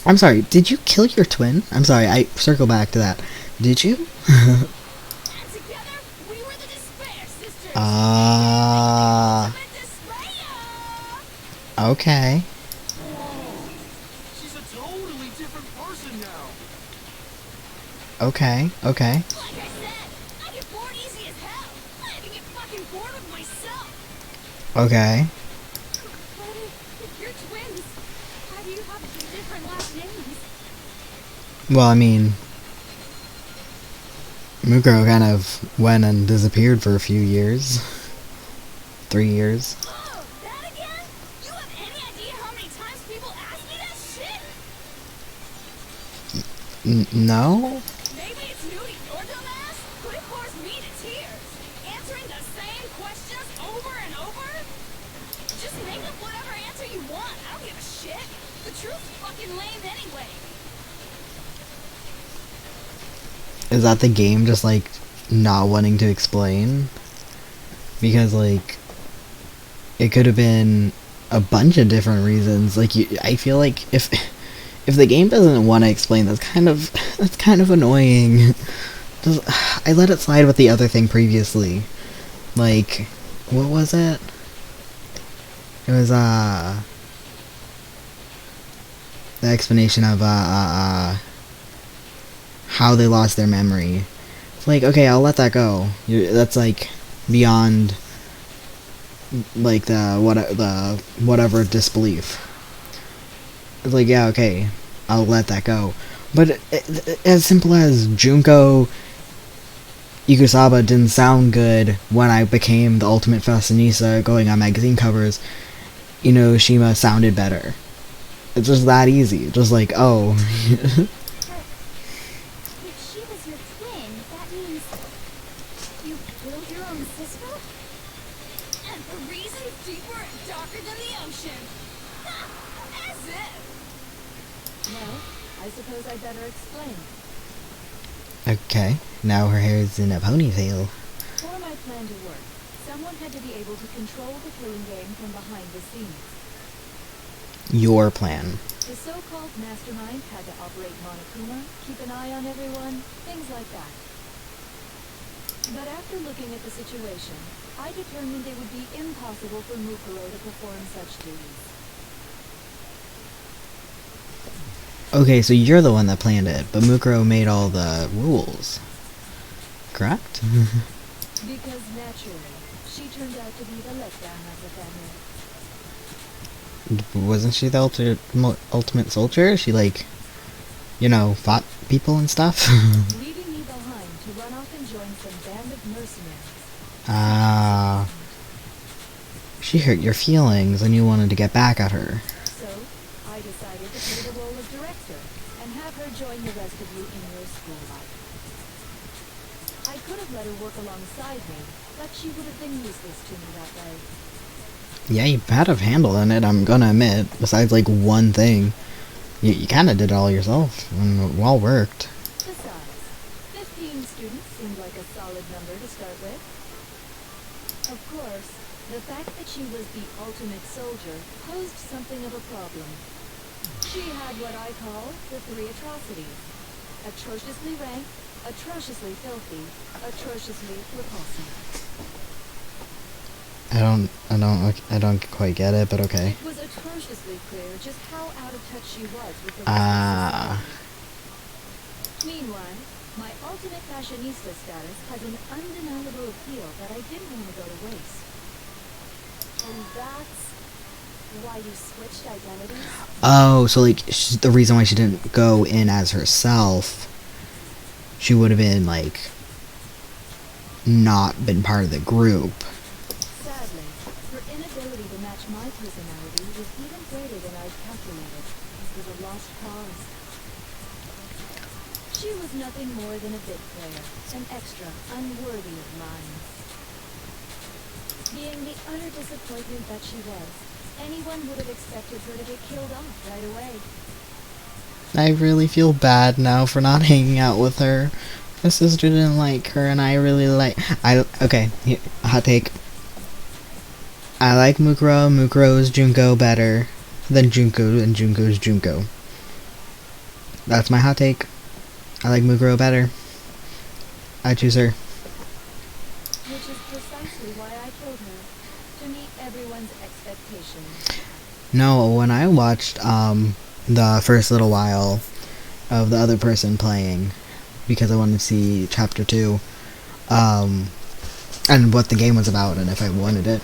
I'm sorry, did you kill your twin? I'm sorry, I circle back to that. Did you? And together, we were the Despair Sisters. Ultimate Despair! Okay. She's a totally different person now. Okay, okay. Like I said, I get bored easy as hell. I even get fucking bored with myself. Okay. But if you're twins, how do you have different last names? Well, I mean, Mukuro kind of went and disappeared for a few years. 3 years. Oh, that again? You have any idea how many times people ask me that shit? No? Maybe it's new to your dumbass, but it bores me to tears. Answering the same questions over and over? Just make up whatever answer you want. I don't give a shit. The truth's fucking lame anyway. Is that the game just, like, not wanting to explain? Because, like, it could have been a bunch of different reasons. Like, I feel like if the game doesn't want to explain, that's kind of annoying. I let it slide with the other thing previously. Like, what was it? It was, the explanation of, how they lost their memory. It's like, okay, I'll let that go. That's, like, beyond, like, the whatever disbelief. It's like, yeah, okay, I'll let that go. But as simple as Junko Ikusaba didn't sound good when I became the ultimate fashionista going on magazine covers, Inoshima sounded better. It's just that easy. Just like, oh. If she was your twin, that means you killed your own sister? And for reasons deeper and darker than the ocean. Ha! As if! Well, I suppose I'd better explain. Okay, now her hair is in a ponytail. For my plan to work, someone had to be able to control the killing game from behind the scenes. Your plan. The so-called mastermind had to operate Monokuma, keep an eye on everyone, things like that. But after looking at the situation, I determined it would be impossible for Mukuro to perform such duties. Okay, so you're the one that planned it, but Mukuro made all the rules. Correct? Because naturally, she turned out to be the letdown of the family. Wasn't she the ultimate soldier? She, like, fought people and stuff? Leaving me behind to run off and join some band of mercenaries. Ah. She hurt your feelings and you wanted to get back at her. So, I decided to play the role of director and have her join the rest of you in your school life. I could have let her work alongside me, but she would have been useless to me that way. Yeah, you had a handle on it, I'm gonna admit. Besides, like, one thing. You kind of did it all yourself. And well worked. Besides, 15 students seemed like a solid number to start with. Of course, the fact that she was the ultimate soldier posed something of a problem. She had what I call the 3 atrocities. Atrociously rank, atrociously filthy, atrociously repulsive. I don't quite get it, but okay. It was atrociously clear just how out of touch she was with the rest of society. Meanwhile, my ultimate fashionista status has an undeniable appeal that I didn't want to go to waste. And that's why you switched identities? Oh, so, like, the reason why she didn't go in as herself, she would have been, like, not been part of the group. Sadly, her inability to match my personality was even greater than I'd calculated. It was a lost cause. She was nothing more than a bit player, an extra unworthy of mine. Being the utter disappointment that she was, anyone would have expected her to get killed off right away. I really feel bad now for not hanging out with her. My sister didn't like her, and I really like. Okay. Hot take. I like Mukuro. Mukuro's Junko better than Junko, and Junko's Junko. That's my hot take. I like Mukuro better. I choose her. Which is precisely why I killed her. To meet everyone's expectations. No, when I watched the first little while of the other person playing, because I wanted to see chapter 2, and what the game was about and if I wanted it,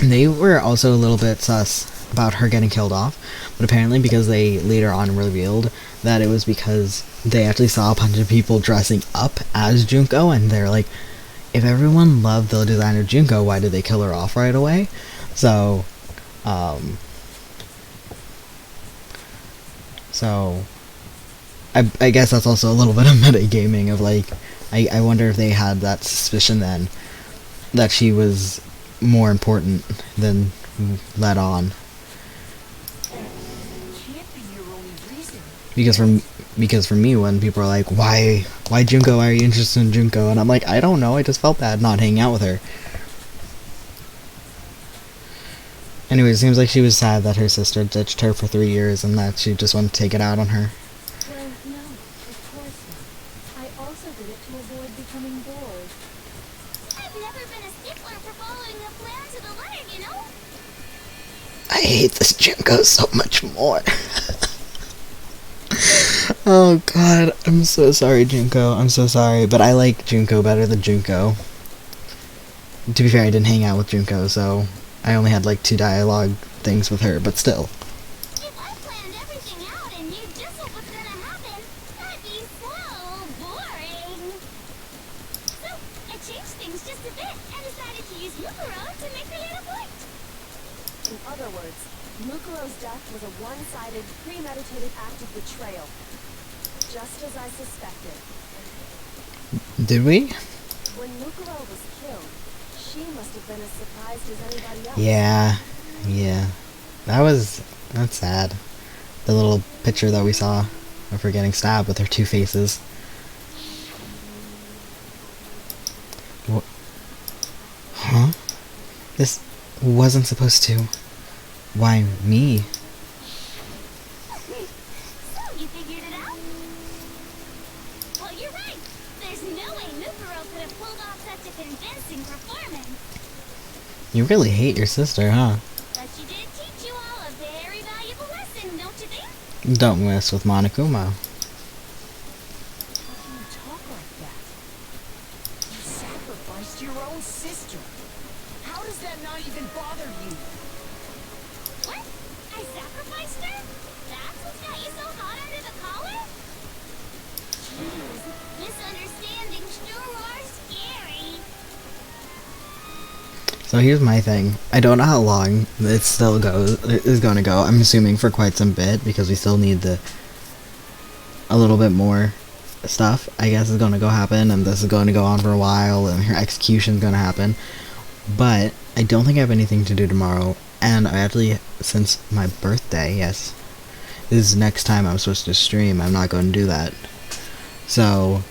they were also a little bit sus about her getting killed off, but apparently because they later on revealed that it was because they actually saw a bunch of people dressing up as Junko, and they're like, if everyone loved the design of Junko, why did they kill her off right away? So, I guess that's also a little bit of metagaming of like, I wonder if they had that suspicion then that she was more important than let on. Can't be your only reason. Because for me, when people are like, why Junko, why are you interested in Junko? And I'm like, I don't know, I just felt bad not hanging out with her. Anyway, it seems like she was sad that her sister ditched her for 3 years and that she just wanted to take it out on her. Well, no, of course not. I also did it to avoid becoming bored. I've never been a stickler for following the plan to the letter, you know? I hate this Junko so much more. Oh god, I'm so sorry, Junko. I'm so sorry, but I like Junko better than Junko. To be fair, I didn't hang out with Junko, so I only had like 2 dialogue things with her, but still. If I planned everything out and knew just what was gonna happen, that'd be so boring. So, I changed things just a bit and decided to use Mukuro to make the little point. In other words, Mukuro's death was a one-sided, premeditated act of betrayal. Just as I suspected. Did we? When Mukuro was killed, she must have been as surprised as anybody else. Yeah. That's sad. The little picture that we saw of her getting stabbed with her 2 faces. What? Huh? This wasn't supposed to. Why me? So, you figured it out? Well, you're right. There's no way Mukuro could have pulled off such a convincing performance. You really hate your sister, huh? But she did teach you all a very valuable lesson, don't you think? Don't mess with Monokuma. How can you talk like that? You sacrificed your own sister. How does that not even bother you? What? I sacrificed her? That's what got you so hot under the collar? Jeez, misunderstandings sure are scary. So here's my thing. I don't know how long it is going to go. I'm assuming for quite some bit because we still need a little bit more stuff. I guess is going to go happen, and this is going to go on for a while, and her execution's going to happen. But I don't think I have anything to do tomorrow, and I actually, since my birthday, yes, this is next time I'm supposed to stream. I'm not going to do that. So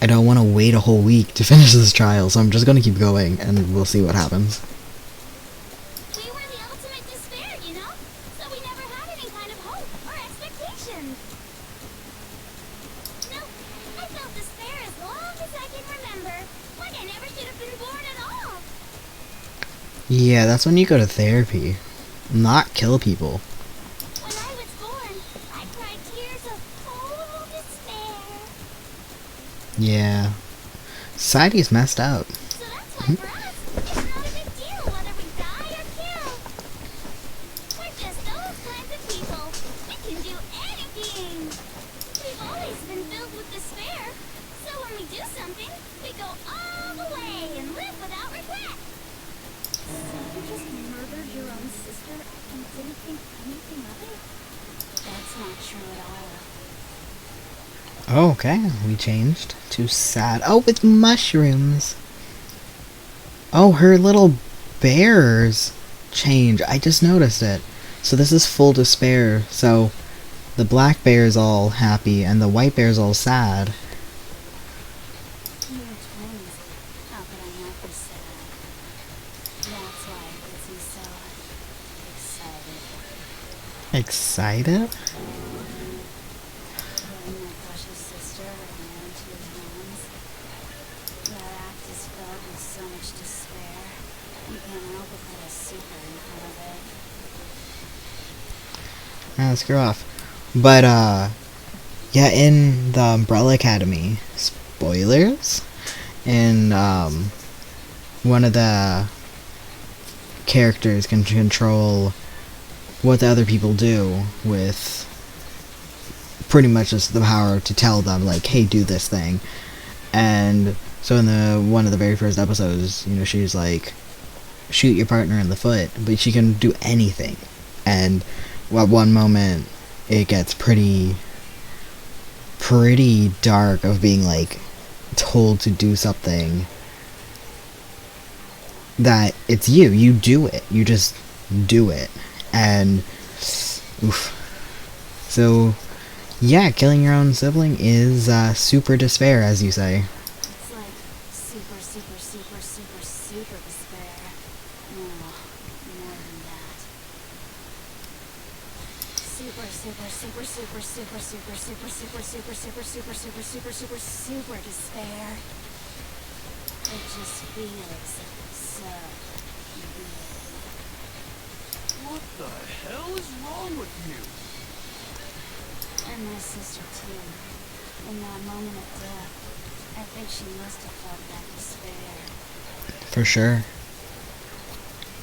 I don't want to wait a whole week to finish this trial, so I'm just going to keep going, and we'll see what happens. We were the ultimate despair, you know? So we never had any kind of hope or expectations. No, I felt despair as long as I can remember. Like I never should have been born at all. Yeah, that's when you go to therapy, not kill people. When I was born, I cried tears of total despair. Yeah. Society's messed up. So that's why for us, it's not a big deal whether we die or kill. We're just those kinds of people. We can do anything. We've always been filled with despair. So when we do something, we go all the way and live without regret. So you just murdered your own sister and didn't think anything of it? That's not true at all. Oh, okay, we changed to sad. Oh, with mushrooms. Oh, her little bears change. I just noticed it. So this is full despair. So the black bear is all happy and the white bear is all sad. excited? Putting my precious sister with my own two hands. That act is filled with so much despair. You can't help but put a super in front of it. Ah, screw off. But, yeah, in the Umbrella Academy, spoilers, and, one of the characters can control what the other people do with pretty much just the power to tell them, like, hey, do this thing. And so in one of the very first episodes, you know, she's like, shoot your partner in the foot, but she can do anything. And at one moment, it gets pretty dark of being, like, told to do something that it's you do it. You just do it. And, oof. So, yeah, killing your own sibling is, super despair, as you say. It's like super, super, super, super, super despair. No, more than that. Super, super, super, super, super, super, super, super, super, super, super, super, super, super, super despair. It just feels so good. What the hell is wrong with you? And my sister too. In that moment of death, I think she must have felt that despair. For sure.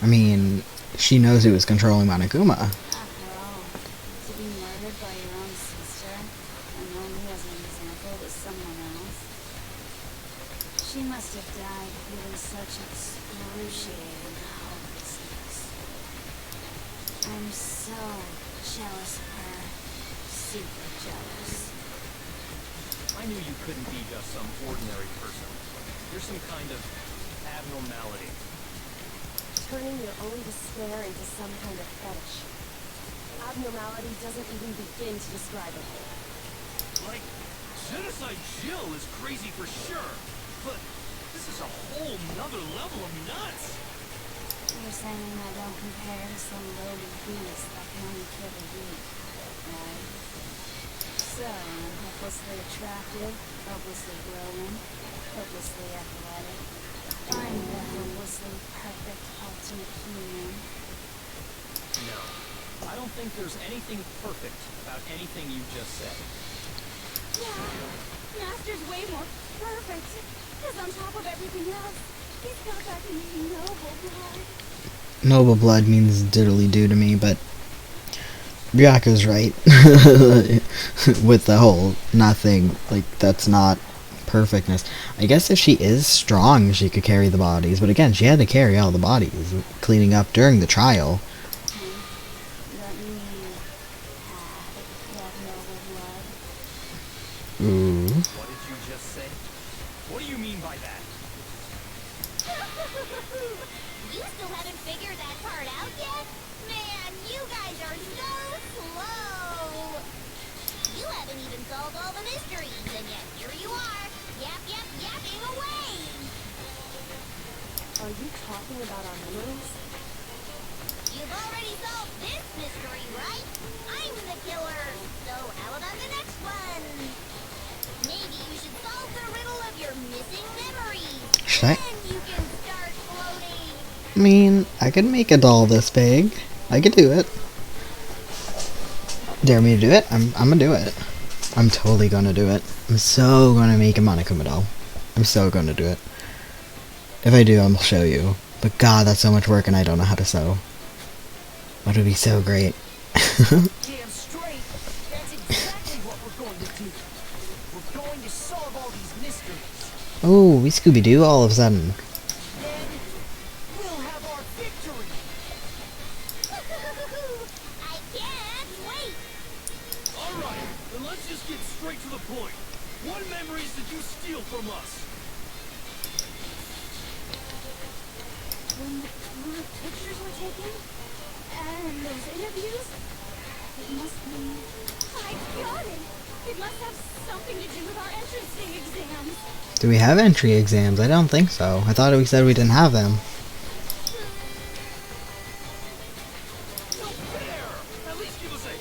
I mean, she knows who was controlling Monokuma. After all, to be murdered by your own sister, and only as an example to someone else. She must have died feeling such excruciating hopelessness. I'm so jealous of her. Super jealous. I knew you couldn't be just some ordinary person. You're some kind of abnormality. Turning your own despair into some kind of fetish. Abnormality doesn't even begin to describe it. Like, Genocide Jill is crazy for sure, but this is a whole nother level of nuts. You're saying I don't compare to some lowly beast that can only kill the weak, right? So, I'm hopelessly attractive, hopelessly brilliant, hopelessly athletic. I'm the hopelessly perfect ultimate human. No. I don't think there's anything perfect about anything you just said. Yeah, Master's way more perfect. Because on top of everything else, he's got that noble blood. Noble blood means diddly-do to me, but Ryaka's right. With the whole nothing, like, that's not perfectness. I guess if she is strong, she could carry the bodies, but again, she had to carry all the bodies, cleaning up during the trial. Let me have that noble blood. Ooh. What did you just say? What do you mean by that? You still haven't figured that part out yet? Man, you guys are so slow! You haven't even solved all the mysteries, and yet here you are, yapping away! Are you talking about our memories? You've already solved this mystery, right? I'm the killer, so how about the next one? Maybe you should solve the riddle of your missing memories. Should I? Then you can start floating. I mean, I could make a doll this big. I could do it. Dare me to do it? I'm gonna do it. I'm totally gonna do it. I'm so gonna make a Monokuma doll. I'm so gonna do it. If I do, I'll show you. But god, that's so much work and I don't know how to sew. But it would be so great. Damn straight. That's exactly what we're going to do. We're going to solve all these mysteries. Oh, we Scooby-Doo all of a sudden. Then we'll have our victory. I can't wait. Alright, then let's just get straight to the point. What memories did you steal from us? When the pictures were taken, and those interviews, it must be... I got it! It must have something to do with our entrancing exams. Do we have entry exams? I don't think so. I thought we said we didn't have them. No fair! At least give us a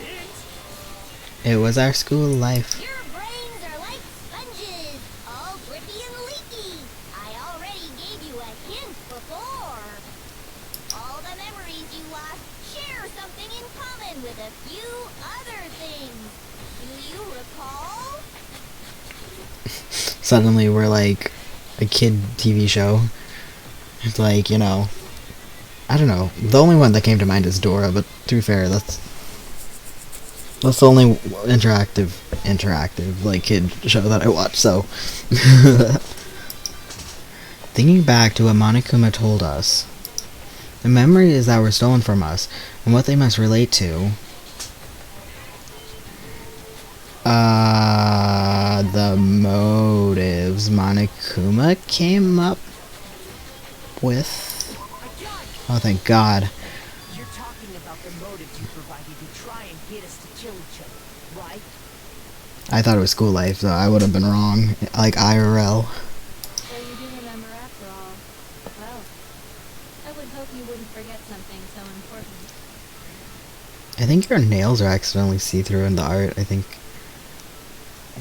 It was our school life. Your brains are like sponges, all drippy and leaky. I already gave you a hint before. All the memories you lost share something in common with a few other things. Do you recall? Suddenly we're like a kid TV show. It's like, you know, I don't know. The only one that came to mind is Dora, but to be fair, that's the only interactive like kid show that I watch. So, thinking back to what Monokuma told us, the memories that were stolen from us and what they must relate to. The motives Monokuma came up with. Oh, thank God. You're talking about the motives you provided to try and get us to kill each other, right? I thought it was school life, so I would have been wrong. Like IRL. So you do remember after all. Well, I would hope you wouldn't forget something so important. I think your nails are accidentally see-through in the art. I think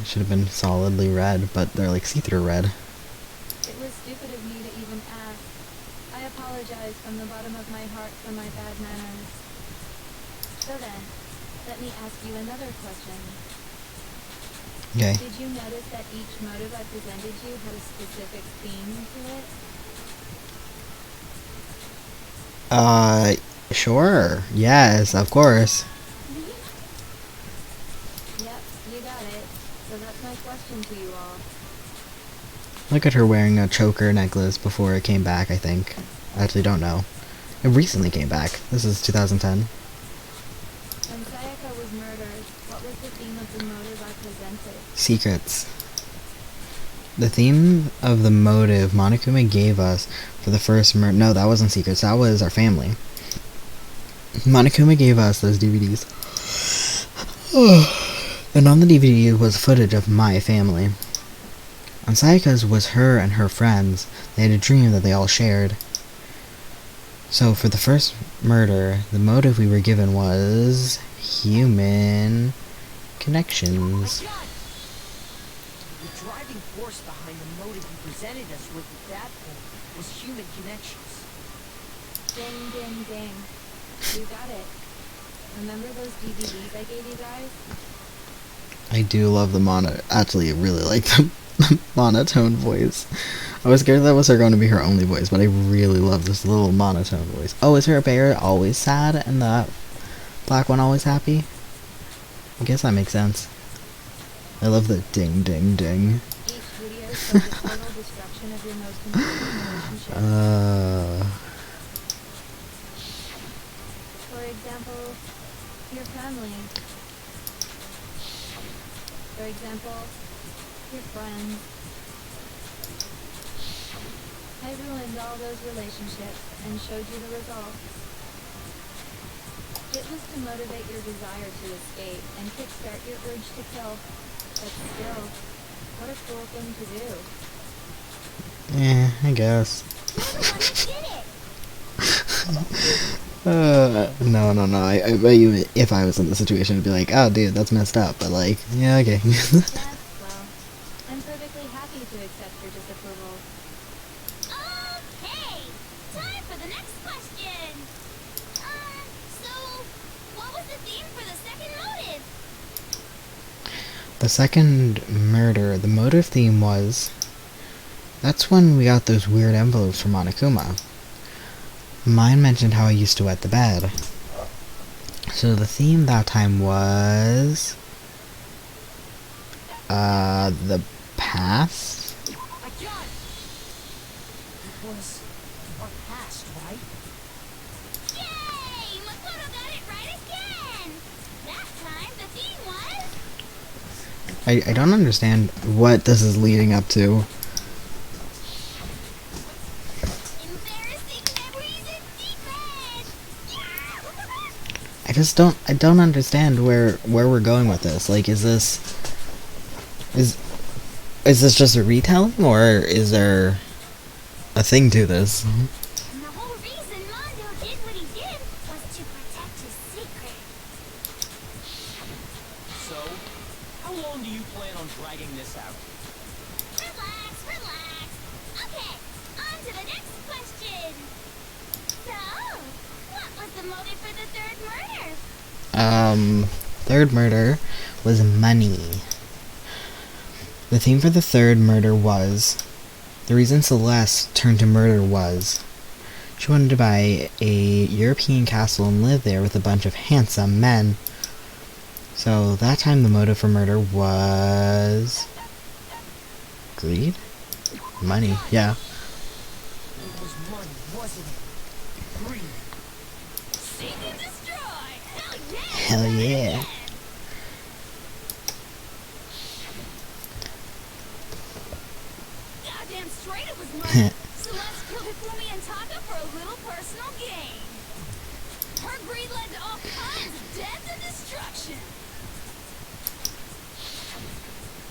it should have been solidly red, but they're like see-through red. It was stupid of me to even ask. I apologize from the bottom of my heart for my bad manners. So then, let me ask you another question. Okay. Did you notice that each motive I presented you had a specific theme to it? Sure. Yes, of course. Yep, you got it. So that's my question to you all. Look at her wearing a choker necklace before it came back, I think. I actually don't know. It recently came back. This is 2010. When Sayaka was murdered, what was the theme of the motive I presented? Secrets. The theme of the motive Monokuma gave us for the first no, that wasn't secrets. That was our family. Monokuma gave us those DVDs. And on the DVD was footage of my family. On Sayaka's was her and her friends. They had a dream that they all shared. So for the first murder, the motive we were given was human connections. The driving force behind the motive you presented us with at that point was human connections. Ding, ding, ding. You got it. Remember those DVDs I gave you guys? I do love the actually, I really like the monotone voice. I was scared that was going to be her only voice, but I really love this little monotone voice. Oh, is her bear always sad and the black one always happy? I guess that makes sense. I love the ding, ding, ding. Each video shows the total destruction of your most important relationship. For example, your family. For example, your friends. I ruined all those relationships and showed you the results. It was to motivate your desire to escape and kickstart your urge to kill. But still, what a cool thing to do. Yeah, I guess. No. I bet you if I was in the situation, I'd be like, oh, dude, that's messed up. But, like, yeah, okay. Yes, well, I'm perfectly happy to accept your disapproval. Okay, time for the next question. So, what was the theme for the second motive? The second murder, the motive theme was... That's when we got those weird envelopes from Monokuma. Mine mentioned how I used to wet the bed. So the theme that time was... the past? I got it! It was our past, right? Yay! Makoto got it right again! That time the theme was... I don't understand what this is leading up to. Embarrassing memories and secrets! I don't understand where we're going with this. Like, is this just a retelling, or is there a thing to this? And the whole reason Mondo did what he did was to protect his secret. So, How long do you plan on dragging this out? Relax, relax. Okay, on to the next question. So, what was the motive for the third murder? Third murder was money. The theme for the third murder was, the reason Celeste turned to murder was, she wanted to buy a European castle and live there with a bunch of handsome men. So that time the motive for murder was greed? Money, yeah. It was money, wasn't it? Greed. Seek and destroy. Hell yeah. Hell yeah. Goddamn straight it was money. Celeste killed Hifumi and Taka for a little personal gain. Her greed led to all kinds of death and destruction.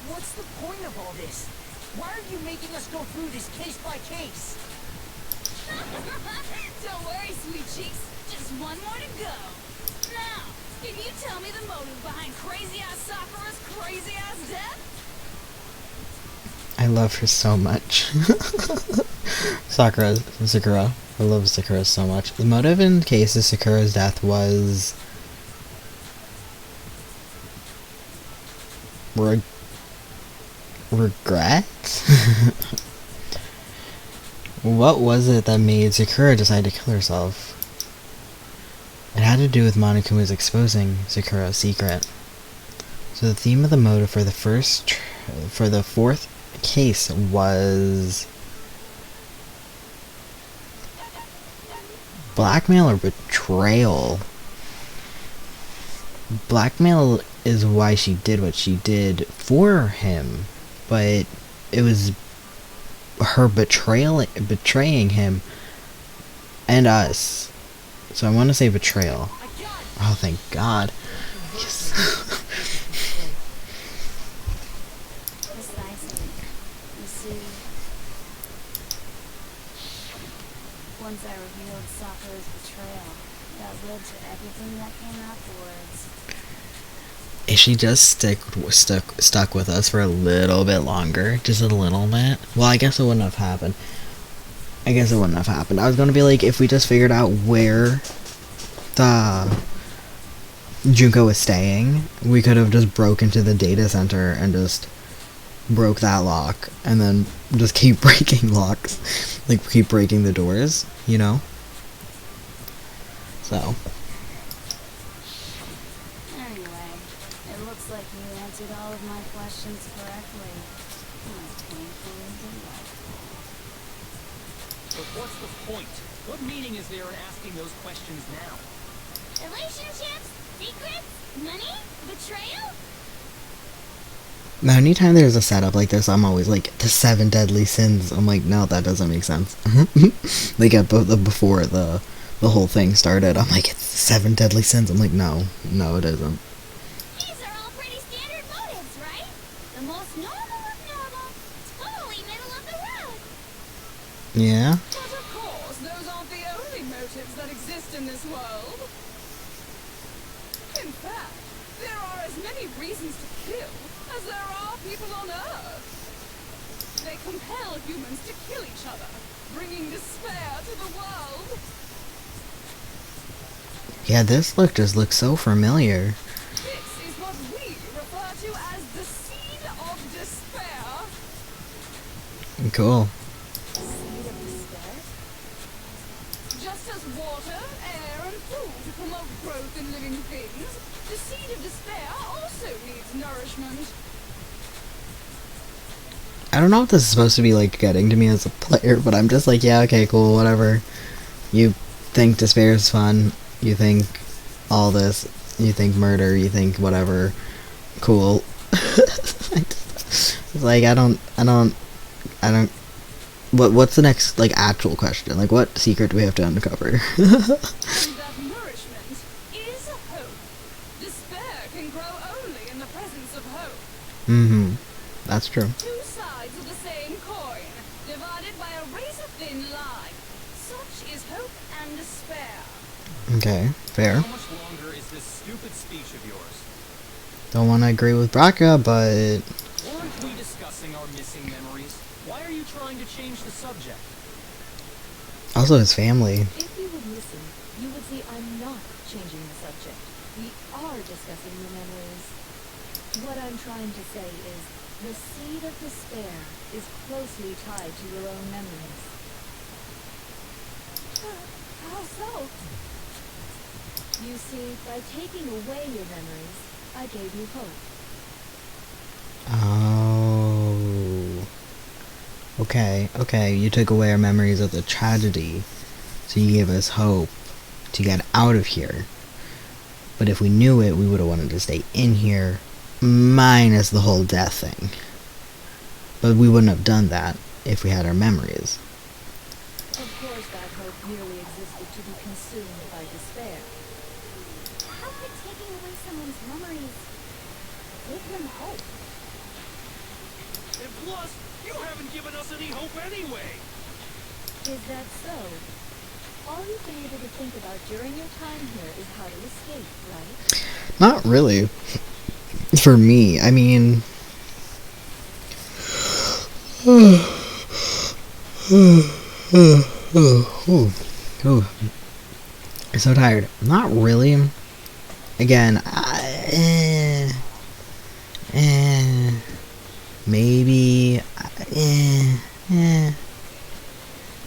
What's the point of all this? Why are you making us go through this case by case? Don't worry, sweet cheeks. Just one more to go. Now, can you tell me the motive behind crazy-ass Sakura's crazy-ass death? I love her so much. Sakura. I love Sakura so much. The motive in case of Sakura's death was regret? What was it that made Sakura decide to kill herself? It had to do with Monokuma's exposing Sakura's secret. So the theme of the motive for the fourth case was blackmail or betrayal. Blackmail is why she did what she did for him, but it was her betraying him and us. So I want to say betrayal. Oh, thank God. Yes. Precisely. You see, once I revealed Sakura's betrayal, that led to everything that came afterwards. If she just stuck with us for a little bit longer, just a little bit, well, I guess it wouldn't have happened. I was gonna be like, if we just figured out where the Junko was staying, we could have just broke into the data center and just broke that lock, and then just keep breaking locks, like keep breaking the doors, you know? So. Anyway, it looks like you answered all of my questions correctly. Most painfully delightful. But what's the point? What meaning is there in asking those questions now? Relationships? Secrets? Money? Betrayal? Now, anytime there's a setup like this, I'm always like, the 7 deadly sins. I'm like, no, that doesn't make sense. Like, before the whole thing started, I'm like, it's the 7 deadly sins. I'm like, no, it isn't. These are all pretty standard motives, right? The most normal of normal. Totally middle of the road. Yeah? But of course, those aren't the only motives that exist in this world. In fact, there are as many reasons to kill as there are people on Earth. They compel humans to kill each other, bringing despair to the world. Yeah, this look just looks so familiar. This is what we refer to as the seed of despair. Cool. Seed of despair? Just as water, air, and food promote growth in living things, the seed of despair also needs nourishment. I don't know what this is supposed to be, like, getting to me as a player, but I'm just like, yeah, okay, cool, whatever. You think despair is fun, you think all this, you think murder, you think whatever, cool. It's like, I don't, what's the next, like, actual question? Like, what secret do we have to uncover? And that nourishment is hope. Despair can grow only in the presence of hope. Mm-hmm. That's true. Two sides of the same coin, divided by a razor-thin line. Such is hope and despair. Okay, fair. How much longer is this stupid speech of yours? Don't want to agree with Braca, but Weren't we discussing our missing memories? Why are you trying to change the subject? also his family. If you would listen, you would see I'm not changing the subject. We are discussing your memories. What I'm trying to say is, the seed of despair is closely tied to your own memories. How so? You see, by taking away your memories, I gave you hope. Oh. Okay, you took away our memories of the tragedy, so you gave us hope to get out of here. But if we knew it, we would have wanted to stay in here, minus the whole death thing. But we wouldn't have done that if we had our memories. Of course that hope merely existed to be consumed by despair. How could taking away someone's memories give them hope? And plus, you haven't given us any hope anyway. Is that so? All you've been able to think about during your time here is how to escape, right? Not really. For me, I mean... I'm so tired. Not really. Again, maybe...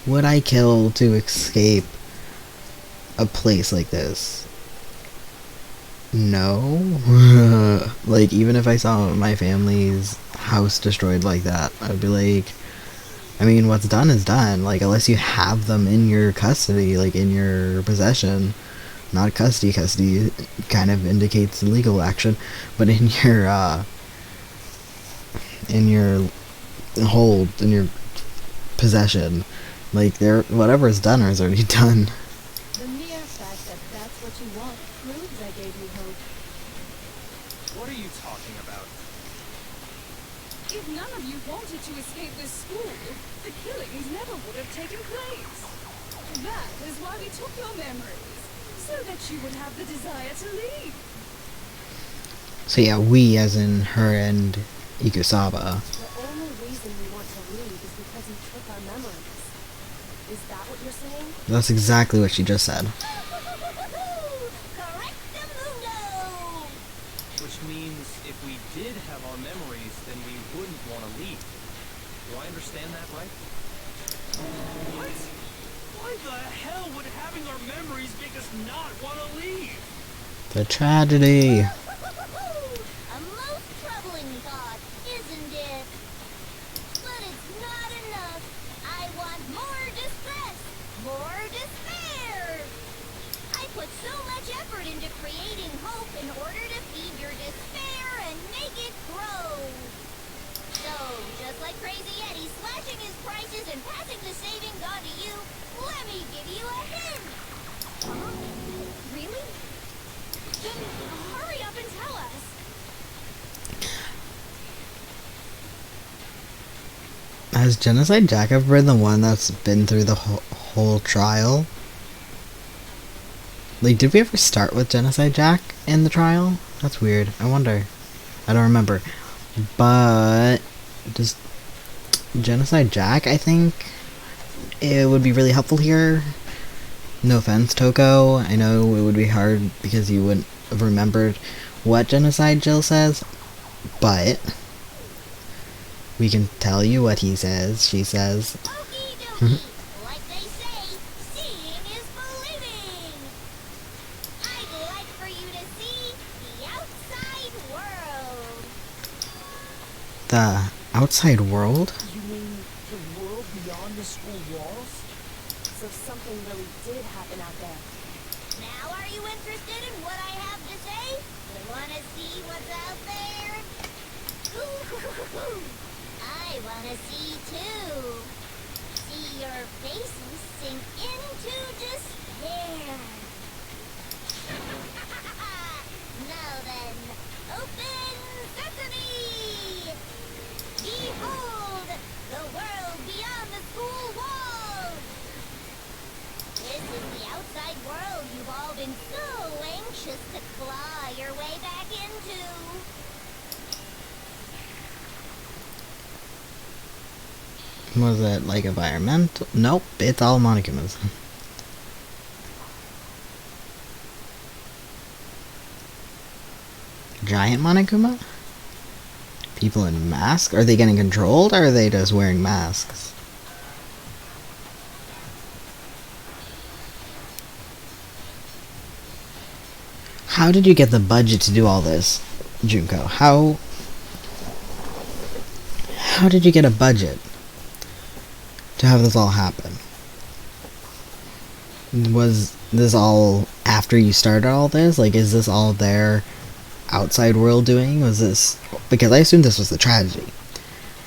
Would I kill to escape a place like this? No. Like, even if I saw my family's house destroyed like that, I'd be like, I mean, what's done is done. Like, unless you have them in your custody, like, in your possession. Not custody kind of indicates legal action, but in your hold, in your possession. Like, whatever is done is already done. The mere fact that that's what you want proves I gave you hope. What are you talking about? If none of you wanted to escape this school, the killings never would have taken place. That is why we took your memories, so that you would have the desire to leave. So yeah, we as in her and Ikusaba. The only reason we want to leave is because you took our memories. Is that what you're saying? That's exactly what she just said. Correctamundo! Which means if we did have our memories, then we wouldn't want to leave. Do I understand that right? What? Why the hell would having our memories make us not want to leave? The tragedy. A most troubling thought, isn't it? But it's not enough. I want more distress, more despair. I put so much effort into creating hope in order to feed your despair and make it grow. So, just like Crazy Eddie slashing his prices and passing the savings on to you, let me give you a hint. Really? Then hurry up and tell us. Has Genocide Jack ever been the one that's been through the whole trial? Like, did we ever start with Genocide Jack in the trial? That's weird. I wonder. I don't remember. But just Genocide Jack, I think it would be really helpful here. No offense, Toko. I know it would be hard because you wouldn't have remembered what Genocide Jill says, but we can tell you what he says, she says. Okie dokie. Like they say, seeing is believing. I'd like for you to see the outside world. The outside world? You mean the world beyond the school walls? So something really did happen out there. Now are you interested in what I have to say? You wanna see what's out there? Ooh, I wanna see too. See your faces sink into despair. Now then, open sesame! Behold, the world beyond the school walls! This is the outside world you've all been so anxious to claw your way back into. Was it like environmental? Nope, it's all Monokumas. Giant Monokuma? People in masks? Are they getting controlled, or are they just wearing masks? How did you get the budget to do all this, Junko? How did you get a budget to have this all happen? Was this all after you started all this? Like, is this all their outside world doing? Was this... Because I assumed this was the tragedy.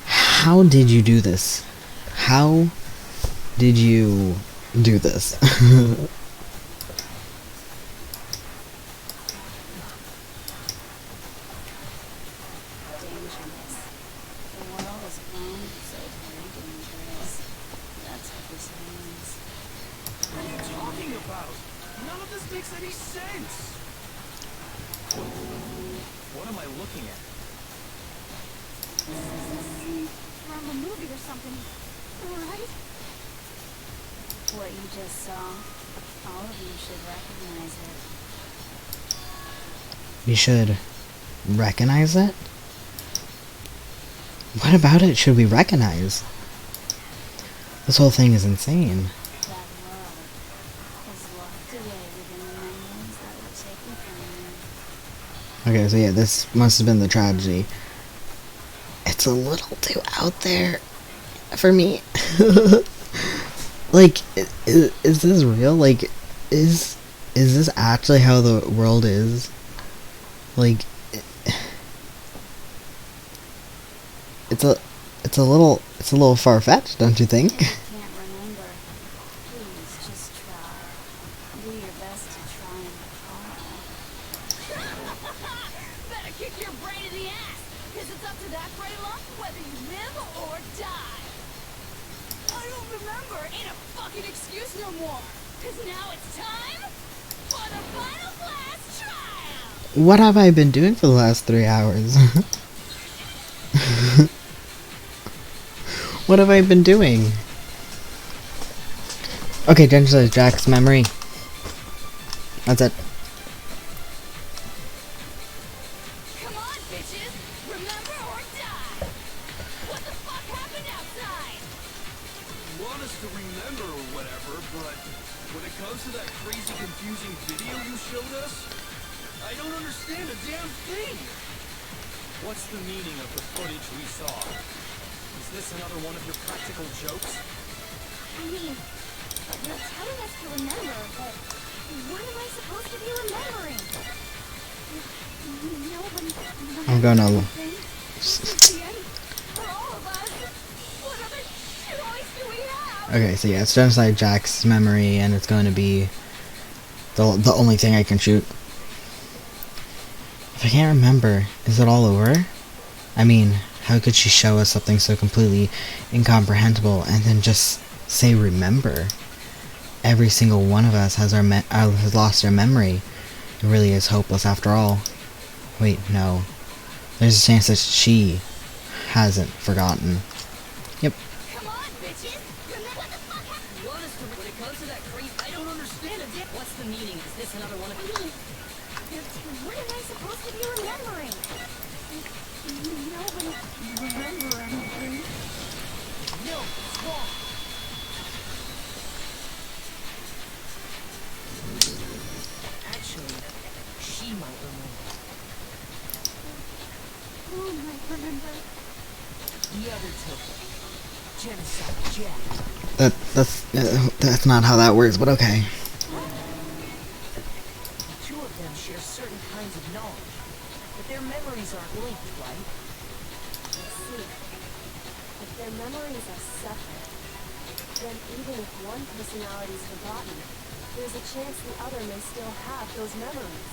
How did you do this? How did you do this? Dangerous. The world is grown so very dangerous. That's what this means. What are you talking about? None of this makes any sense. What am I looking at? From a movie or something, right? What you just saw, all of you should recognize it. You should recognize it? What about it should we recognize? This whole thing is insane. That world is locked away within the memories that were taken from you. Okay, so yeah, this must have been the tragedy. It's a little too out there for me. Like, is this real? Like, is this actually how the world is? Like, it's a little far-fetched, don't you think? Can't remember. Please just try. Do your best to try and recall. Better kick your brain in the ass, because it's up to that brain lock whether you live or die. I don't remember. Ain't a fucking excuse no more, because now it's time for the final class trial. What have I been doing for the last 3 hours? What have I been doing? Okay, Genshin Jack's memory. That's it. Come on, bitches. Remember or die. What the fuck happened outside? You want us to remember or whatever, but when it comes to that crazy, confusing video you showed us, I don't understand a damn thing. What's the meaning of the footage we saw? Is this another one of your practical jokes? I mean, you're telling us to remember, but what am I supposed to be remembering? Nobody. I'm gonna... It's the end for all of us. What other choice do we have? Okay, so yeah, it's Genocide Jack's memory, and it's going to be the only thing I can shoot. If I can't remember, is it all over? I mean, how could she show us something so completely incomprehensible and then just say remember? Every single one of us has has lost our memory. It really is hopeless after all. Wait, no. There's a chance that she hasn't forgotten. Yep. Come on, bitches. Remember what the fuck happened? You want us to, when it comes to that crazy, I don't understand it. What's the meaning? Is this another one of... What am I supposed to be remembering? Nobody remember anything. No, it's wrong. Actually, she might remember. Who might remember? The other two. Genocide Jack. That's not how that works, but okay. The two of them share certain kinds of knowledge, but their memories aren't linked, right? Let's see. If their memories are separate, then even if one personality is forgotten, there's a chance the other may still have those memories.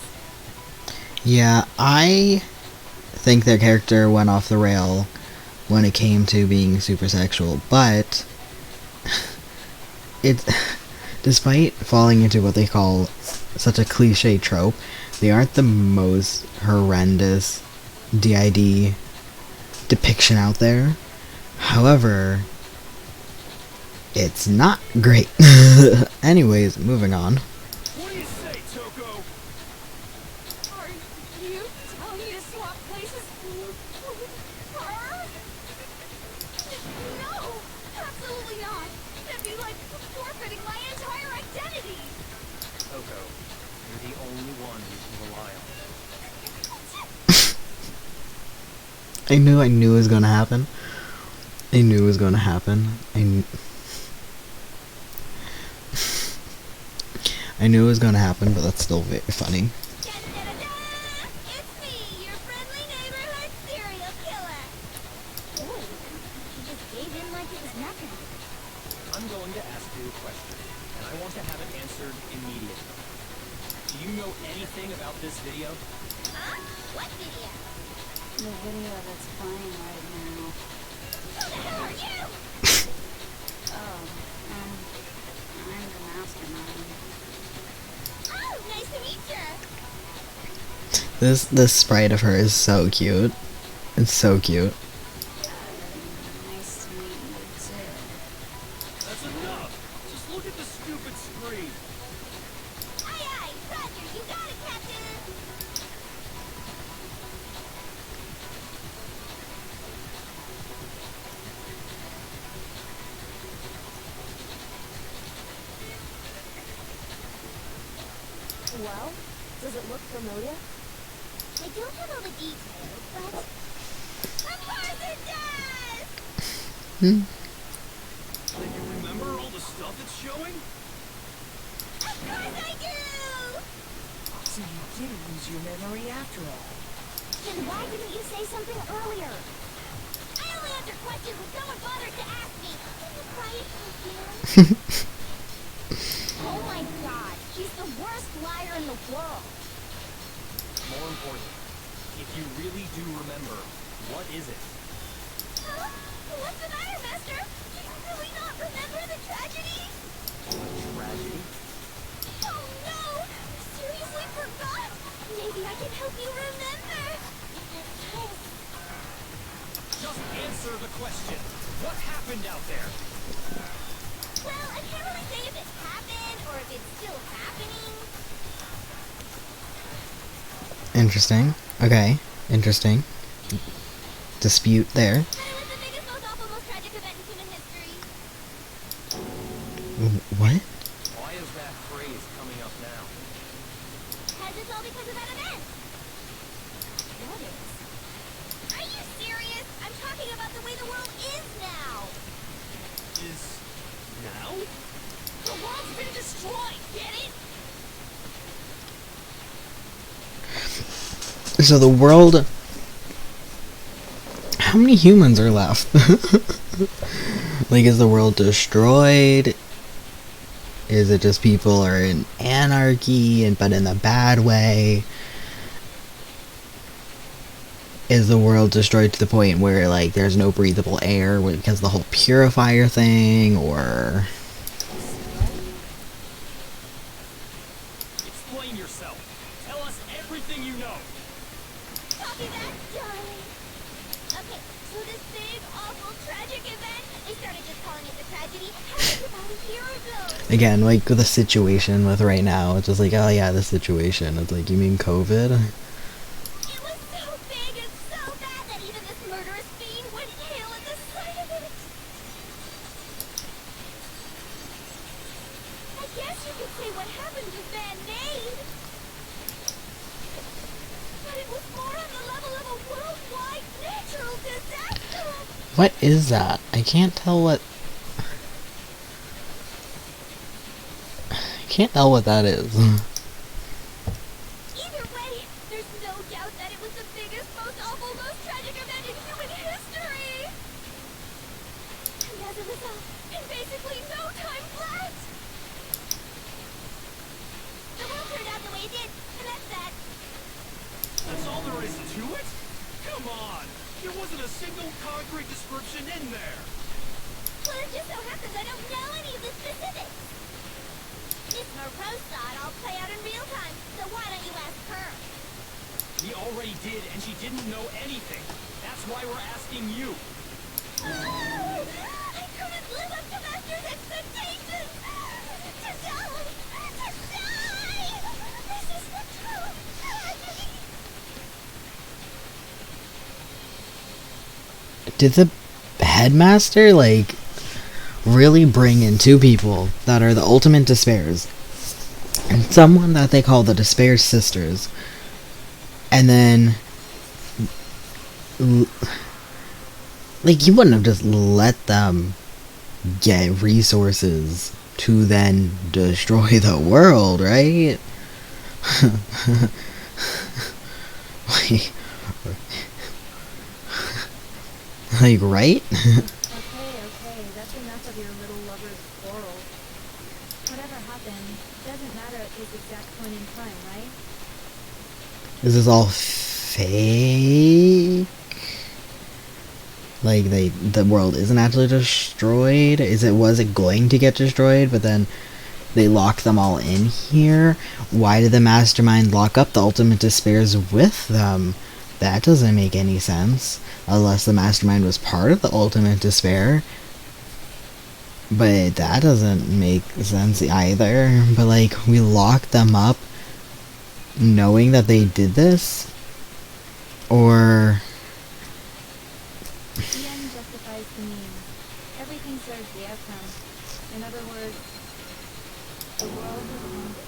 Yeah, I think their character went off the rail when it came to being super sexual, but despite falling into what they call such a cliche trope, they aren't the most horrendous DID depiction out there. However, It's not great. Anyways, moving on. What do you say, Toko? Are you telling me to swap places with her? No, absolutely not. That'd be like forfeiting my entire identity. Toko, you're the only one we can rely on. I knew it was gonna happen. I knew it was gonna happen. I knew it was gonna happen, but that's still very funny. Da-da-da-da-da! It's me, your friendly neighborhood serial killer. Oh, he just gave in like it was nothing. I'm going to ask you a question, and I want to have it answered immediately. Do you know anything about this video? Huh? What video? The video that's playing right now. Who the hell are you? Oh, I'm the mastermind. Oh, nice to meet you. This sprite of her is so cute. It's so cute. Nice to meet you too. That's enough. Just look at the stupid screen. Aye, aye, Roger, you got it, Captain. Well, does it look familiar? I don't have all the details, but of course it does. Hmm. Can you remember all the stuff it's showing? Of course I do. So you did lose your memory after all. Then why didn't you say something earlier? I only answer questions when someone bothers to ask me. Can you quiet again? Oh my god, she's the worst liar in the world. More important, if you really do remember, what is it? Huh? What's the matter, Master? Do you really not remember the tragedy? Tragedy? Oh no! You seriously forgot? Maybe I can help you remember. Yes. Just answer the question. What happened out there? Well, I can't really say if it happened or if it's still happening. Interesting. Okay. Interesting. Dispute there. But it was the biggest, most awful, most tragic event in human history. What? Why is that phrase coming up now? Because it's all because of that event. What is? Are you serious? I'm talking about the way the world is now. Is now? The world's been destroyed, get it? So the world... How many humans are left? Like, is the world destroyed? Is it just people are in anarchy, but in a bad way? Is the world destroyed to the point where, like, there's no breathable air because of the whole purifier thing, or... Explain yourself. Tell us everything you know. Copy that, darling. Okay, so this big, awful, tragic event, they started just calling it the tragedy, happened about a year ago. Again, like, the situation with right now, it's just like, oh yeah, the situation. It's like, you mean COVID? It was so big and so bad that even this murderous fiend went pale at the sight of it. I guess you could say what happened was man-made. But it was more on the level of a worldwide natural disaster. What is that? I can't tell what... I can't tell what that is. Either way, there's no doubt that it was the biggest, most awful, most tragic event in human history. And as a result, in basically no time flat, the world turned out the way it did, and that's that. That's all there is to it? Come on! There wasn't a single concrete description in there! Well, it just so happens I don't know any of the specifics. Miss Morose saw it all play out in real time, so why don't you ask her? We already did, and she didn't know anything. That's why we're asking you. Oh, I couldn't live up to Master's expectations! expectations! To die! This is the true tragedy! Did the headmaster, like, really bring in two people that are the ultimate despairs, and someone that they call the Despair Sisters, and then, like, you wouldn't have just let them get resources to then destroy the world, right? Like, right? Okay, that's enough of your little lover's quarrel. Whatever happened, doesn't matter at this exact point in time, right? Is this all fake? Like, the world isn't actually destroyed? Was it going to get destroyed, but then they locked them all in here? Why did the mastermind lock up the ultimate despairs with them? That doesn't make any sense. Unless the mastermind was part of the ultimate despair. But that doesn't make sense either. But, like, we locked them up knowing that they did this? Or... The end justifies the means. Everything serves the outcome. In other words, the world was wounded.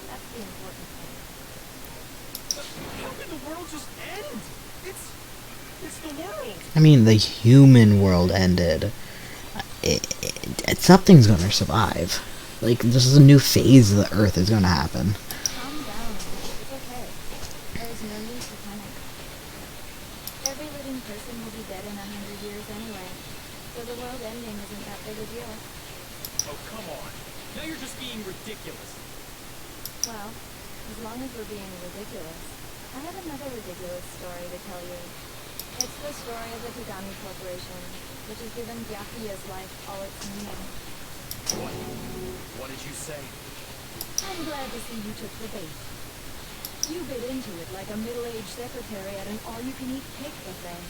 That's the important thing. How can the world just end? It's the world. I mean, the human world ended. Something's gonna survive. Like, this is a new phase of the Earth is gonna happen. Calm down. It's okay. There's no need to panic. Every living person will be dead in 100 years anyway, so the world ending isn't that big a deal. Oh, come on. Now you're just being ridiculous. Well, as long as we're being ridiculous, I have another ridiculous story to tell you. It's the story of the Tagami Corporation, which has given Byakuya's life all its meaning. What did you say? I'm glad to see you took the bait. You bit into it like a middle-aged secretary at an all-you-can-eat cake buffet.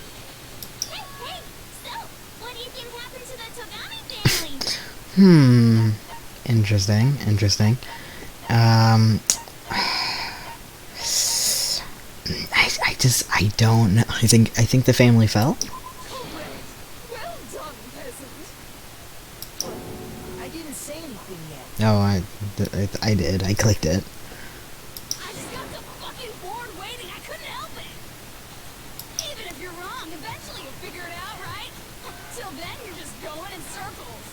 Hey, so, what do you think happened to the Togami family? Interesting. I don't know. I think the family fell? Well done, peasant. I didn't say anything yet. No, I did. I clicked it. I just got so fucking bored waiting, I couldn't help it. Even if you're wrong, eventually you'll figure it out, right? Till then, you're just going in circles.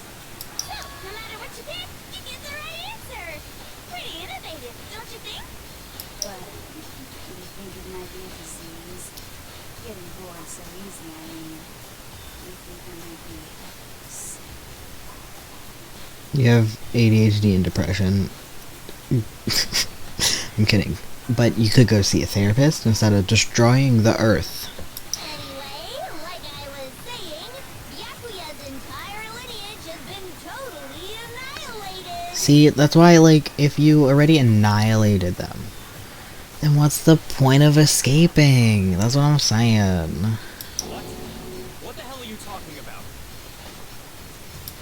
So, no matter what you pick, you get the right answer. Pretty innovative, don't you think? But do you think it might be disease? Getting bored so easy, I mean. Do you think I might be sick? You have ADHD and depression. I'm kidding. But you could go see a therapist instead of destroying the Earth. Anyway, like I was saying, Byakuya's entire lineage has been totally annihilated. See, that's why, like, if you already annihilated them, then what's the point of escaping? That's what I'm saying. What? What the hell are you talking about?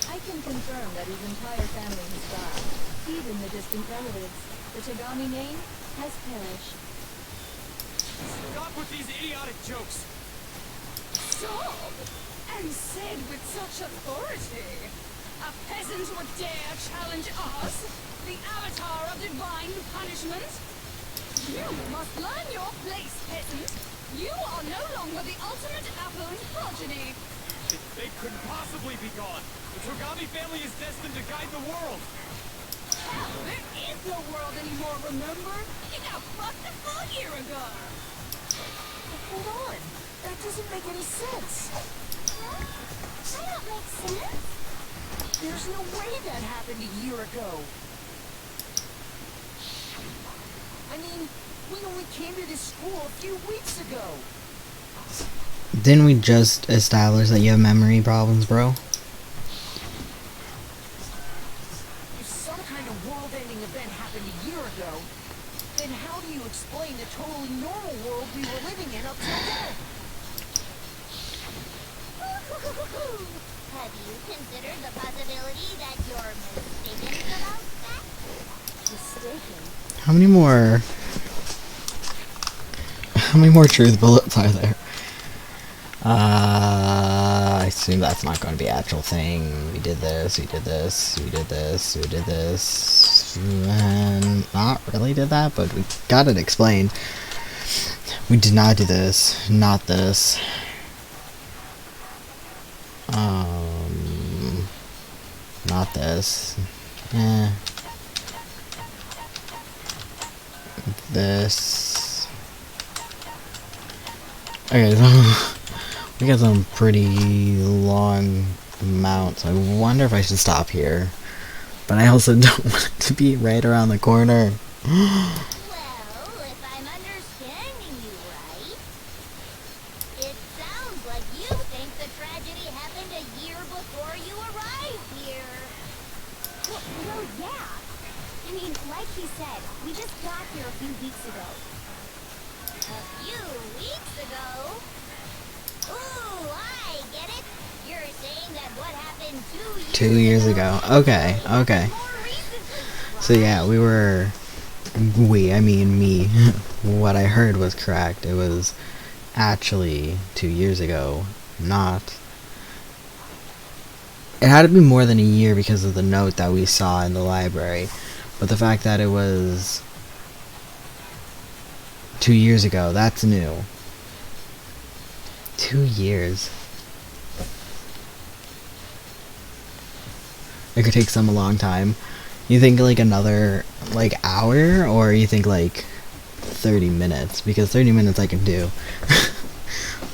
I can confirm that his entire family has died. Even the distant relatives. The Tagami name has perished. Stop with these idiotic jokes. Sob! And said with such authority. A peasant would dare challenge us? The avatar of divine punishment? You must learn your place, peasant. You are no longer the ultimate apple's progeny. They couldn't possibly be gone. The Togami family is destined to guide the world. Hell, there is no world anymore, remember? It got fucked a full year ago. Hold on. That doesn't make any sense. Huh? That don't make sense. There's no way that happened a year ago. I mean, we only came to this school a few weeks ago. Didn't we just establish that you have memory problems, bro? If some kind of world-ending event happened a year ago, then how do you explain the totally normal world we were living in up till then? Have you considered the possibility that you're mistaken about that? Mistaken. How many more? How many more truth bullets are there? I assume that's not going to be an actual thing. We did this, we did this, we did this, we did this, and not really did that, but we got it explained. We did not do this, not this. Not this. This. Okay, so we got some pretty long amounts. I wonder if I should stop here. But I also don't want it to be right around the corner. Well, if I'm understanding you right, it sounds like you think the tragedy happened a year before you arrived here. Well, yeah. I mean, like he said, we just got here a few weeks ago. A few weeks ago? Ooh, I get it. You're saying that what happened 2 years ago. Okay, okay. more recently, So yeah, I mean me. What I heard was correct. It was actually 2 years ago, not... It had to be more than a year because of the note that we saw in the library. But the fact that it was 2 years ago, that's new. 2 years. It could take some a long time. You think like another like hour, or you think like 30 minutes? Because 30 minutes I can do.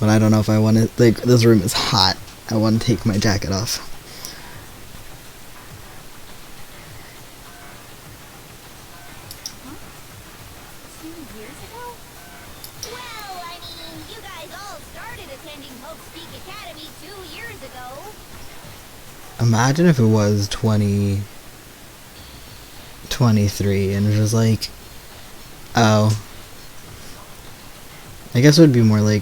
But I don't know if I want to, like, this room is hot. I want to take my jacket off. 2 years ago? well, I mean, you guys all started attending Hope's Peak Academy 2 years ago. Imagine if it was 2023 and it was like, oh, I guess it would be more like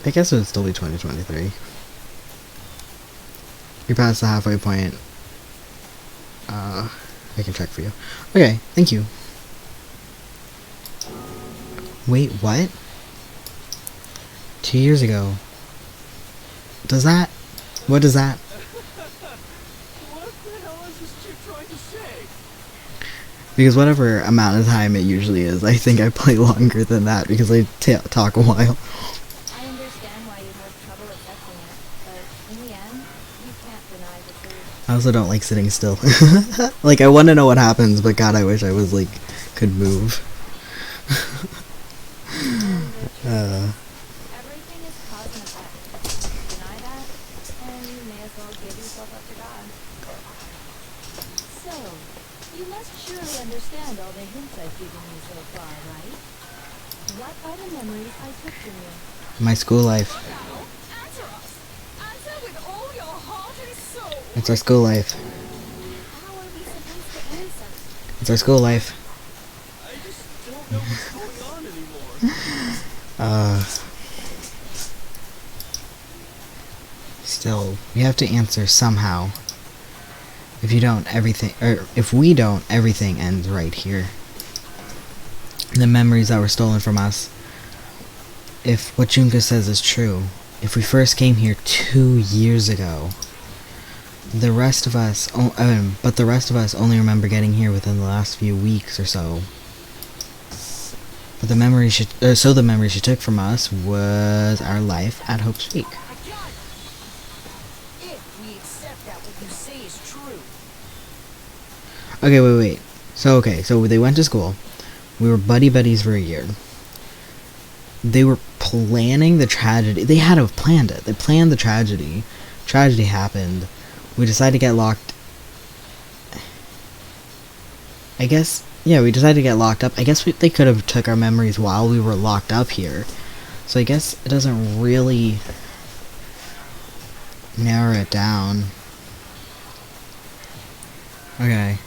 I guess it would still be 2023. You're past the halfway point. I can check for you. Okay, thank you. Wait, what? 2 years ago. What is that? What the hell is this chick trying to say? Because whatever amount of time it usually is, I think I play longer than that because I talk a while. I understand why you have trouble accepting it, but in the end, you can't deny the truth. I also don't like sitting still. Like, I want to know what happens, but God, I wish I was, like, could move. Everything is cause and effect. Deny that, and you may as well give yourself up to God. So, you must surely understand all the hints I've given you so far, right? What are the memories I took from you? My school life. Now, answer us. Answer with all your heart and soul. It's our school life. How are we supposed to answer? It's our school life. I just don't know what's going on anymore. Still, we have to answer somehow. If we don't, everything ends right here. The memories that were stolen from us. If what Junka says is true, if we first came here 2 years ago, the rest of us only remember getting here within the last few weeks or so. But the memory she took from us was our life at Hope's Peak. I got it. If we accept that what you say is true. Okay, wait. So they went to school. We were buddies for a year. They were planning the tragedy. They had to have planned it. They planned the tragedy. Tragedy happened. We decided to get locked. I guess, yeah, we decided to get locked up. I guess they could have took our memories while we were locked up here. So I guess it doesn't really narrow it down. Okay.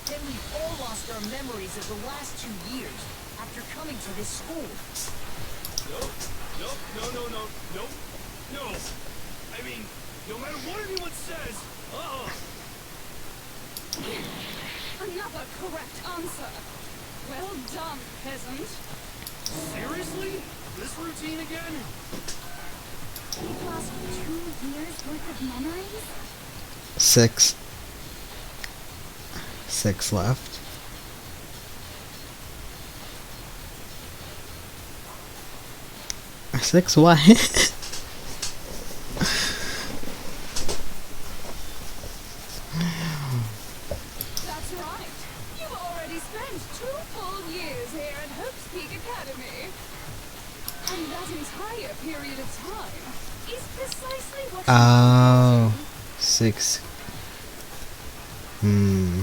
Then we all lost our memories of the last 2 years after coming to this school. No. I mean, No matter what anyone says, Another correct answer. Well done, peasant. seriously? This routine again? You've lost 2 years worth of memories? 6. 6 left. Six what? That's right. You've already spent 2 full years here at Hope's Peak Academy. And that entire period of time is precisely what Oh, 6. Hmm.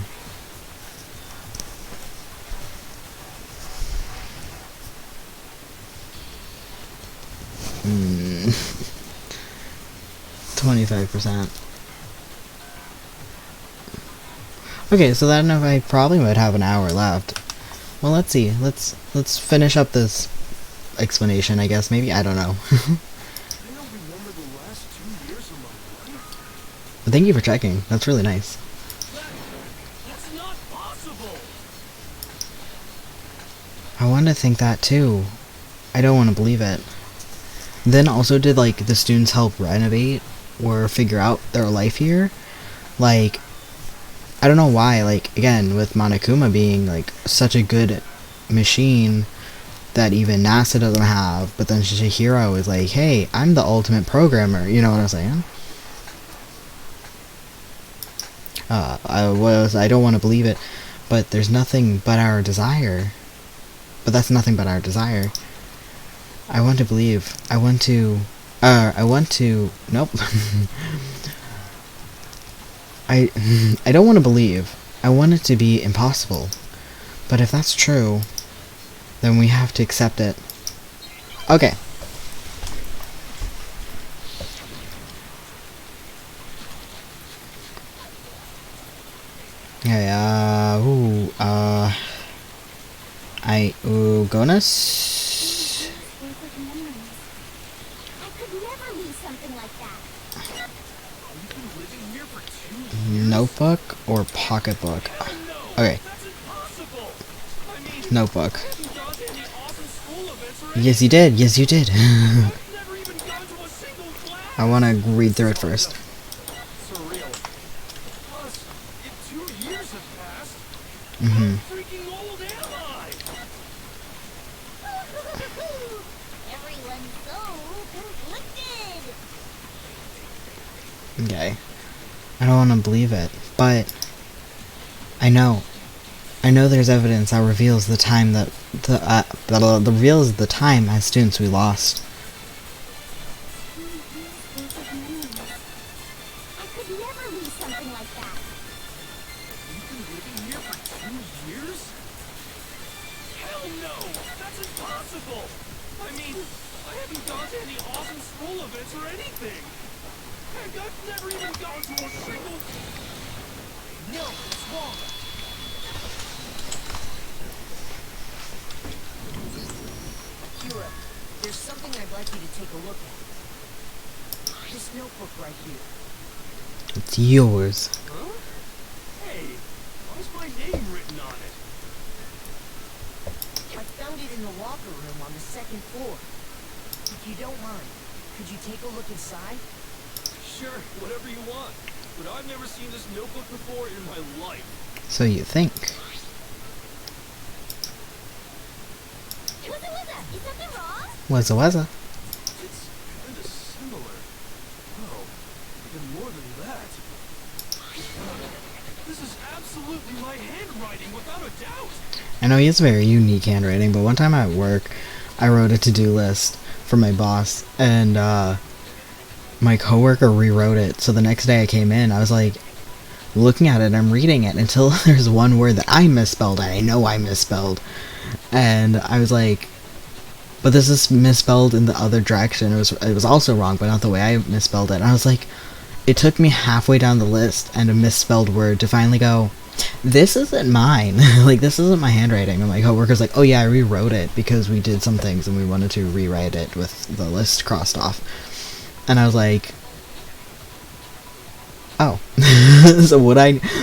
25%. Okay, so that enough. I probably would have an hour left. Well, let's see. Let's finish up this explanation, I guess. Maybe, I don't know. I don't remember the last 2 years of my life. But thank you for checking. That's really nice. That's not possible! I want to think that too. I don't want to believe it. Then also, did like the students help renovate or figure out their life here? Like, I don't know why. Like, again, with Monokuma being like such a good machine that even NASA doesn't have, but then Shihiro is like, hey, I'm the ultimate programmer. You know what I'm saying? I don't want to believe it, but there's nothing but our desire. But that's nothing but our desire. I want to believe. I want to, nope. I don't want to believe. I want it to be impossible. But if that's true, then we have to accept it. Okay. Okay, Gonas? Worth of memories. I could never leave something like that. You've been living here for 2 years? Notebook or pocketbook? Hell no! Okay, That's impossible! I mean, notebook. I haven't gone to any awesome school events or Yes, you did. Yes, you did. I've never even gone to a single class! I want to read through it first. Surreal. Plus, if 2 years have passed, Mm-hmm. how freaking old am I? Everyone's so conflicted. Okay. I don't want to believe it, but I know there's evidence that reveals the time that reveals the time as students we lost. 2 years worth of memories. I could never leave something like that. You've been living here for 2 years? Hell no! That's impossible! I mean, I haven't gone to any awesome school events or anything! Heck, I've never even gone to a single... No, it's wrong! Kira, there's something I'd like you to take a look at. This notebook right here. It's yours. Huh? Hey, why's my name written on it? I found it in the locker room on the 2nd floor. If you don't mind, could you take a look inside? Sure, whatever you want. But I've never seen this notebook before in my life. So you think? Is something wrong? Wazza. It's kinda similar. Oh, even more than that. This is absolutely my handwriting, without a doubt! I know he has very unique handwriting, but one time at work, I wrote a to-do list for my boss, and my coworker rewrote it. So the next day I came in, I was like, looking at it, I'm reading it until there's one word that I misspelled, and I know I misspelled. And I was like, but this is misspelled in the other direction. It was also wrong, but not the way I misspelled it. And I was like, it took me halfway down the list and a misspelled word to finally go, this isn't mine. Like, this isn't my handwriting. And my coworker's like, oh yeah, I rewrote it because we did some things and we wanted to rewrite it with the list crossed off. And I was like, Oh. So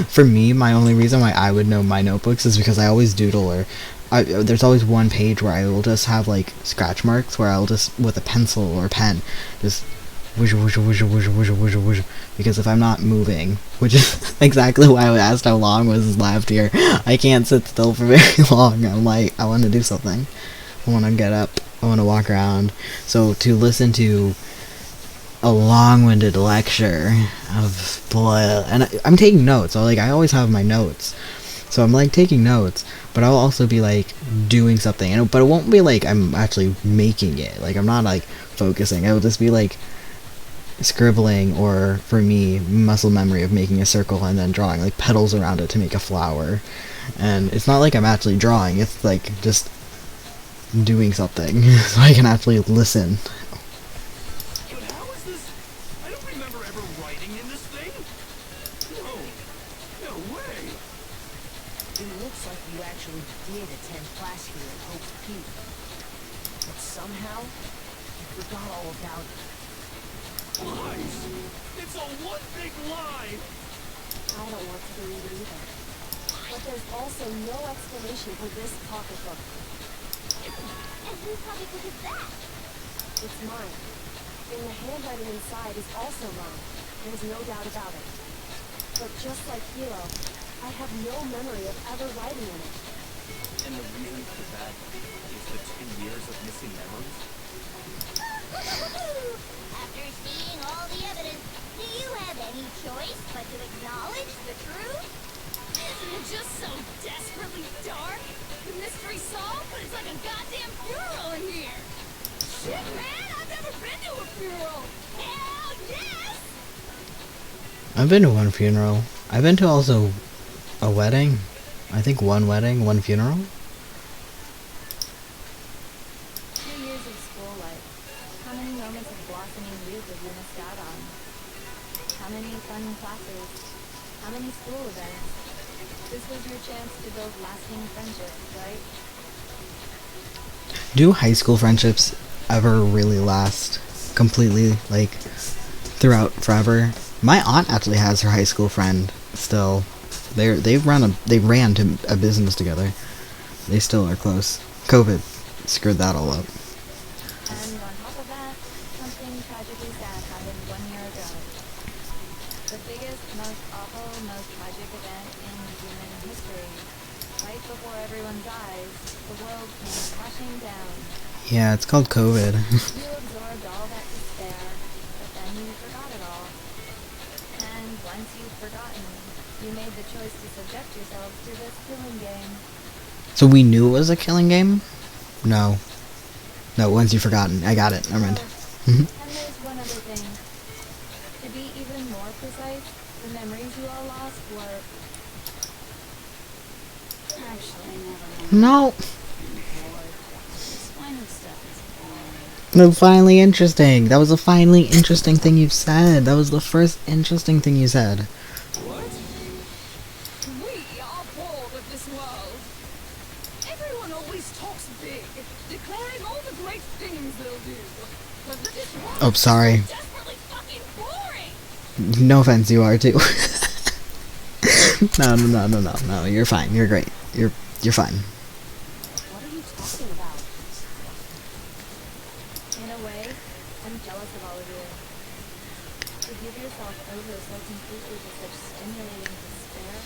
for me, my only reason why I would know my notebooks is because I always doodle, or there's always one page where I will just have like scratch marks where I'll just, with a pencil or pen, just whoosh, whoosh, whoosh, whoosh, whoosh, whoosh, whoosh, because if I'm not moving, which is exactly why I asked how long was left here, I can't sit still for very long. I'm like, I want to do something. I want to get up. I want to walk around. So to listen to a long-winded lecture of blah, and I'm taking notes. So like, I always have my notes. So I'm like taking notes, but I'll also be like doing something, but it won't be like I'm actually making it. Like, I'm not like focusing. It'll just be like scribbling, or for me, muscle memory of making a circle and then drawing like petals around it to make a flower. And it's not like I'm actually drawing, it's like just doing something so I can actually listen. But how is this? I don't remember ever writing in this thing. No way. It looks like you actually did attend class here at Hope's Peak. But somehow, you forgot all about it. Lies. It's a one big lie. I don't want to believe it either. But there's also no explanation for this pocketbook. And whose pocketbook is that? It's mine. And the handwriting inside is also mine. There's no doubt about it. But just like Hiro, I have no memory of ever writing in it. And the reason for that is the 2 years of missing memories? After seeing all the evidence, do you have any choice but to acknowledge the truth? Isn't it just so desperately dark? The mystery solved, but it's like a goddamn funeral in here. Shit, man, I've never been to a funeral. Hell yes! I've been to one funeral. I've been to also a wedding. I think one wedding, one funeral. 2 years of school life. How many moments of blossoming youth have you missed out on? How many fun classes? How many school events? This was your chance to build lasting friendships, right? Do high school friendships ever really last completely, like, throughout forever? My aunt actually has her high school friend still. They ran to a business together. They still are close. COVID screwed that all up. And on top of that, something tragically sad happened 1 year ago. The biggest, most awful, most tragic event in human history. Right before everyone's eyes, the world came crashing down. Yeah, it's called COVID. You absorbed all that despair, but then you forgot it all. And once you've forgotten, you made the choice to subject yourselves to this killing game. So we knew it was a killing game? No. No, once you've forgotten. I got it. Never mind. And there's one other thing. To be even more precise, the memories you all lost were... Actually, never mind. No. Explaining stuff is boring. No, finally interesting. That was a finally interesting thing you've said. That was the first interesting thing you said. What? We are bored of this world. Everyone always talks big, declaring all the great things they'll do. But this world Oh, sorry. is desperately fucking boring. No offense, you are too. No. You're fine. You're great. You're fine. What are you talking about? In a way, I'm jealous of all of you. To give yourself over so completely to such stimulating despair.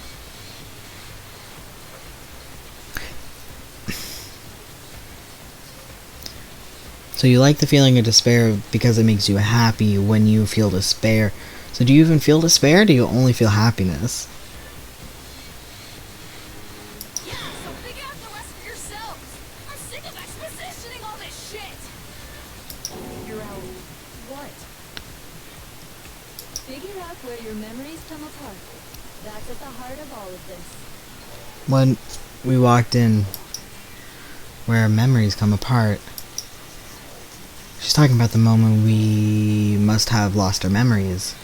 So you like the feeling of despair because it makes you happy when you feel despair. So do you even feel despair, or do you only feel happiness? Yeah, so figure out the rest for yourselves. I'm sick of expositioning all this shit. Figure out what? Figure out where your memories come apart. That's at the heart of all of this. When we walked in, where memories come apart, she's talking about the moment we must have lost our memories.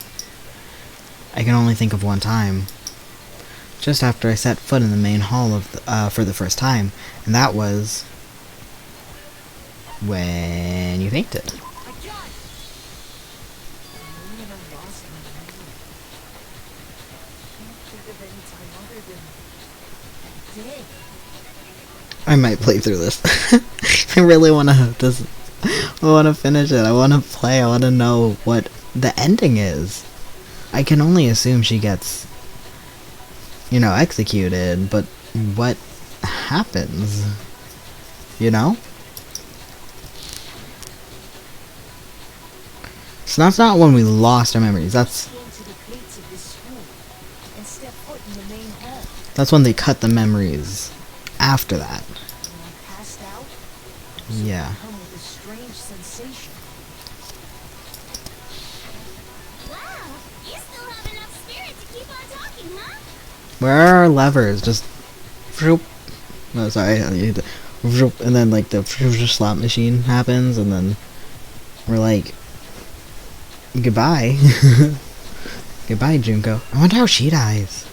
I can only think of one time. Just after I set foot in the main hall of for the first time, and that was when you fainted. I got it! I never lost my memory. of any time other than today. I might play through this. I really want to just. I want to finish it. I want to play. I want to know what the ending is. I can only assume she gets, you know, executed, but what happens? You know? So that's not when we lost our memories. That's Came to the gates of this school and stepped foot in the main hall. that's when they cut the memories after that. When I passed out, Yeah. come with a strange sensation. Wow, you still have enough spirit to keep on talking, huh? Where are our levers? Just vroom. No, sorry. Vroom, and then like the slot machine happens, and then we're like, goodbye. Goodbye, Junko. I wonder how she dies.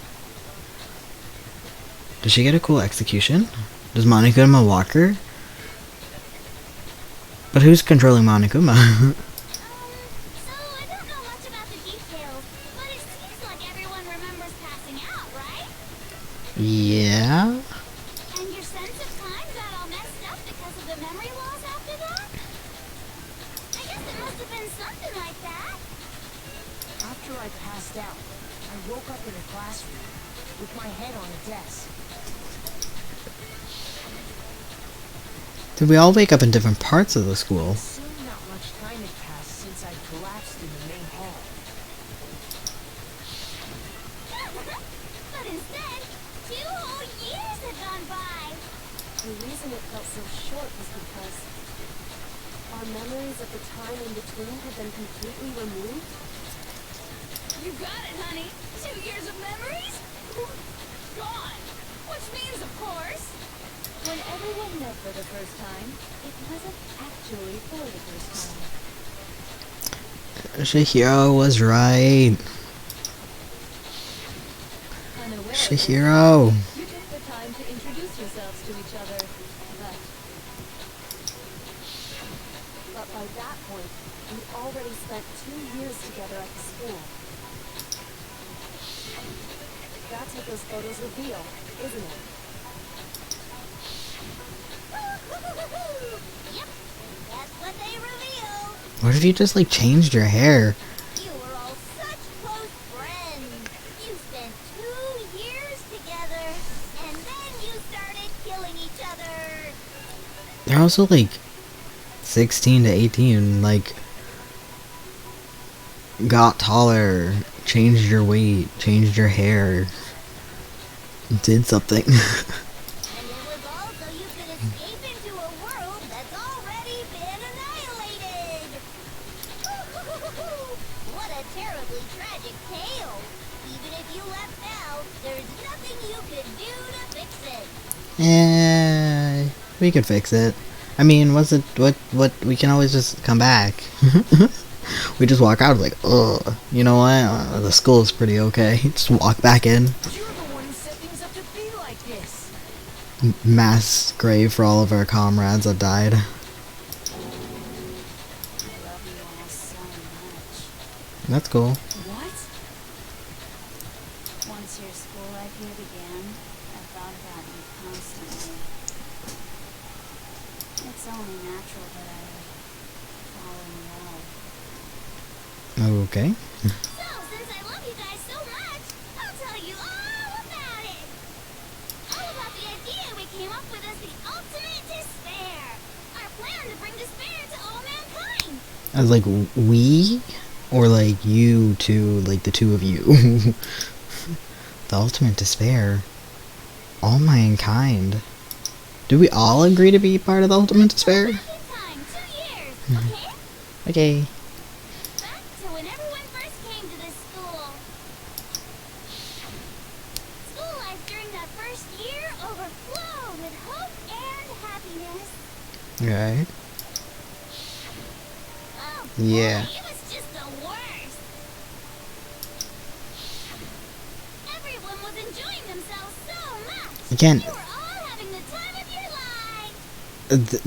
Does she get a cool execution? Does Monokuma walk her? But who's controlling Monokuma? So I don't know much about the details, but it seems like everyone remembers passing out, right? Yeah. And your sense of time got all messed up because of the memory loss after that? I guess it must have been something like that. After I passed out, I woke up in a classroom with my head on a desk. Did we all wake up in different parts of the school? Soon not much time had passed since I collapsed in the main hall. But instead, 2 whole years had gone by. The reason it felt so short was because our memories of the time in between had been completely removed. You got it, honey. 2 years of memories? Gone. Which means, of course, When everyone met for the first time, it wasn't actually for the first time. Shihiro was right. Unaware of Shihiro. this, you took the time to introduce yourselves to each other, but by that point, we already spent 2 years together at the school. That's what those photos reveal, isn't it? Yep, that's what they revealed. What if you just like changed your hair? You were all such close friends. You spent 2 years together, and then you started killing each other. They're also like 16 to 18, like got taller, changed your weight, changed your hair, did something. And it was all so you could escape into a world that's already been annihilated. What a terribly tragic tale. Even if you left now, there's nothing you could do to fix it. Yeah, we could fix it. I mean, what, we can always just come back. We just walk out like, ugh, you know what, the school is pretty okay. Just walk back in. You're the one who set things up to be like this. Mass grave for all of our comrades that died. I love you all so much. That's cool. What? Once your school life here began, I thought about you constantly. It's only natural that I would fall in love. Okay. So, since I love you guys so much, I'll tell you all about it. All about the idea we came up with as the ultimate despair. Our plan to bring despair to all mankind. As like we, or like you two, like the two of you. The ultimate despair. All mankind. Do we all agree to be part of the ultimate despair? Back in time, 2 years, okay? Okay. Back to when everyone first came to this school. School life during that first year overflowed with hope and happiness. Right. Oh, Yeah. boy, it was just the worst. Everyone was enjoying themselves so much. Again, You were all having the time of your life.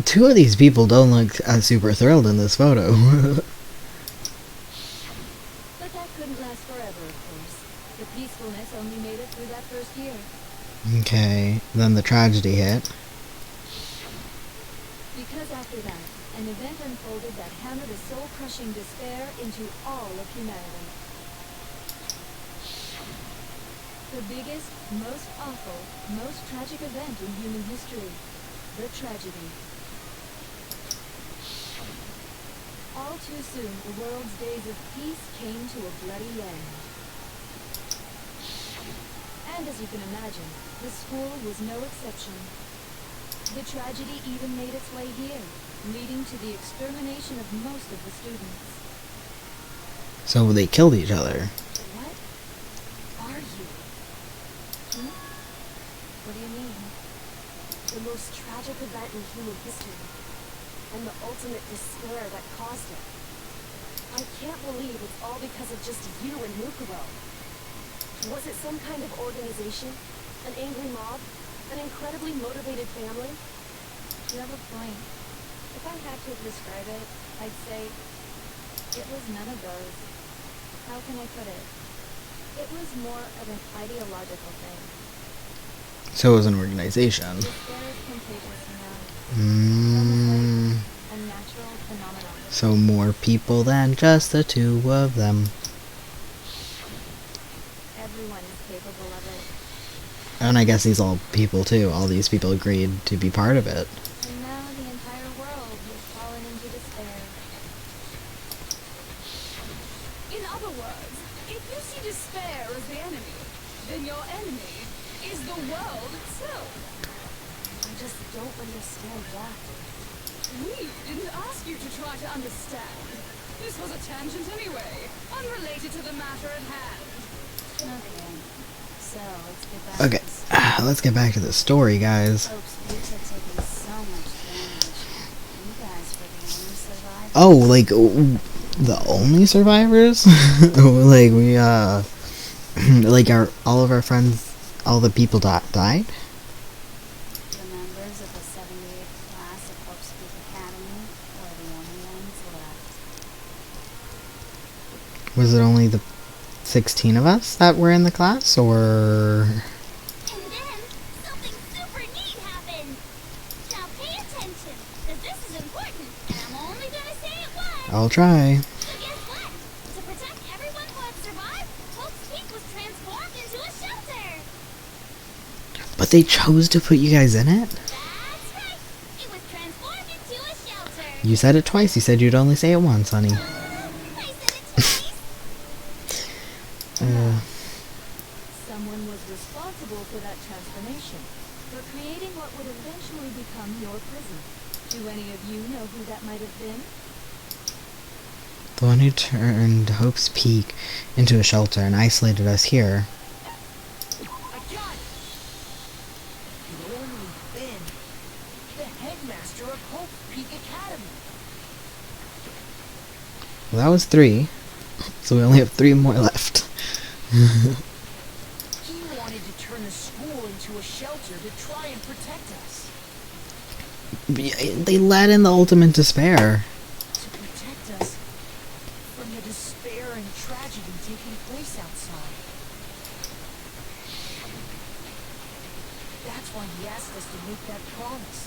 two of these people don't look super thrilled in this photo. But that couldn't last forever, of course. The peacefulness only made it through that first year. Okay, then the tragedy hit. Because after that, an event unfolded that hammered a soul-crushing despair into all of humanity. The biggest, most awful, most tragic event in human history. The tragedy. All too soon, the world's days of peace came to a bloody end. And as you can imagine, the school was no exception. The tragedy even made its way here, leading to the extermination of most of the students. So they killed each other. What are you? What do you mean? The most tragic event in human history, and the ultimate despair that caused it. I can't believe it's all because of just you and Mukubo. Was it some kind of organization? An angry mob? An incredibly motivated family? You have a point. If I had to describe it, I'd say it was none of those. How can I put it? It was more of an ideological thing. So it was an organization. Despair is contagious, you know. A natural phenomenon. So more people than just the two of them. Everyone is capable of it. And I guess these all people too. All these people agreed to be part of it. And now the entire world has fallen into despair. In other words, if you see despair as the enemy, then your enemy is the world itself. I just don't understand that. We didn't ask you to try to understand. This was a tangent anyway, unrelated to the matter at hand. Okay. So, let's get back Okay, to this. let's get back to the story, guys. Folks, Pete's had taken so much damage. You guys were the only survivors. Oh, like, the only survivors? Like, we, like, all of our friends, all the people died? The members of the 78th class of Hope Speak Academy were the only ones left. Was it only the 16 of us that were in the class, or... And then, something super neat happened. Now pay attention, because this is important, and I'm only gonna say it once. I'll try. So guess what? To protect everyone who had survived, Hope's Peak was transformed into a shelter. But they chose to put you guys in it? That's right. It was transformed into a shelter. You said it twice. You said you'd only say it once, honey. I said it twice. Someone was responsible for that transformation, for creating what would eventually become your prison. Do any of you know who that might have been? The one who turned Hope's Peak into a shelter and isolated us here. I got it! It only been the headmaster of Hope Peak Academy. Well, that was 3. So we only have 3 more left. He wanted to turn the school into a shelter to try and protect us. They let in the ultimate despair. To protect us from the despair and tragedy taking place outside. That's why he asked us to make that promise.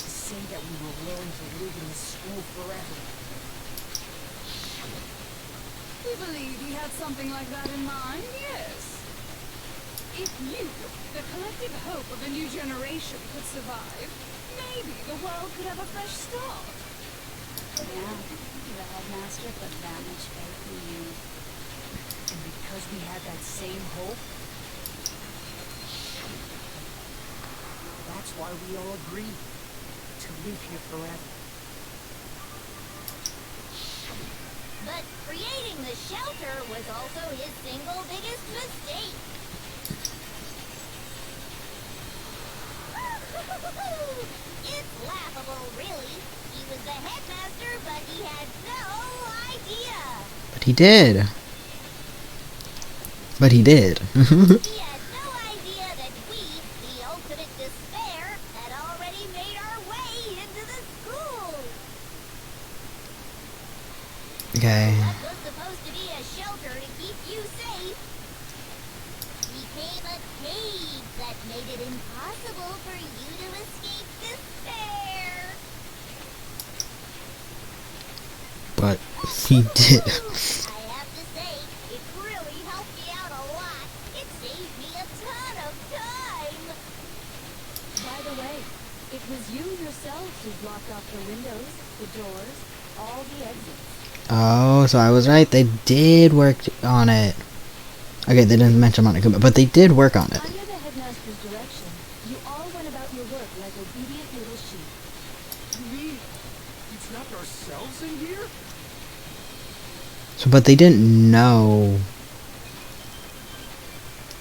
To say that we were willing to live in this school forever. We believe he had something like that in mind, yes. If you, the collective hope of a new generation, could survive, maybe the world could have a fresh start. Yeah, the headmaster put that much faith in you. And because we had that same hope, that's why we all agreed to live here forever. But creating the shelter was also his single biggest mistake. It's laughable, really. He was the headmaster, but he had no idea. But he did. But he did. He had no idea that we, the ultimate despair, had already made our way into the school. Okay. That was supposed to be a shelter to keep you safe. He did. I have to say, it really helped me out a lot. It saved me a ton of time. By the way, it was you yourself who blocked off the windows, the doors, all the exits. Oh, so I was right. They did work on it. Okay, they didn't mention on equipment, but they did work on it. Under the headmaster's direction, you all went about your work like obedient little sheep. You mean we trapped ourselves in here? So, but they didn't know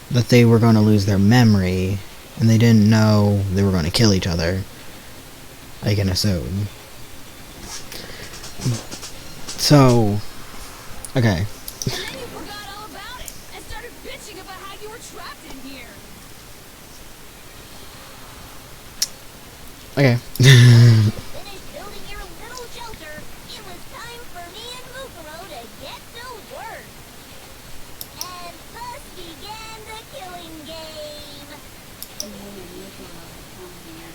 that they were going to lose their memory, and they didn't know they were going to kill each other. I can assume. So, okay. And then you forgot all about it and started bitching about how you were trapped in here. Okay. Finished building your little shelter. It was time for me and Mukuro to get to work. And thus began the killing game. Me and Mukuro have come here,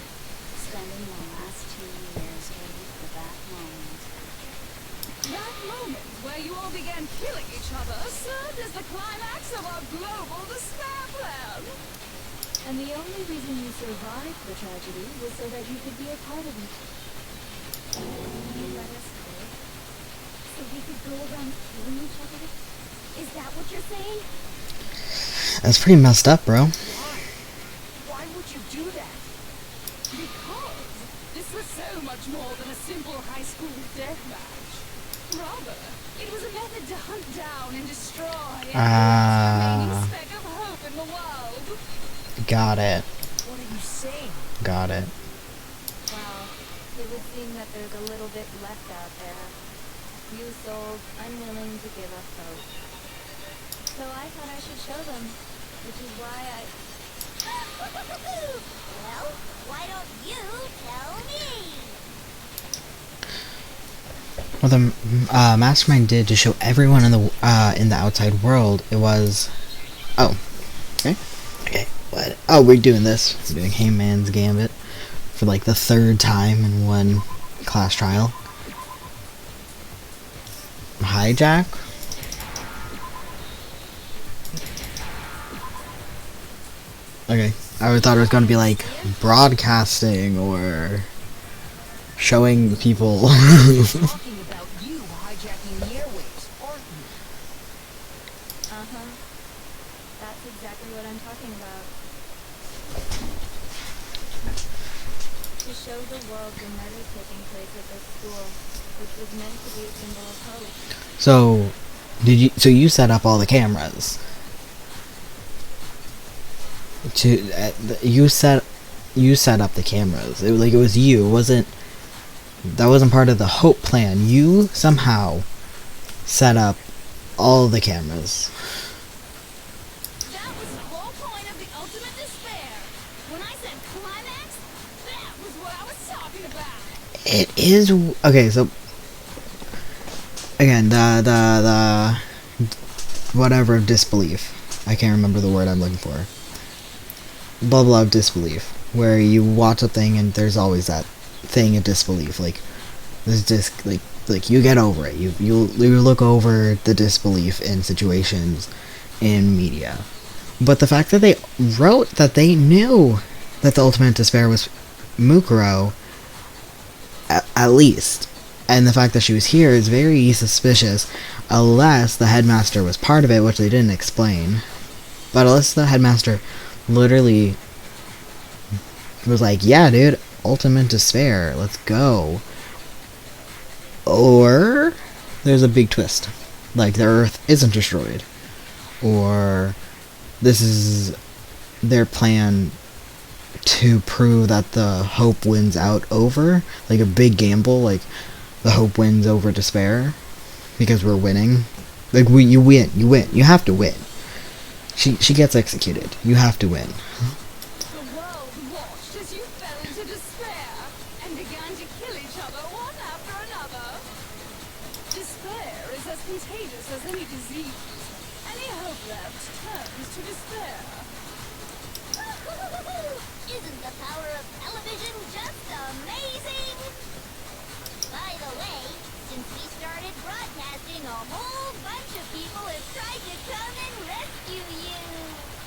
spending the last 2 years waiting for that moment. That moment where you all began killing each other served as the climax of our global despair plan. And the only reason you survived the tragedy was so that you could be a part of it. You let us live so we could go around killing each other? Is that what you're saying? That's pretty messed up, bro. Why would you do that? Because this was so much more than a simple high school deathmatch. Rather, it was a method to hunt down and destroy every remaining speck of hope in the world. Got it. What are you saying? Got it. Well, it would seem that there's a little bit left out there. You souls unwilling to give up hope. So I thought I should show them, which is why I... Well, why don't you tell me? What the mastermind did to show everyone in the outside world, it was... Oh. Okay. Okay. What? Oh, we're doing this. We're doing Hangman's Gambit for like the 3rd time in one class trial. Hijack? Okay. I thought it was going to be like broadcasting or showing people. Talking about you hijacking the airwaves, aren't you? Uh-huh. That's exactly what I'm talking about. To show the world the murder taking place at this school, which was meant to be a symbol of hope. So, you set up all the cameras? You set up the cameras. It was you. That wasn't part of the hope plan. You somehow set up all the cameras. That was the whole point of the ultimate despair. When I said climax, that was what I was talking about. It is okay. So again, the whatever of disbelief. I can't remember the word I'm looking for. Blah blah of disbelief, where you watch a thing and there's always that thing of disbelief. Like there's just like you get over it. You look over the disbelief in situations in media. But the fact that they wrote that they knew that the ultimate despair was Mukuro, at least, and the fact that she was here is very suspicious, unless the headmaster was part of it, which they didn't explain. But unless the headmaster literally was like, yeah, dude, ultimate despair, let's go. Or there's a big twist. Like, the Earth isn't destroyed. Or this is their plan to prove that the hope wins out over. Like a big gamble, like the hope wins over despair. Because we're winning. Like, you win. You have to win. She gets executed. You have to win. The world watched as you fell into despair and began to kill each other one after another. Despair is as contagious as any disease. Any hope left turns to despair. Isn't the power of television just amazing? By the way, since we started Untitled Broadcasting, a whole bunch of people have tried to come and rescue you.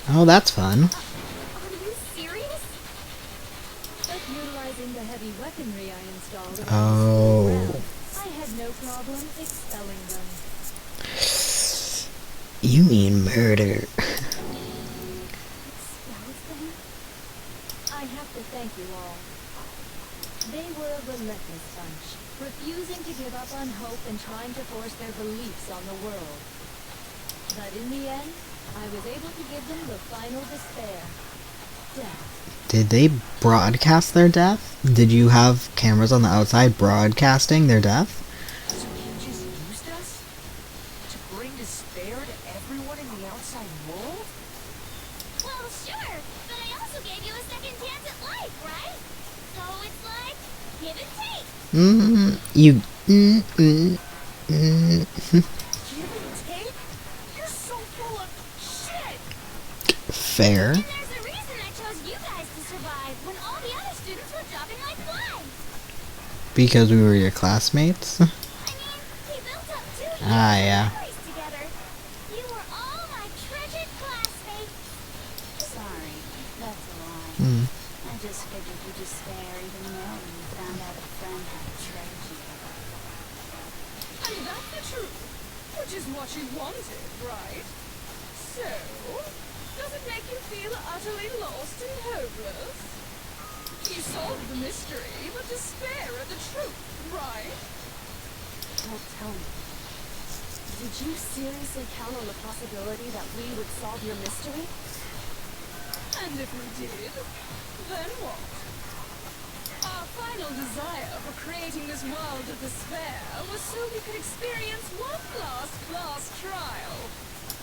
Oh, that's fun. Are you serious? But utilizing the heavy weaponry I installed around Oh. the school grounds, I had no problem expelling them. You mean murder. Expelled them? I have to thank you all. They were a relentless bunch, refusing to give up on hope and trying to force their beliefs on the world. But in the end, I was able to give them the final despair. Death. Did they broadcast their death? Did you have cameras on the outside broadcasting their death? So you just used us? To bring despair to everyone in the outside world? Well, sure, but I also gave you a second chance at life, right? So it's like, give and take. You. Give and take? You're so full of shit! Fair. And there's a reason I chose you guys to survive when all the other students were dropping like flies. Because we were your classmates? I mean, we built up 2 years Ah, of yeah. memories together. You were all my treasured classmates. Sorry, that's a lie. Hmm. I just figured you despair even more when you found out a friend had betrayed you. And that's the truth, which is what you wanted, right? So, does it make you feel utterly lost and hopeless? You solved the mystery, but despair at the truth, right? Don't tell me. Did you seriously count on the possibility that we would solve your mystery? And if we did, then what? Our final desire for creating this world of despair was so we could experience one last class trial.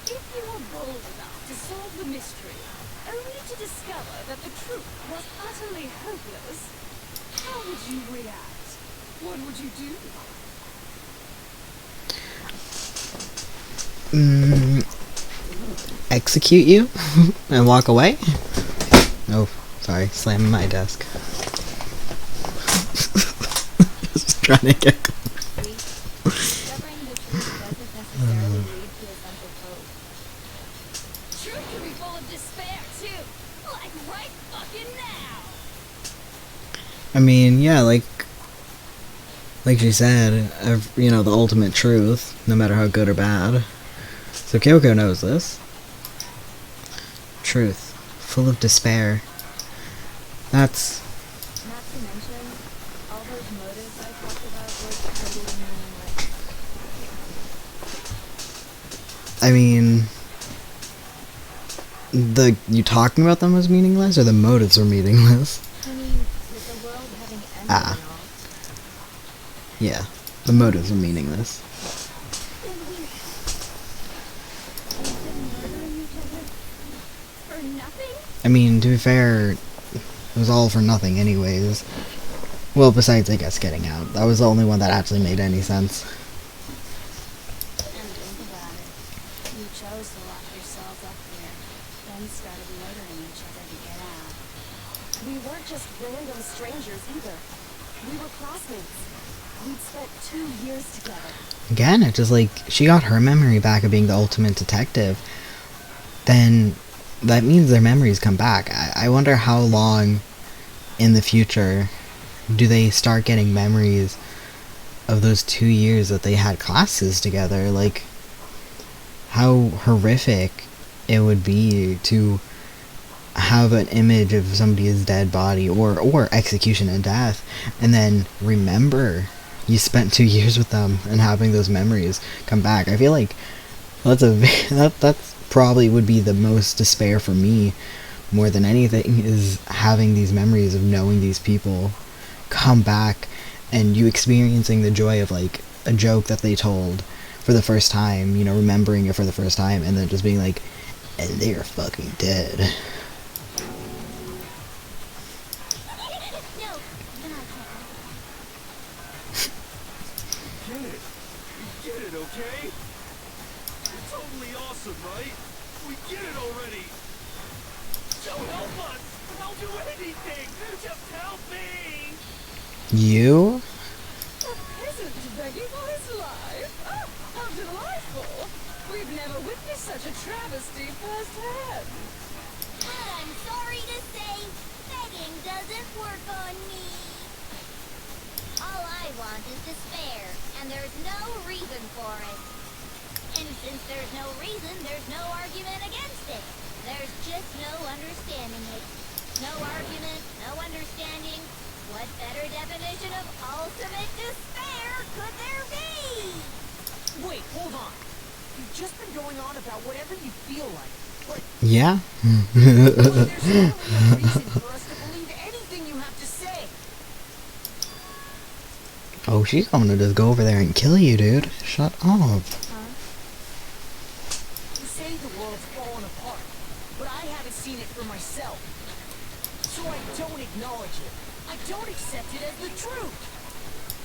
If you were bold enough to solve the mystery, only to discover that the truth was utterly hopeless, how would you react? What would you do? Execute you and walk away? Oh, sorry, slamming my desk. Just trying to get. Discovering the truth doesn't necessarily lead to a sense of hope. Truth can be full of despair, too. Like right fucking now. I mean, yeah, like she said, you know, the ultimate truth, no matter how good or bad. So Kyoko knows this. Truth, full of despair. That's. Not to mention, all those motives I talked about were totally meaningless. I mean, you talking about them was meaningless, or the motives were meaningless? I mean, with the world having ended Ah. and all, Yeah, the motives were meaningless. then we've been murdering each other for nothing? I mean, to be fair, it was all for nothing anyways. Well, besides, I guess, getting out. That was the only one that actually made any sense. And think about it. You chose to lock yourselves up here, then started murdering each other to get out. We weren't just random strangers either. We were classmates. We'd spent 2 years together. Again, it's just like, she got her memory back of being the ultimate detective. Then, that means their memories come back. I wonder how long in the future do they start getting memories of those 2 years that they had classes together. Like, how horrific it would be to have an image of somebody's dead body or execution and death, and then remember you spent 2 years with them and having those memories come back. I feel like that's probably would be the most despair for me more than anything, is having these memories of knowing these people come back and you experiencing the joy of like a joke that they told for the first time, you know, remembering it for the first time, and then just being like, and they're fucking dead. No, then I can't. Get it, okay? You're totally awesome, right? We get it already! So help us! I'll do anything! Just help me! You? A peasant begging for his life. Oh, how delightful! We've never witnessed such a travesty firsthand. But I'm sorry to say, begging doesn't work on me. All I want is to spare, and there's no reason for it. And since there's no reason, there's no argument against it. There's just no understanding it. No argument, no understanding. What better definition of ultimate despair could there be? Wait, hold on. You've just been going on about whatever you feel like. But Yeah. there's no reason for us to believe anything you have to say. Oh, she's gonna just go over there and kill you, dude. Shut up. You say the world's fallen apart, but I haven't seen it for myself. So I don't acknowledge it. I don't accept it as the truth.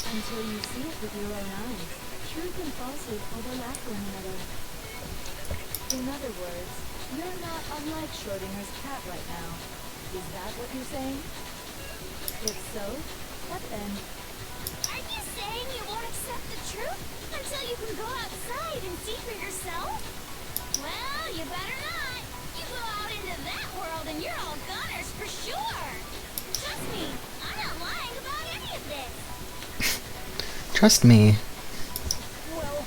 Until you see it with your own eyes, truth and falsehood overlap one another. In other words, you're not unlike Schrodinger's cat right now. Is that what you're saying? If so, what then? Are you saying you won't accept the truth until you can go outside and see for yourself? Well, you better not. You go out into that world and you're all goners for sure. Trust me, I'm not lying about any of this. Trust me. Well,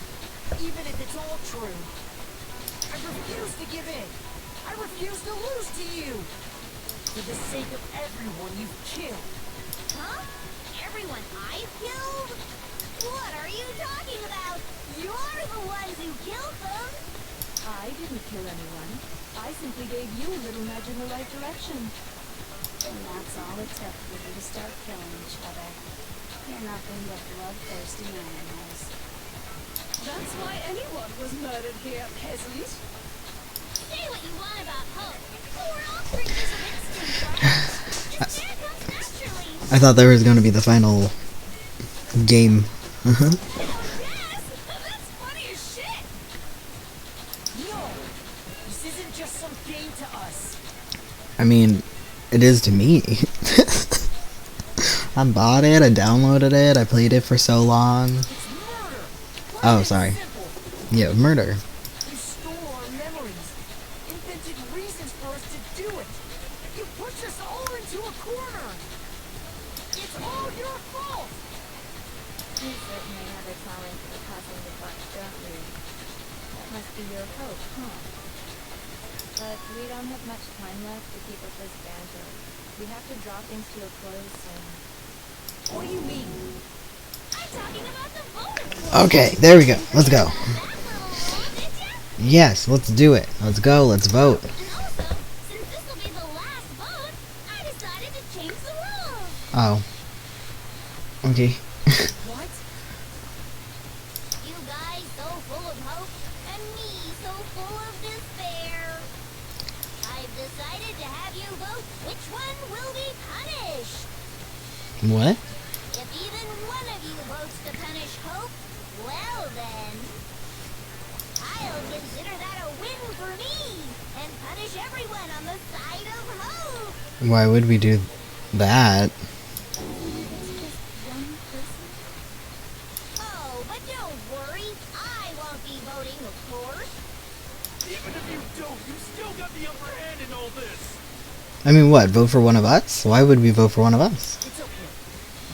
even if it's all true, I refuse to give in. I refuse to lose to you. For the sake of everyone you've killed. Huh? Everyone I've killed? What are you talking about? You're the ones who killed them. I didn't kill anyone. I simply gave you a little nudge in the right direction. And that's all it took for you to start killing each other. You're nothing but bloodthirsty animals. That's why anyone was murdered here, peasant. Say what you want about hope. But we're all creatures of instinct, right? Despair comes naturally. I thought there was gonna be the final game. Oh, yes! That's funny as shit! No! This isn't just some game to us. I mean, it is to me. I bought it, I downloaded it, I played it for so long. It's murder! Plain Oh, and sorry. simple. Yeah, murder. You stole our memories. Invented reasons for us to do it. You pushed us all into a corner. It's all your fault. You certainly have a talent for causing the fuss, don't you? That must be your hope, huh? But we don't have much time left to keep up this banter. We have to draw things to a close soon. What do you mean? I'm talking about the voter. Okay, there we go. Let's go. That little fool, did ya? Yes, let's do it. Let's go, let's vote. And also, since this will be the last vote, I decided to change the rules. Oh. Okay. What? You guys so full of hope, and me so full of despair. I've decided to have you vote which one will be punished. What? If even one of you votes to punish hope, well then, I'll consider that a win for me, and punish everyone on the side of hope. Why would we do that? Oh, but don't worry, I won't be voting, of course. Even if you don't, you still got the upper hand in all this. I mean, what? Vote for one of us? Why would we vote for one of us? It's okay.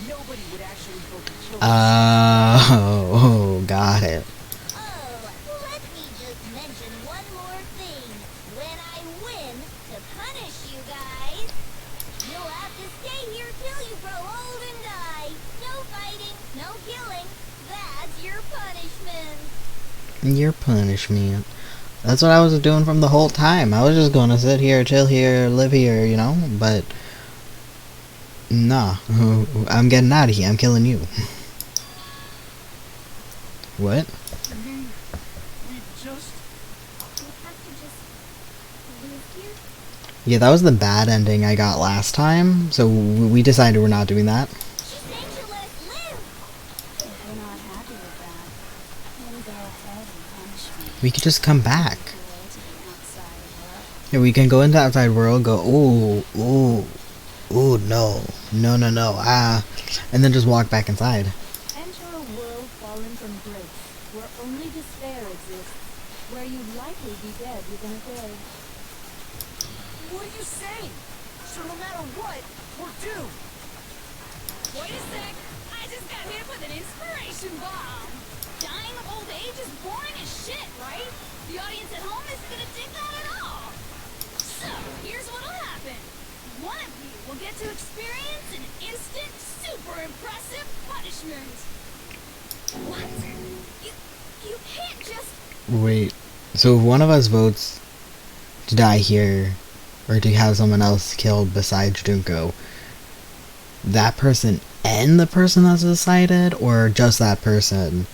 Nobody would actually vote to kill Oh, got it. Oh, let me just mention one more thing. When I win to punish you guys, you'll have to stay here till you grow old and die. No fighting, no killing. That's your punishment. Your punishment. That's what I was doing from the whole time. I was just gonna sit here, chill here, live here, you know? But, nah. I'm getting out of here. I'm killing you. What? We just... We have to just live here? Yeah, that was the bad ending I got last time. So we decided we're not doing that. She's saying she'll let us live. If you're not happy with that, then go ahead and punish me. We could just come back. Go to the outside world. Yeah, we can go into the outside world, go, ooh, no, ah, and then just walk back inside. Enter a world far exists, where you'd likely be dead within a day. What are you saying? So no matter what, we're doomed. Wait a sec. I just got hit with an inspiration bomb. Dying of old age is boring as shit, right? The audience at home isn't gonna dig that at all. So, here's what'll happen. One of you will get to experience an instant, super impressive punishment. What? You can't just... Wait, so if one of us votes to die here, or to have someone else killed besides Junko, that person and the person that's decided, or just that person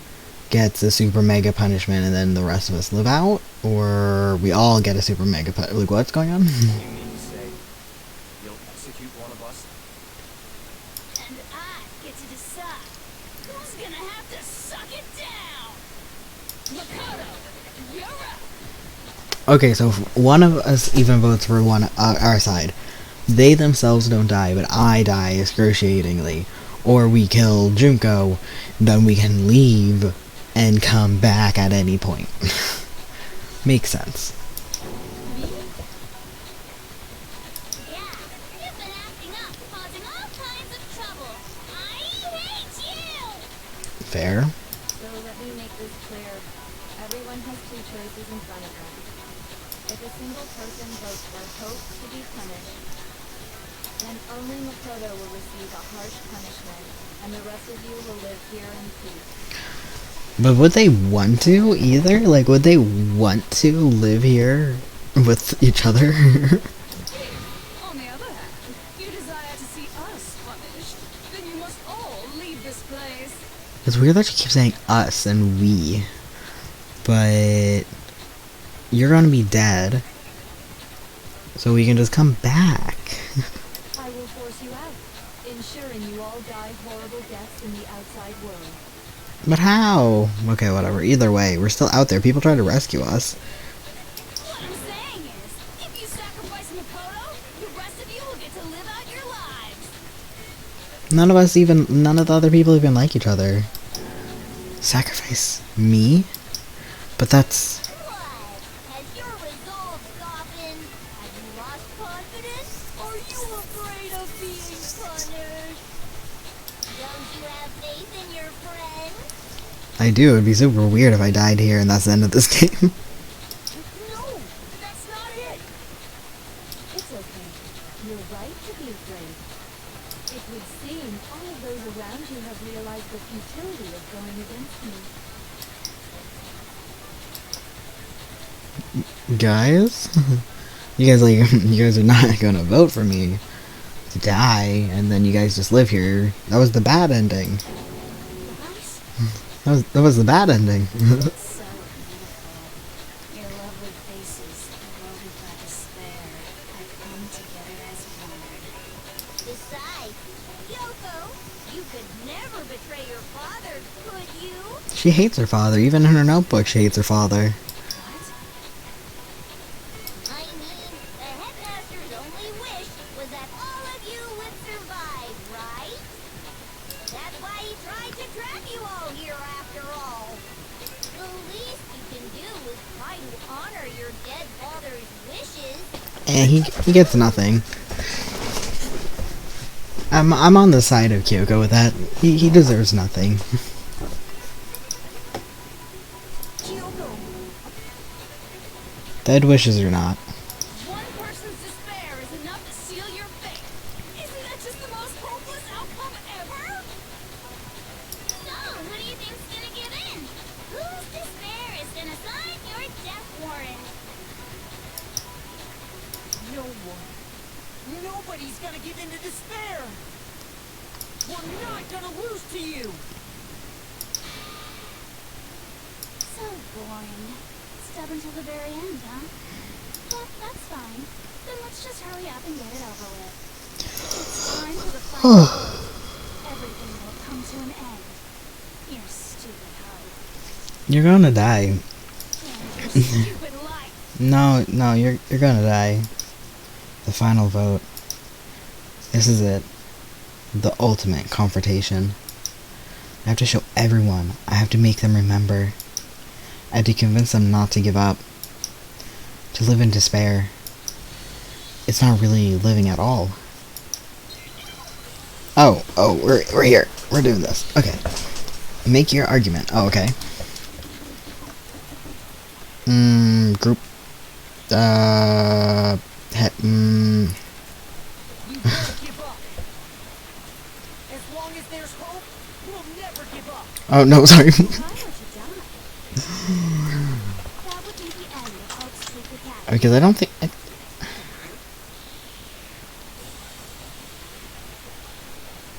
gets a super mega punishment and then the rest of us live out, or we all get a super mega like, what's going on? You mean to say you'll execute one of us? And I get to decide who's gonna have to suck it down. Makoto, you're up. Okay, so if one of us even votes for our side, they themselves don't die, but I die excruciatingly, or we kill Junko, then we can leave and come back at any point. Makes sense. Yeah, you've been acting up, causing all kinds of trouble. I hate you! So Fair. let me make this clear. Everyone has two choices in front of them. If a single person votes for Hope to be punished, then only Makoto will receive a harsh punishment, and the rest of you will live here in peace. But would they want to either? Like, would they want to live here with each other? On the other hand, you desire to see us punished, then you must all leave this place. It's weird that she keeps saying us and we. But you're gonna be dead, so we can just come back. I will force you out, ensuring you all die horrible deaths in the outside world. But how? Okay, whatever. Either way, we're still out there. People try to rescue us. What I'm saying is, if you sacrifice Makoto, the rest of you will get to live out your lives. None of the other people even like each other. Sacrifice me? But that's... What? Has your resolve softened? Have you lost confidence? Are you afraid of being punished? Don't you have faith in your friend? I do. It'd be super weird if I died here and that's the end of this game. No, that's not it. It's okay. You're right to be afraid. It would seem all of those around you have realized the futility of going against me. Guys? you guys are not gonna vote for me to die, and then you guys just live here. That was the bad ending. That was the bad ending. So beautiful. Your lovely faces, loaded by despair, have come together as one. Besides, Yoko, you could never betray your father, could you? She hates her father. Even in her notebook, she hates her father. I mean, the headmaster's only wish was that all of you would survive, right? That's why he tried to trap you all here after all. The least you can do is try to honor your dead father's wishes. And he gets nothing. I'm on the side of Kyoko with that. He deserves nothing. Kyoko, Dead wishes or not. One person's despair is enough to seal your fate. Isn't that just the most hopeless outcome ever? So, who do you think's gonna give in? Whose despair is gonna sign your death warrant? no one. Nobody's gonna give in to despair. We're not gonna lose to you. So boring. Stubborn till the very end, huh? But that's fine. Then let's just hurry up and get it over with. It's time for the final. Everything will come to an end. Your stupid hope. You're gonna die. And your stupid life. No, you're gonna die. The final vote. This is it. The ultimate confrontation. I have to show everyone. I have to make them remember. I had to convince them not to give up. To live in despair. It's not really living at all. Oh, we're here. We're doing this. Okay. Make your argument. Oh, okay. Group. We won't give up. As long as there's hope, we'll never give up. Oh, no, sorry. If I were to die, that would be the end of Hope's Creek Academy. Because I don't think...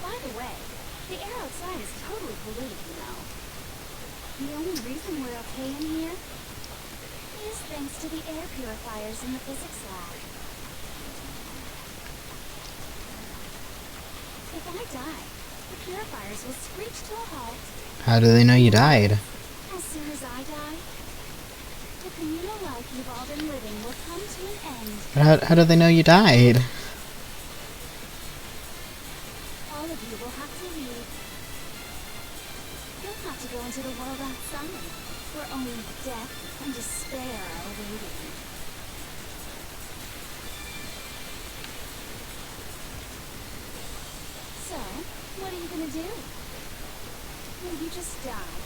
By the way, the air outside is totally polluted, you know. The only reason we're okay in here is thanks to the air purifiers in the physics lab. If I die, the purifiers will screech to a halt. How do they know you died? As soon as I die, the communal life you've all been living will come to an end. How do they know you died? All of you will have to leave. You'll have to go into the world outside, where only death and despair are awaiting. So, what are you gonna do? Will you just die?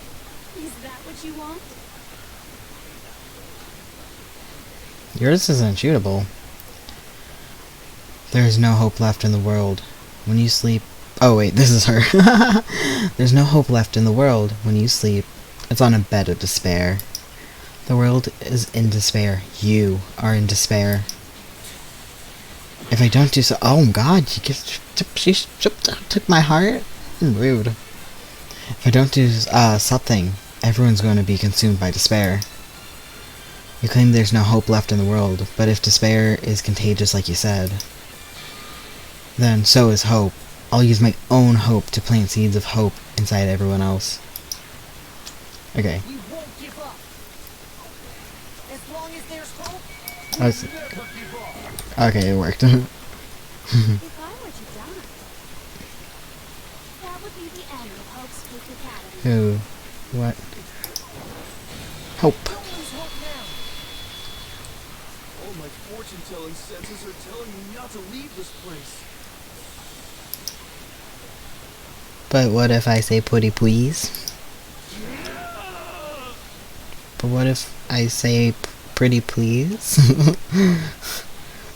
Is that what you want? Yours isn't shootable. There is no hope left in the world. When you sleep... Oh wait, this is her. There's no hope left in the world. When you sleep, it's on a bed of despair. The world is in despair. You are in despair. If I don't do so... Oh god, she took my heart? Rude. If I don't do something, everyone's going to be consumed by despair. You claim there's no hope left in the world, but if despair is contagious like you said, then so is hope. I'll use my own hope to plant seeds of hope inside everyone else. Okay. We won't give up. As long as there's hope, I we'll never give up. Okay, it worked. If I were to die, that would be the end of Hope's Creek Academy. Who? What? Hope. Don't lose hope now. All my fortune-telling senses are telling me not to leave this place. But what if I say pretty please? But what if I say pretty please?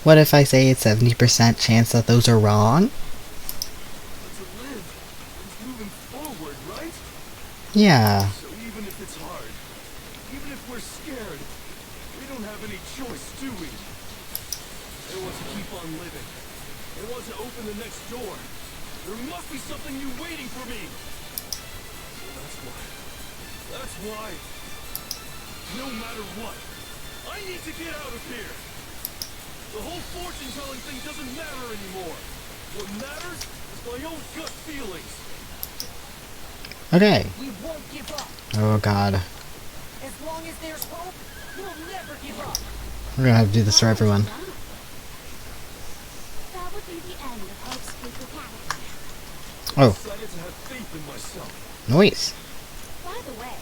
What if I say it's 70% chance that those are wrong? But to live is moving forward, right? Yeah. So even if it's hard, even if we're scared, we don't have any choice, do we? I want to keep on living. I want to open the next door. There must be something new waiting for me. So that's why, no matter what, I need to get out of here. The whole fortune-telling thing doesn't matter anymore. What matters is my own gut feelings. Okay. We won't give up. Oh god. As long as there's hope, we'll never give up. We're gonna have to do this for everyone. That would be the end of Hope's Creek Academy. Oh. Decided to have faith in myself. Noise. By the way,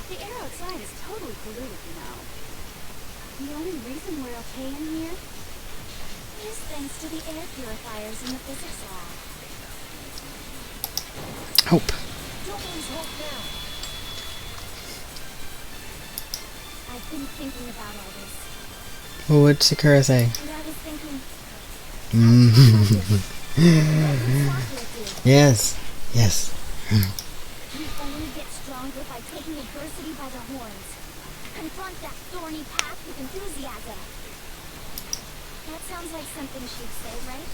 the air outside is totally polluted, you know. The only reason we're okay in here is thanks to the air purifiers in the physics lab. Hope. Don't lose hope now. I've been thinking about all this, What would Sakura say? and I was thinking, Yes. Yes. we only get stronger by taking adversity by the horns. Confront that thorny path with enthusiasm. That sounds like something she'd say, right?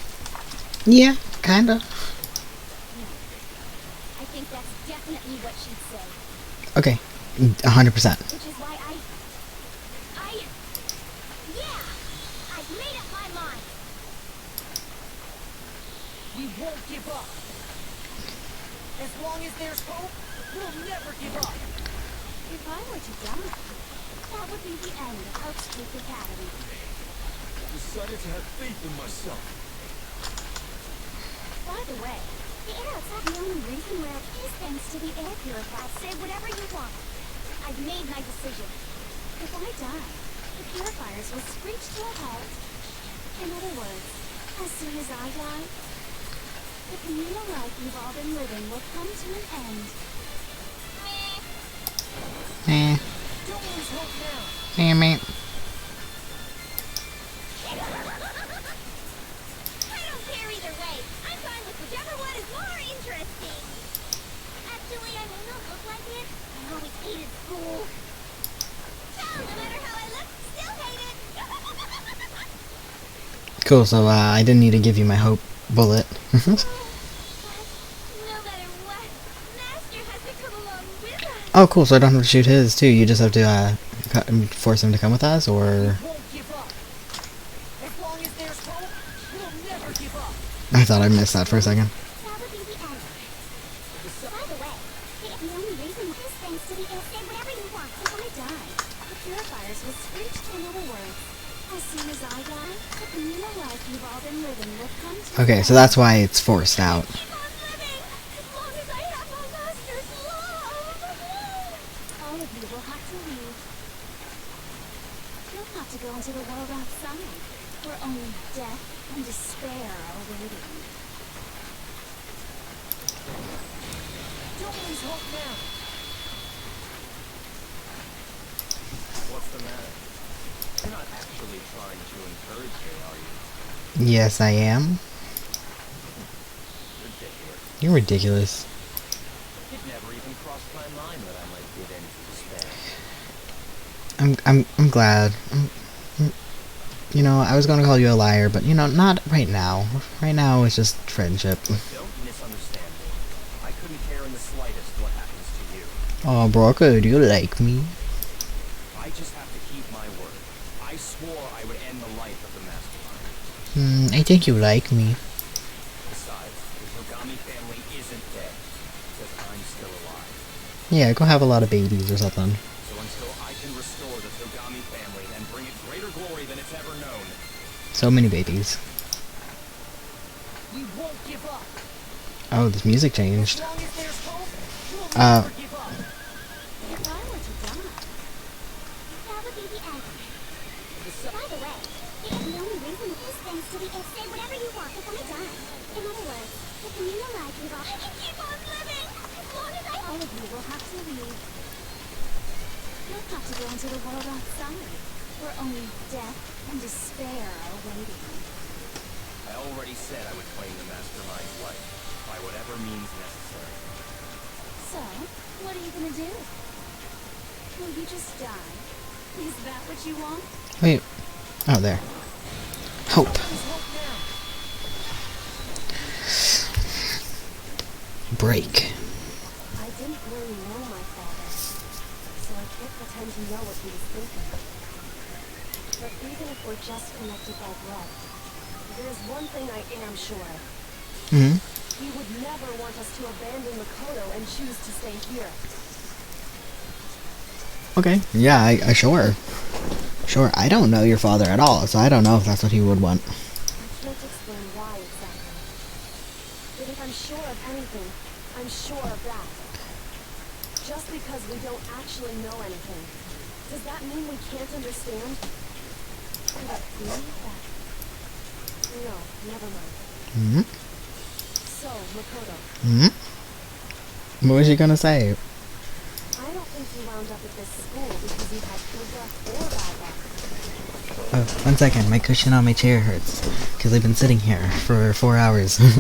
Yeah, kinda. I think that's definitely what she'd say. Okay. 100%. Which is why yeah! I've made up my mind! We won't give up. As long as there's hope, we'll never give up. If I were to die, that would be the end of Hope's Creek Academy. Decided to have faith in myself. By the way, the air outside the only reason we're at is thanks to the air purifier. Say whatever you want. I've made my decision. If I die, the purifiers will screech to a halt. In other words, as soon as I die, the communal life you've all been living will come to an end. Eh. Don't lose hope now. Damn it. I don't care either way. I'm fine with whichever one is more interesting. Actually, I may not look like it. I always hated school. Hell, no matter how I look, still hate it. Cool, so I didn't need to give you my hope bullet. But no matter what, Master has to come along with us. Oh, cool, so I don't have to shoot his, too. You just have to force him to come with us, or... Won't give up. As long as there's hope, we'll never give up. I thought I missed that for a second. That would be the end. By the way, the only reason is thanks to the say whatever you want. If I die, the purifiers will screech to another word. As soon as I die, the communal life you've all been living will come to Okay, an so that's why it's forced out. Keep on living, as long as I have my Master's love. All of you will have to leave. You'll have to go into the world outside, where only death and despair are waiting. Don't lose hope now. What's the matter? You're not actually trying to encourage me, are you? Yes, I am. Ridiculous. You're ridiculous. It never even crossed my mind that I might give in to despair. I'm glad. You know, I was gonna call you a liar, but you know, not right now. Right now, it's just friendship. Don't misunderstand me. I couldn't care in the slightest what happens to you. Oh, Broco, do you like me? I just have to keep my word. I swore I would end the life of the Mastermind. I think you like me. Besides, the Togami family isn't dead, because I'm still alive. Yeah, go have a lot of babies or something. So until I can restore the Togami family and bring it greater glory than it's ever known, So many babies. We won't give up. Oh, this music changed. As long as there's hope, we'll Uh, never give up. If I were to die, that would be the end. By the way, the only reason is thanks to the say whatever you want if I die. In other words, the communal life you've all Keep on living, as long as I all of you will have to leave. You'll have to go into the world outside, where only death and despair are waiting. I already said I would claim the Mastermind's life, by whatever means necessary. So, what are you gonna do? Will you just die? Is that what you want? Wait. Oh, there. Hope. Lose hope now. Break. I didn't really know my father, so I can't pretend to know what he was thinking. But even if we're just connected by blood, there's one thing I am sure of. Hmm. He would never want us to abandon Makoto and choose to stay here. Okay. Yeah, I sure. Sure, I don't know your father at all, so I don't know if that's what he would want. I can't explain why exactly. But if I'm sure of anything, I'm sure of that. Just because we don't actually know anything, does that mean we can't understand? Could it be that? No, never mind. Hmm? So, Makoto, Hmm? What was you gonna say? I don't think you wound up at this school because you had good luck or bad luck. Oh, 1 second, my cushion on my chair hurts. Because I've been sitting here for 4 hours. I think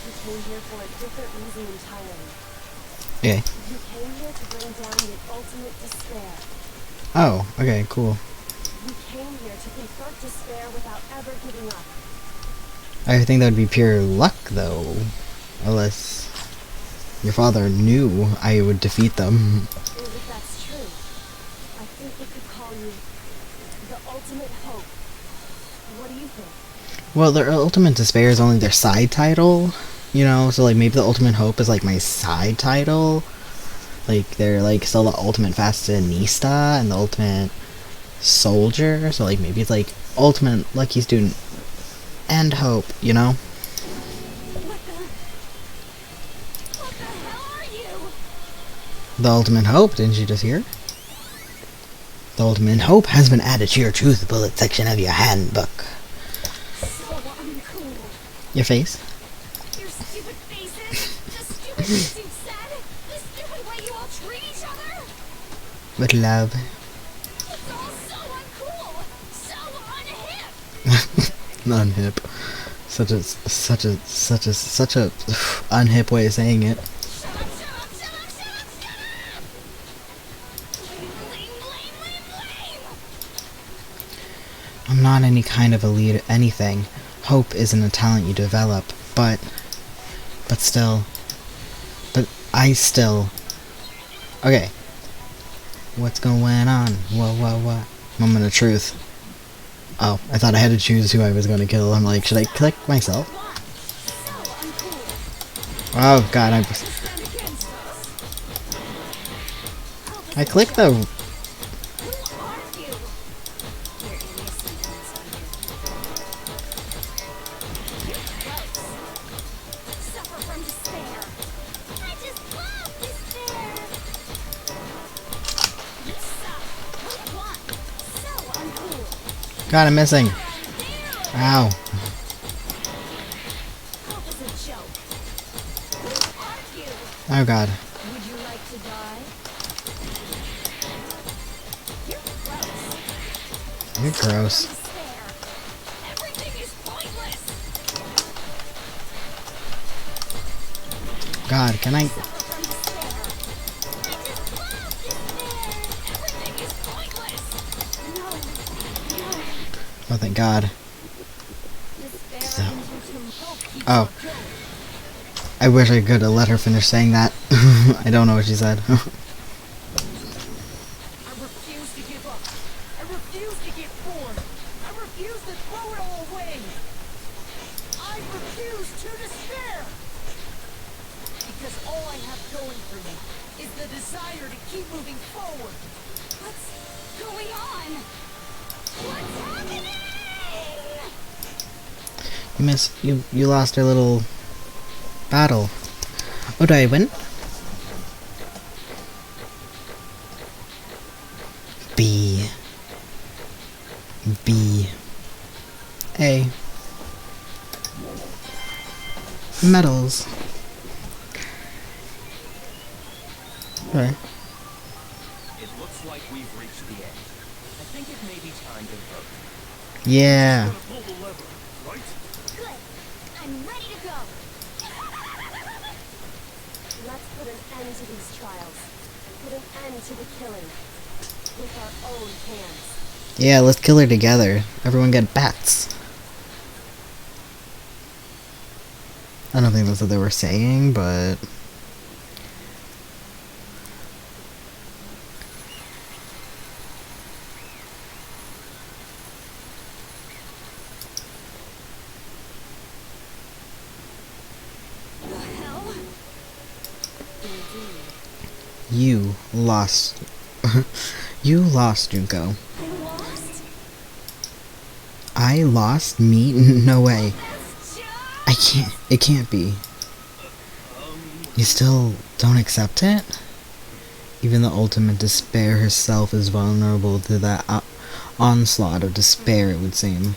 you came here for a different reason entirely. Okay. You came here to bring down the ultimate despair. Oh, okay, cool. You came here to confront despair without ever giving up. I think that would be pure luck, though. Unless your father knew I would defeat them. And if that's true, I think we could call you the ultimate hope. What do you think? Well, their ultimate despair is only their side title, you know, so like maybe the ultimate hope is like my side title. Like they're like still the ultimate fashionista and the ultimate soldier, so like maybe it's like ultimate lucky student and hope, you know? What the hell are you? The ultimate hope, didn't you just hear? The ultimate hope has been added to your truth bullet section of your handbook. So uncool. Your face? Your stupid faces, the stupid things you've said, the stupid way you all treat each other. With love. It's all so uncool, so unhip. Unhip. Such a unhip way of saying it. Shut up, shut up, shut up, shut up, shut up! Lame, lame, lame, lame! I'm not any kind of a leader, anything. Hope isn't a talent you develop, but I still. Okay. What's going on? What? Moment of truth. Oh, I thought I had to choose who I was going to kill. I'm like, should I click myself? Oh god, I clicked the... Who are you? You're innocent Suffer from despair. I just love despair. You suck. Who won? So uncool. God, I'm missing. Ow. Hope is a joke. Who are you? Oh god. Would you like to die? You're gross. You're gross. Despair. Everything is pointless. God, can I... Suffer from despair. I just love despair. Everything is pointless. No. Oh, thank God. Despair So- into hope keeps Oh. you going. I wish I could have let her finish saying that. I don't know what she said. I refuse to give up. I refuse to get bored. I refuse to throw it all away. I refuse to despair. Because all I have going for me is the desire to keep moving forward. What's going on? What's happening? You lost your little battle. Oh, did I win? B. A. Medals. Okay. It looks like we've reached the end. I think it may be time to vote. Yeah. Pull the lever, right? Good. I'm ready to go. Let's put an end to these trials. Put an end to the killing. With our own hands. Yeah, let's kill her together. Everyone get bats. I don't think that's what they were saying, but... The hell? You lost. You lost, Junko. I lost? I lost? Me? No way. That's I can't. It can't be. You still don't accept it? Even the ultimate despair herself is vulnerable to that onslaught of despair, it would seem.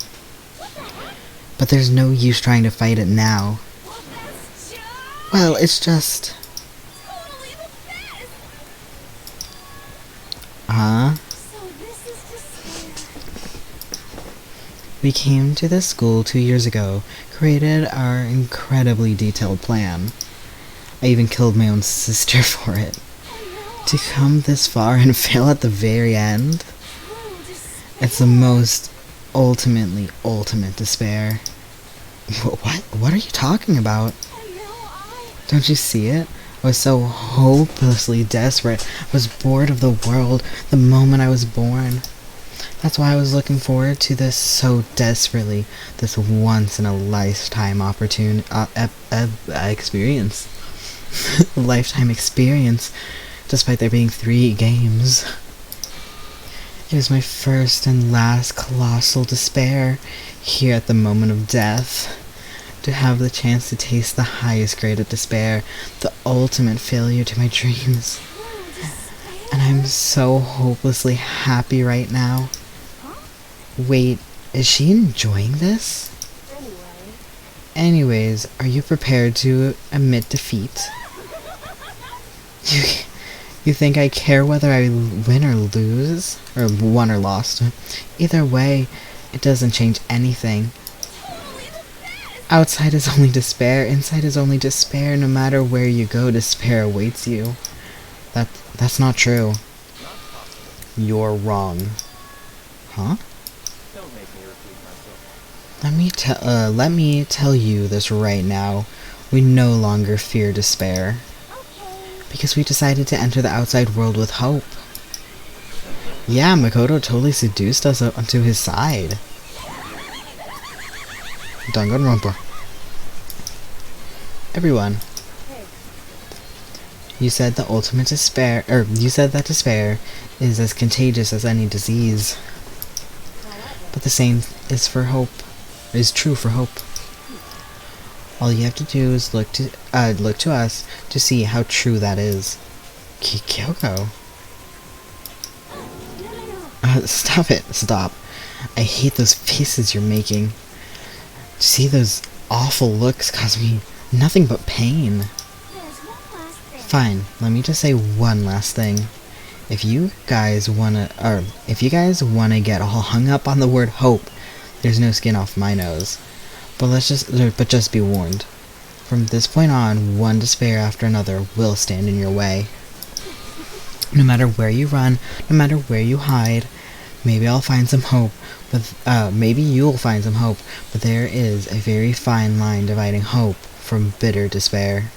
But there's no use trying to fight it now. Well, that's just Well, it's just... totally the best. Huh? So this is despair. We came to this school 2 years ago, created our incredibly detailed plan. I even killed my own sister for it. To come this far and fail at the very end? True despair. It's the most ultimate despair. What? What are you talking about? And now I... Don't you see it? I was so hopelessly desperate. I was bored of the world the moment I was born. That's why I was looking forward to this so desperately. This once-in-a-lifetime experience. Lifetime experience, despite there being 3 games. It was my first and last colossal despair, here at the moment of death. To have the chance to taste the highest grade of despair, the ultimate failure to my dreams. True despair. And I I'm so hopelessly happy right now. Wait, is she enjoying this? Anyways, are you prepared to admit defeat? You think I care whether I win or lose? Or won or lost? Either way, it doesn't change anything. Outside is only despair, inside is only despair. No matter where you go, despair awaits you. That's not true. You're wrong. Huh? Don't make me repeat myself. Let me tell you this right now. We no longer fear despair. Because we decided to enter the outside world with hope. Yeah, Makoto totally seduced us onto his side. Danganronpa. Everyone. You said the ultimate despair, you said that despair is as contagious as any disease. But the same is for hope. Is true for hope. All you have to do is look to us to see how true that is. Kyoko. Stop it. Stop. I hate those faces you're making. See, those awful looks cause me nothing but pain. Fine, let me just say one last thing. If you guys wanna get all hung up on the word hope, there's no skin off my nose. But just be warned. From this point on, one despair after another will stand in your way. No matter where you run, no matter where you hide, maybe I'll find some hope, but maybe you'll find some hope, but there is a very fine line dividing hope from bitter despair.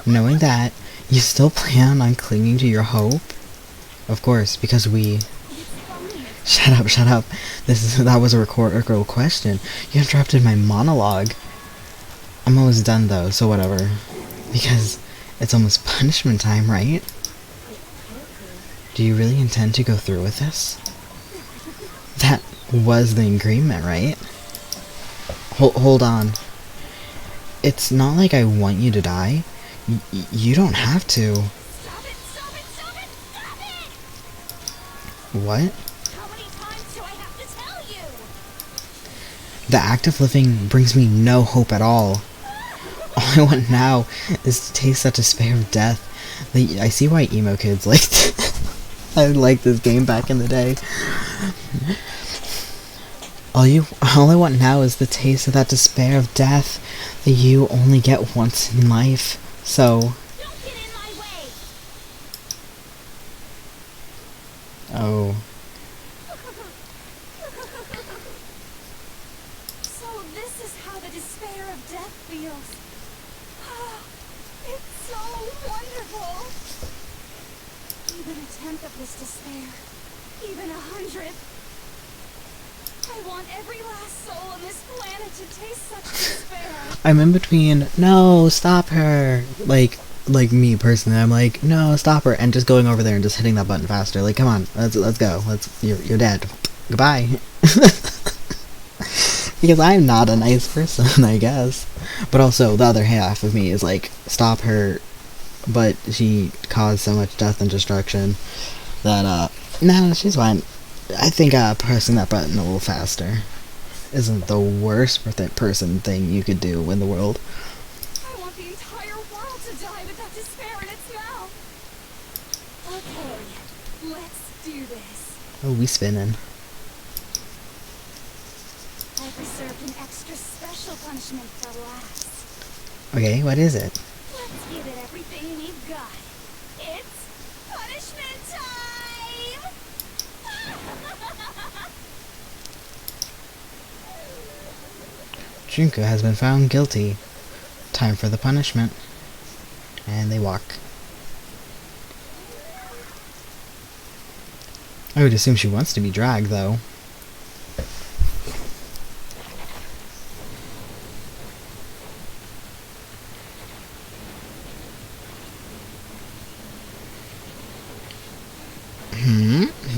Knowing that, you still plan on clinging to your hope? Of course, because we... Shut up. That was a rhetorical question. You interrupted my monologue. I'm almost done though, so whatever. Because it's almost punishment time, right? Do you really intend to go through with this? That was the agreement, right? Hold on. It's not like I want you to die. You don't have to. Stop it! What? How many times do I have to tell you? The act of living brings me no hope at all. All I want now is to taste that despair of death. I see why emo kids liked I liked this game back in the day. All I want now is the taste of that despair of death that you only get once in life. So... Don't get in my way! Oh. So this is how the despair of death feels. It's so wonderful. Even a tenth of this despair, even 100th. I want every last soul on this planet to taste such despair. I'm in between, no, stop her. Like me personally, I'm like, no, stop her, and just going over there and just hitting that button faster. Like, come on, let's go. You're dead. Goodbye. Because I'm not a nice person, I guess. But also, the other half of me is like, stop her, but she caused so much death and destruction that, no, she's fine. I think pressing that button a little faster isn't the worst person thing you could do in the world. I want the entire world to die with that despair in its mouth. Okay, let's do this. Oh, we spinning. I've reserved an extra special punishment for last. Okay, what is it? Let's give it everything we've got. It's punishment time! Junko has been found guilty. Time for the punishment. And they walk. I would assume she wants to be dragged, though.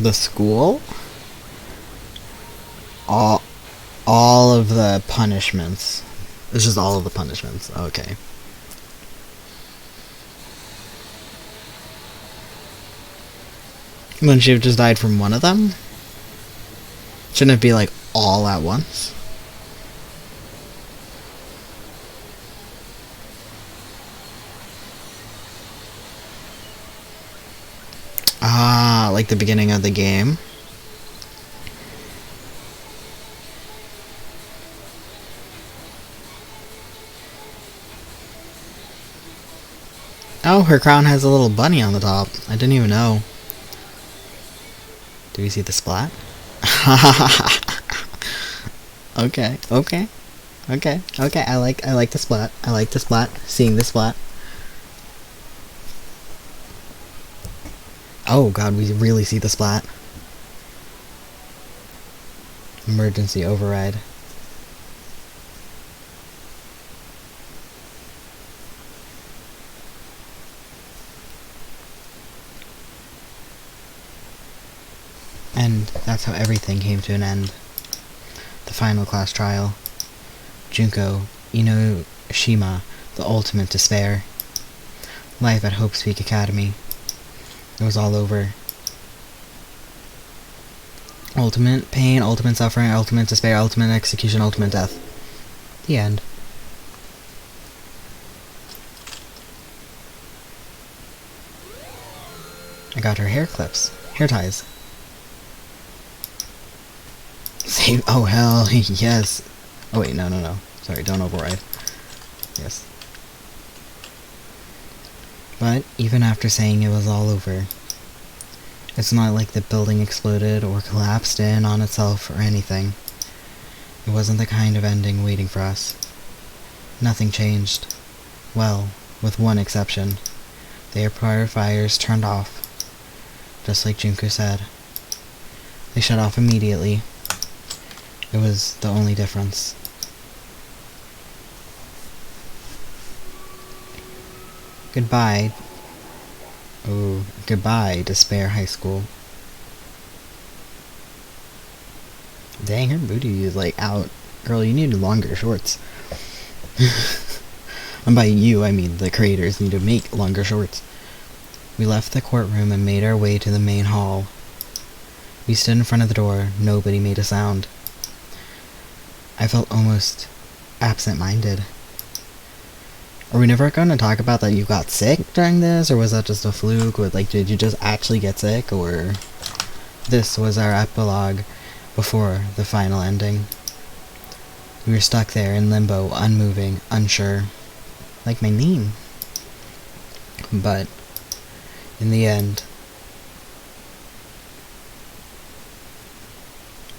The school? All of the punishments. It's just all of the punishments. Okay. Wouldn't she have just died from one of them? Shouldn't it be like all at once? Ah, like the beginning of the game. Oh, her crown has a little bunny on the top. I didn't even know. Do we see the splat? Okay, okay. Okay, okay, I like the splat. I like the splat. Seeing the splat. Oh god, we really see the splat. Emergency override. And that's how everything came to an end. The final class trial. Junko Inoshima, the ultimate despair. Life at Hope's Peak Academy. It was all over. Ultimate pain, ultimate suffering, ultimate despair, ultimate execution, ultimate death. The end. I got her hair clips. Hair ties. Save. Oh, hell, yes. Oh, wait, no, no, no. Sorry, don't override. Yes. But, even after saying it was all over, it's not like the building exploded or collapsed in on itself or anything. It wasn't the kind of ending waiting for us. Nothing changed. Well, with one exception. The air purifiers turned off. Just like Junko said. They shut off immediately. It was the only difference. Goodbye. Oh, goodbye, Despair High School. Dang, her booty is like out. Girl, you need longer shorts. And by you, I mean the creators need to make longer shorts. We left the courtroom and made our way to the main hall. We stood in front of the door. Nobody made a sound. I felt almost absent-minded. Are we never going to talk about that you got sick during this, or was that just a fluke, or like did you just actually get sick, or this was our epilogue before the final ending? We were stuck there in limbo, unmoving, unsure, like my name. But in the end,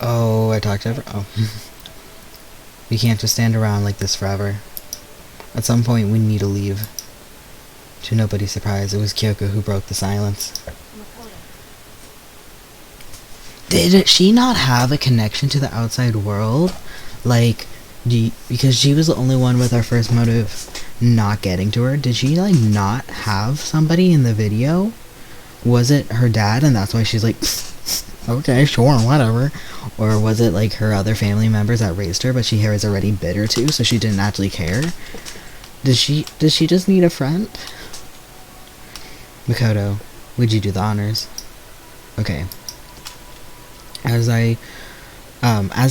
oh, I talked over. Oh. We can't just stand around like this forever. At some point, we need to leave. To nobody's surprise, it was Kyoko who broke the silence. Did she not have a connection to the outside world? Like, because she was the only one with our first motive not getting to her. Did she, like, not have somebody in the video? Was it her dad and that's why she's like, okay, sure, whatever? Or was it, like, her other family members that raised her, but she was already bitter too, so she didn't actually care? Did she just need a friend? Makoto, would you do the honors? Okay. As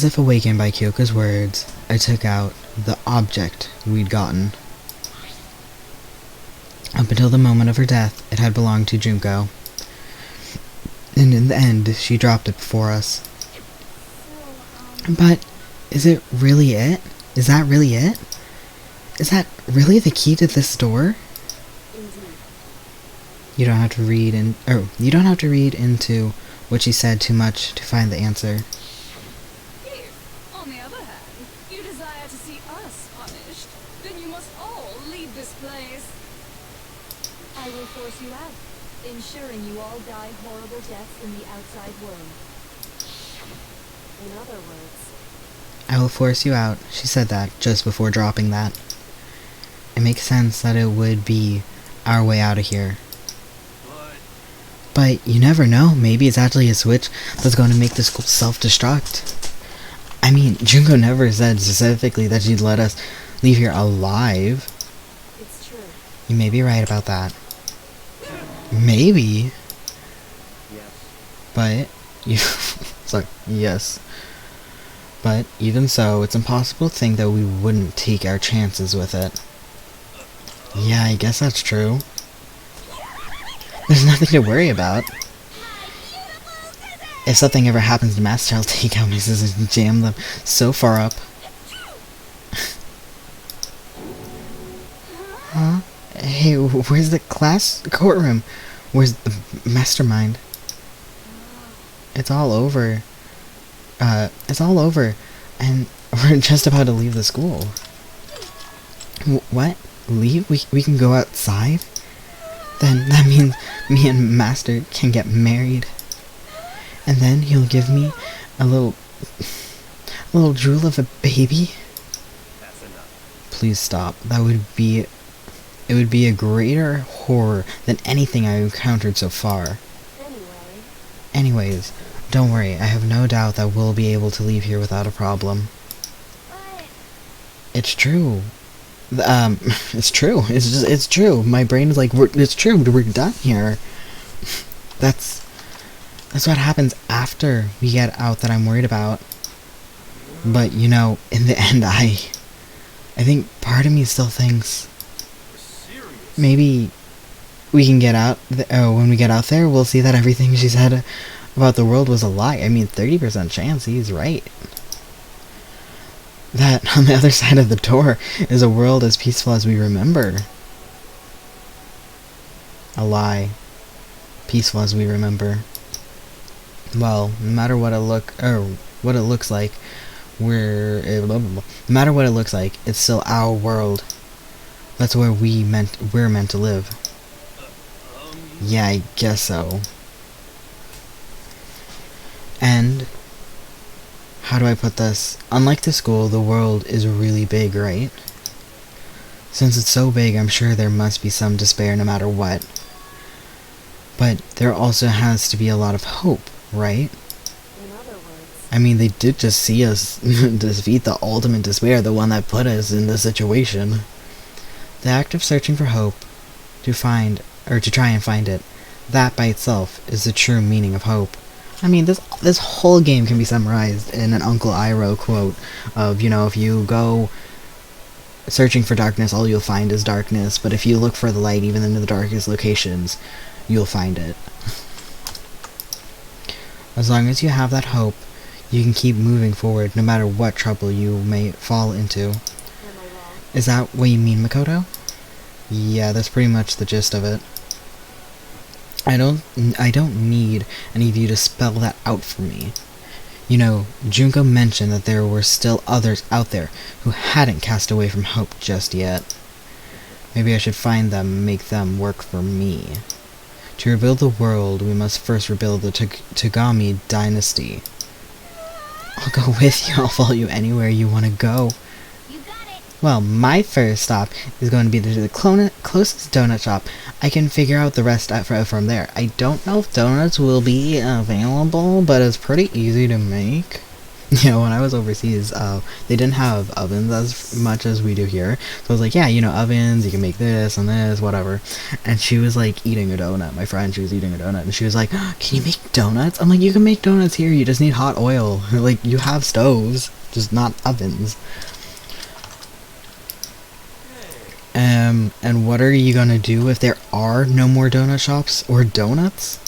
if awakened by Kyoko's words, I took out the object we'd gotten. Up until the moment of her death, it had belonged to Junko. And in the end, she dropped it before us. But, is it really it? Is that really it? Is that really the key to this door? You don't have to read into what she said too much to find the answer. If, on the other hand, you desire to see us punished, then you must all leave this place. I will force you out, ensuring you all die horrible deaths in the outside world. In other words, I will force you out. She said that just before dropping that. It makes sense that it would be our way out of here. But you never know. Maybe it's actually a switch that's going to make the school self-destruct. I mean, Junko never said specifically that she'd let us leave here alive. it's true. You may be right about that. Maybe. Yes. But, you, sorry, yes. But, even so, it's impossible to think that we wouldn't take our chances with it. Yeah, I guess that's true. There's nothing to worry about. If something ever happens to Master, I'll take out my scissors and jam them so far up. Huh? Hey, where's the courtroom? Where's the mastermind? It's all over. It's all over. And we're just about to leave the school. What? Leave? We can go outside? Then that means me and Master can get married. And then he'll give me a little drool of a baby? That's enough. Please stop. It would be a greater horror than anything I've encountered so far. Anyways, don't worry, I have no doubt that we'll be able to leave here without a problem. But It's true. It's true. It's true. My brain is like, it's true, we're done here. That's what happens after we get out that I'm worried about. But, you know, in the end, I think part of me still thinks maybe we can get out, when we get out there, we'll see that everything she said about the world was a lie. I mean, 30% chance he's right. That on the other side of the door is a world as peaceful as we remember. A lie. Peaceful as we remember. Well, no matter what it looks like, no matter what it looks like, it's still our world. That's where we're meant to live. Yeah, I guess so. And how do I put this? Unlike the school, the world is really big, right? Since it's so big, I'm sure there must be some despair no matter what. But there also has to be a lot of hope, right? In other words, I mean, they did just see us defeat the ultimate despair, the one that put us in this situation. The act of searching for hope, to try and find it, that by itself is the true meaning of hope. I mean, this whole game can be summarized in an Uncle Iroh quote of, you know, if you go searching for darkness, all you'll find is darkness, but if you look for the light even in the darkest locations, you'll find it. As long as you have that hope, you can keep moving forward no matter what trouble you may fall into. am I wrong? Is that what you mean, Makoto? Yeah, that's pretty much the gist of it. I don't need any of you to spell that out for me. You know, Junko mentioned that there were still others out there who hadn't cast away from hope just yet. Maybe I should find them and make them work for me. To rebuild the world, we must first rebuild the Togami dynasty. I'll go with you. I'll follow you anywhere you want to go. you got it. Well, my first stop is going to be to the closest donut shop. I can figure out the rest from there. I don't know if donuts will be available, but it's pretty easy to make. You know, when I was overseas, they didn't have ovens as much as we do here. So I was like, yeah, you know, ovens, you can make this and this, whatever. And she was like eating a donut. My friend, she was eating a donut. And she was like, can you make donuts? I'm like, you can make donuts here. You just need hot oil. Like, you have stoves, just not ovens. And what are you gonna do if there are no more donut shops or donuts?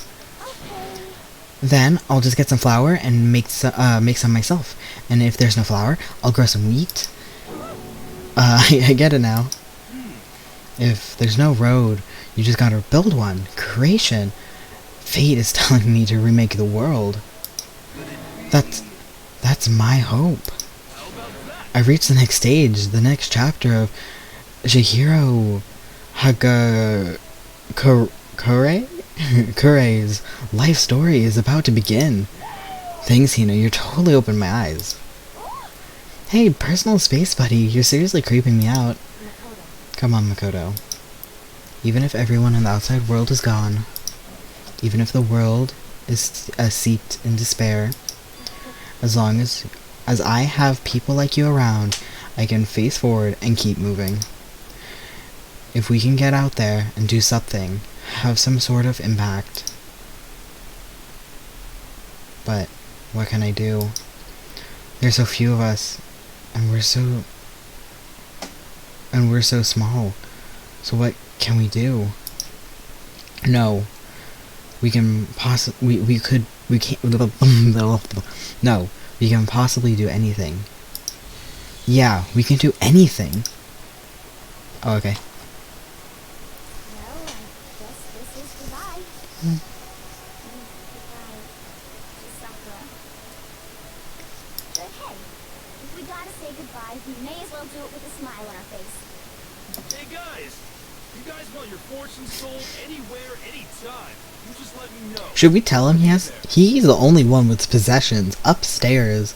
Then I'll just get some flour and make some myself. And if there's no flour, I'll grow some wheat. I get it now. If there's no road, you just gotta build one. Creation. Fate is telling me to remake the world. That's my hope. I've reached the next stage, the next chapter of Chihiro Kurei's life story is about to begin. Thanks, Hina, you totally opened my eyes. Hey, personal space buddy, you're seriously creeping me out. Come on, Makoto. Even if everyone in the outside world is gone, even if the world is steeped in despair, as long as I have people like you around, I can face forward and keep moving. If we can get out there and do something, have some sort of impact, but what can I do? There's so few of us, and we're so small. So what can we do? No, we can we can't. No, we can possibly do anything. Yeah, we can do anything. Oh, okay. Well, I guess this is goodbye. Hmm. Goodbye to Sakura. But hey, if we gotta say goodbye, we may as well do it with a smile on our face. Hey guys! You guys want your fortune sold anywhere, anytime. You just let me know. Should we tell him he's the only one with possessions upstairs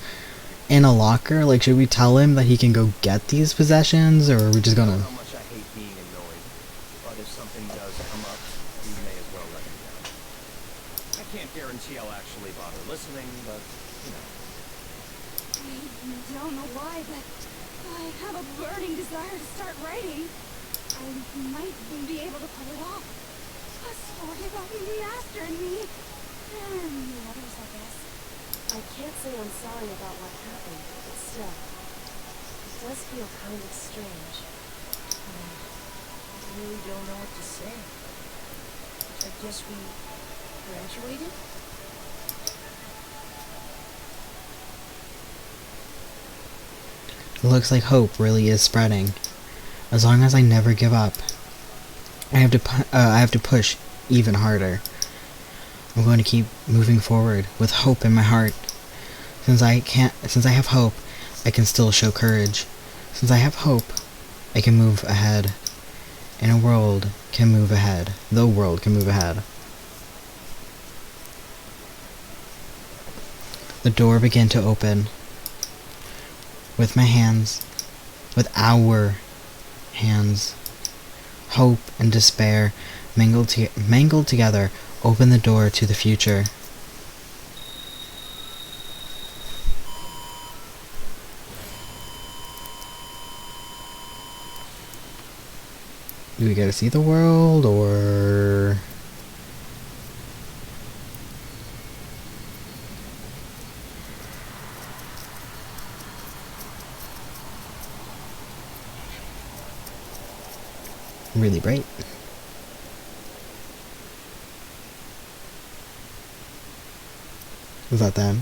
in a locker? Like, should we tell him that he can go get these possessions, or are we just gonna... How much I hate being annoyed, but if something does come up, we may as well let him know. I can't guarantee I'll actually bother listening, but, you know. I don't know why, but I have a burning desire to start writing. I might be able to pull it off. A story about the master and me. And the others, I guess. I can't say I'm sorry about what happened, but still, it does feel kind of strange. I really don't know what to say. I guess we graduated? It looks like hope really is spreading. As long as I never give up, I have to push even harder. I'm going to keep moving forward with hope in my heart. Since I have hope, I can still show courage. Since I have hope, I can move ahead. And a world can move ahead. The world can move ahead. The door began to open. With my hands, with our hands, hope and despair mingled together, open the door to the future. Do we get to see the world, or... really bright. Was that them?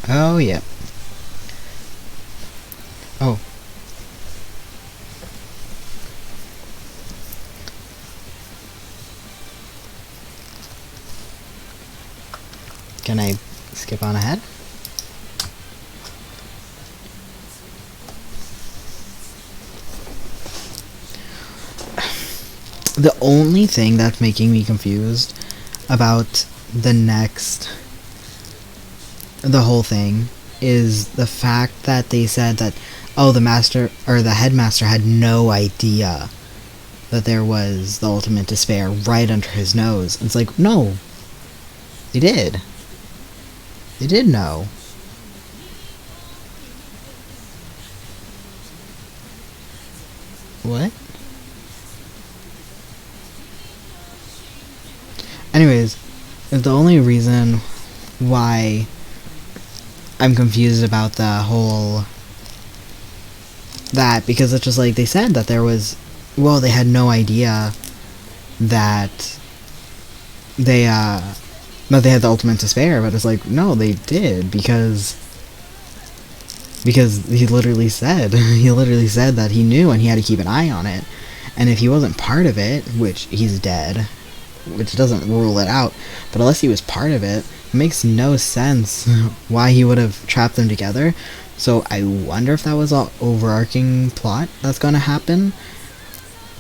Oh, yeah. Oh. Can I skip on ahead? The only thing that's making me confused about the whole thing is the fact that they said that, oh, the master or the headmaster had no idea that there was the ultimate despair right under his nose. It's like, no, they did. They did know. What? Anyways, the only reason why I'm confused about the whole that, because it's just like they said that there was, well, they had no idea that they had the ultimate despair, but it's like, no, they did, because he literally said that he knew and he had to keep an eye on it, and if he wasn't part of it, which he's dead, which doesn't rule it out, but unless he was part of it, it makes no sense why he would have trapped them together. So I wonder if that was an overarching plot that's gonna happen.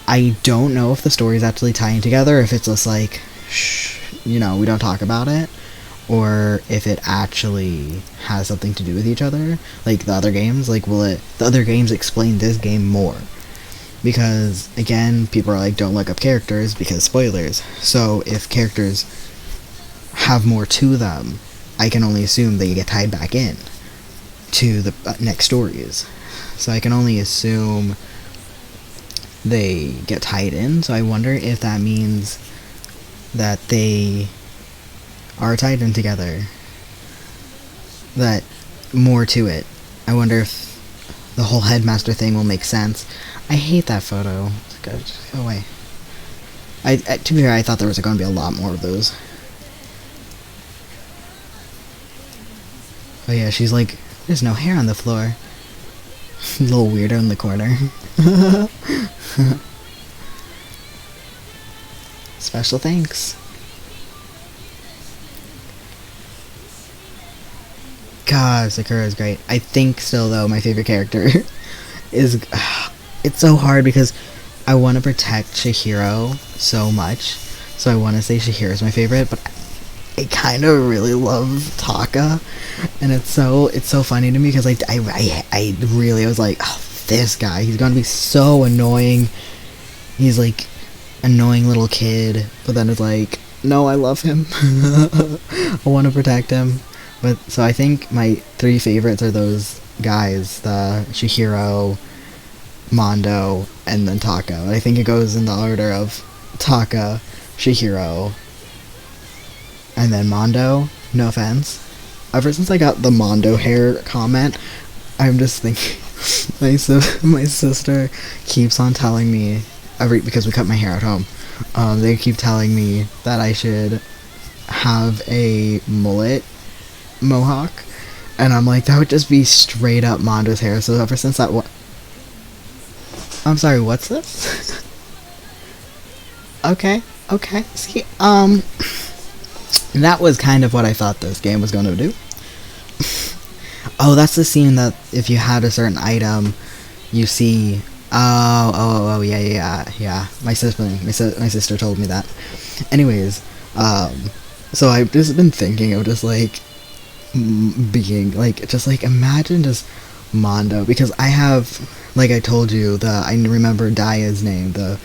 I don't know if the story's actually tying together, if it's just like, shh, you know, we don't talk about it, or if it actually has something to do with each other, like the other games. Like, the other games explain this game more? Because, again, people are like, don't look up characters because spoilers. So if characters have more to them, I can only assume they get tied back in to the next stories. So I can only assume they get tied in. So I wonder if that means that they are tied in together. That more to it. I wonder if the whole headmaster thing will make sense. I hate that photo. Just go away. To be fair, I thought there was going to be a lot more of those. Oh yeah, she's like, there's no hair on the floor. Little weirdo in the corner. Special thanks. God, Sakura is great. I think still though my favorite character is it's so hard because I want to protect Chihiro so much. So I want to say Chihiro is my favorite, but I kind of really love Taka, and it's so funny to me because I really was like, oh, this guy, he's gonna be so annoying. He's like annoying little kid, but then it's like, no, I love him. I want to protect him. But so I think my three favorites are those guys: the Chihiro, Mondo, and then Taka. I think it goes in the order of Taka, Chihiro, and then Mondo. No offense. Ever since I got the Mondo hair comment, I'm just thinking my sister keeps on telling me because we cut my hair at home. They keep telling me that I should have a mullet mohawk, and I'm like, that would just be straight up Mondo's hair. So ever since that I'm sorry, what's this? okay see, that was kind of what I thought this game was going to do. Oh, that's the scene that if you had a certain item, you see. Oh, yeah. My sister told me that. Anyways, so I've just been thinking of just like being like, just like imagine just Mondo, because I have, like I told you, I remember Daya's name, the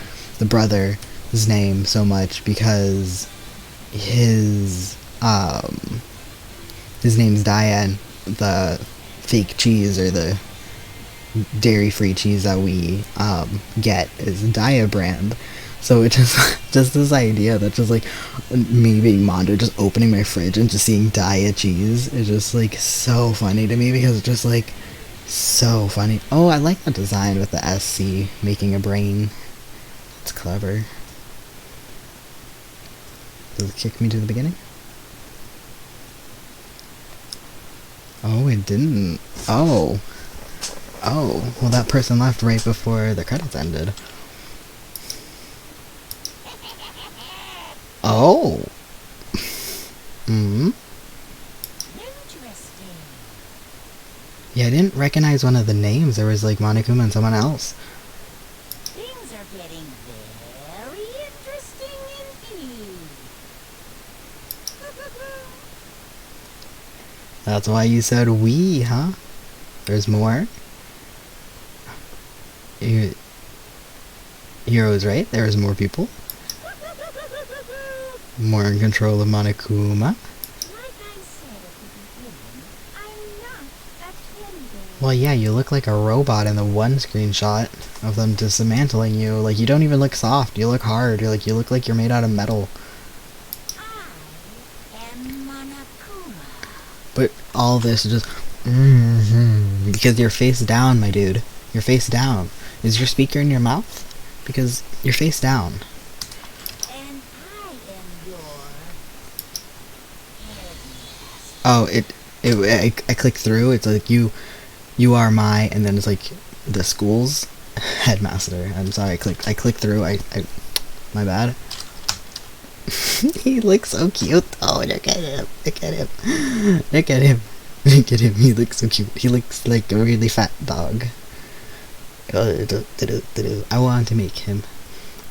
brother's name so much because his name's Daya, and the fake cheese or the dairy-free cheese that we get is Daya brand. So it just this idea that just like me being Mondo, just opening my fridge and just seeing Daya cheese is just like so funny to me because it's just like so funny. Oh, I like the design with the SC making a brain. It's clever. Does it kick me to the beginning? Oh, it didn't. Oh, well that person left right before the credits ended. Oh. Interesting. Yeah, I didn't recognize one of the names. There was like Monokuma and someone else. Things are getting very interesting indeed. That's why you said we, huh? There's more? Heroes, right? There's more people. More in control of Monokuma. Like I said at the beginning, I'm not a teddy bear. Well, yeah, you look like a robot in the one screenshot of them dismantling you. Like, you don't even look soft. You look hard. You look like you're made out of metal. I am Monokuma. But all this is just... because you're face down, my dude. You're face down. Is your speaker in your mouth? Because you're face down. And I am your headmaster. Oh, I clicked through. It's like you are my, and then it's like the school's headmaster. I'm sorry, I clicked through. My bad. He looks so cute. Oh, look at him. Look at him. Look at him. Look at him. He looks so cute. He looks like a really fat dog. I want to make him.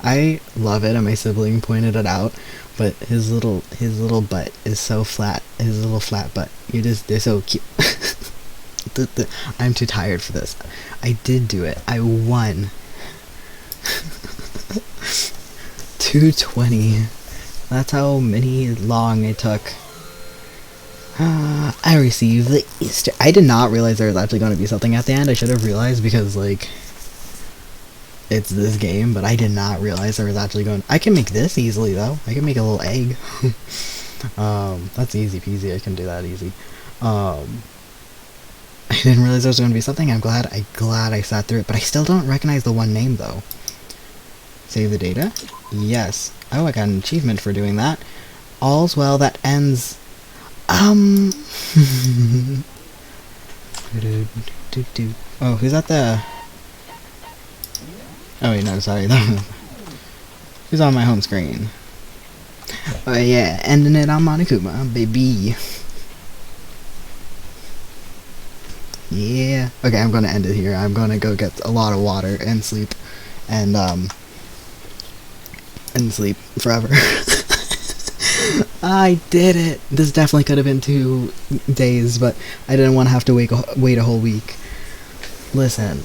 I love it, and my sibling pointed it out. But his little butt is so flat. His little flat butt. They're so cute. I'm too tired for this. I did do it. I won. 220. That's how long it took. I received the Easter. I did not realize there was actually going to be something at the end. I should have realized because, like, it's this game, but I did not realize there was actually going. I can make this easily though. I can make a little egg. That's easy peasy. I can do that easy. I didn't realize there was going to be something. I'm glad I sat through it, but I still don't recognize the one name though. Save the data. Yes. Oh, I got an achievement for doing that. All's well that ends. Oh, who's at the? Oh wait, no, sorry. Who's on my home screen? Oh yeah, ending it on Monokuma, baby. Yeah. Okay, I'm gonna end it here. I'm gonna go get a lot of water and sleep, and sleep forever. I did it! This definitely could have been 2 days, but I didn't want to have to wait a whole week. Listen.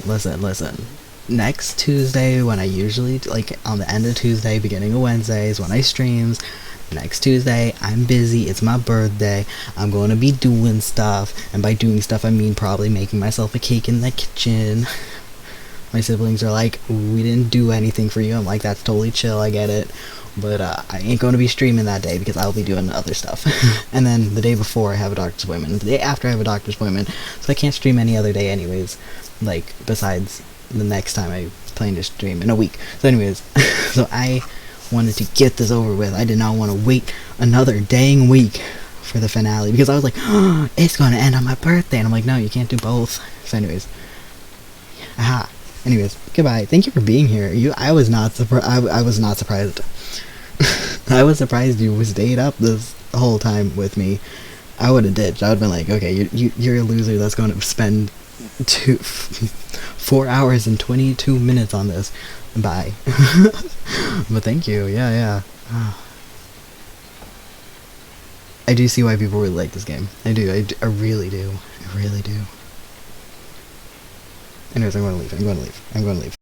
Next Tuesday, when I usually, like, on the end of Tuesday, beginning of Wednesdays, when I streams, next Tuesday, I'm busy, it's my birthday, I'm going to be doing stuff, and by doing stuff, I mean probably making myself a cake in the kitchen. My siblings are like, we didn't do anything for you. I'm like, that's totally chill, I get it. But I ain't going to be streaming that day because I'll be doing other stuff. And then the day before I have a doctor's appointment. The day after I have a doctor's appointment. So I can't stream any other day anyways. Like, besides the next time I plan to stream in a week. So anyways, so I wanted to get this over with. I did not want to wait another dang week for the finale. Because I was like, oh, it's going to end on my birthday. And I'm like, no, you can't do both. So anyways. Aha. Anyways, goodbye. Thank you for being here. I was not surprised. I was not surprised. I was surprised you stayed up this whole time with me. I would have ditched. I would have been like, okay, you're a loser that's going to spend 4 hours and 22 minutes on this. Bye. But thank you. Yeah. I do see why people really like this game. I do. I really do. I really do. Anyways, I'm going to leave.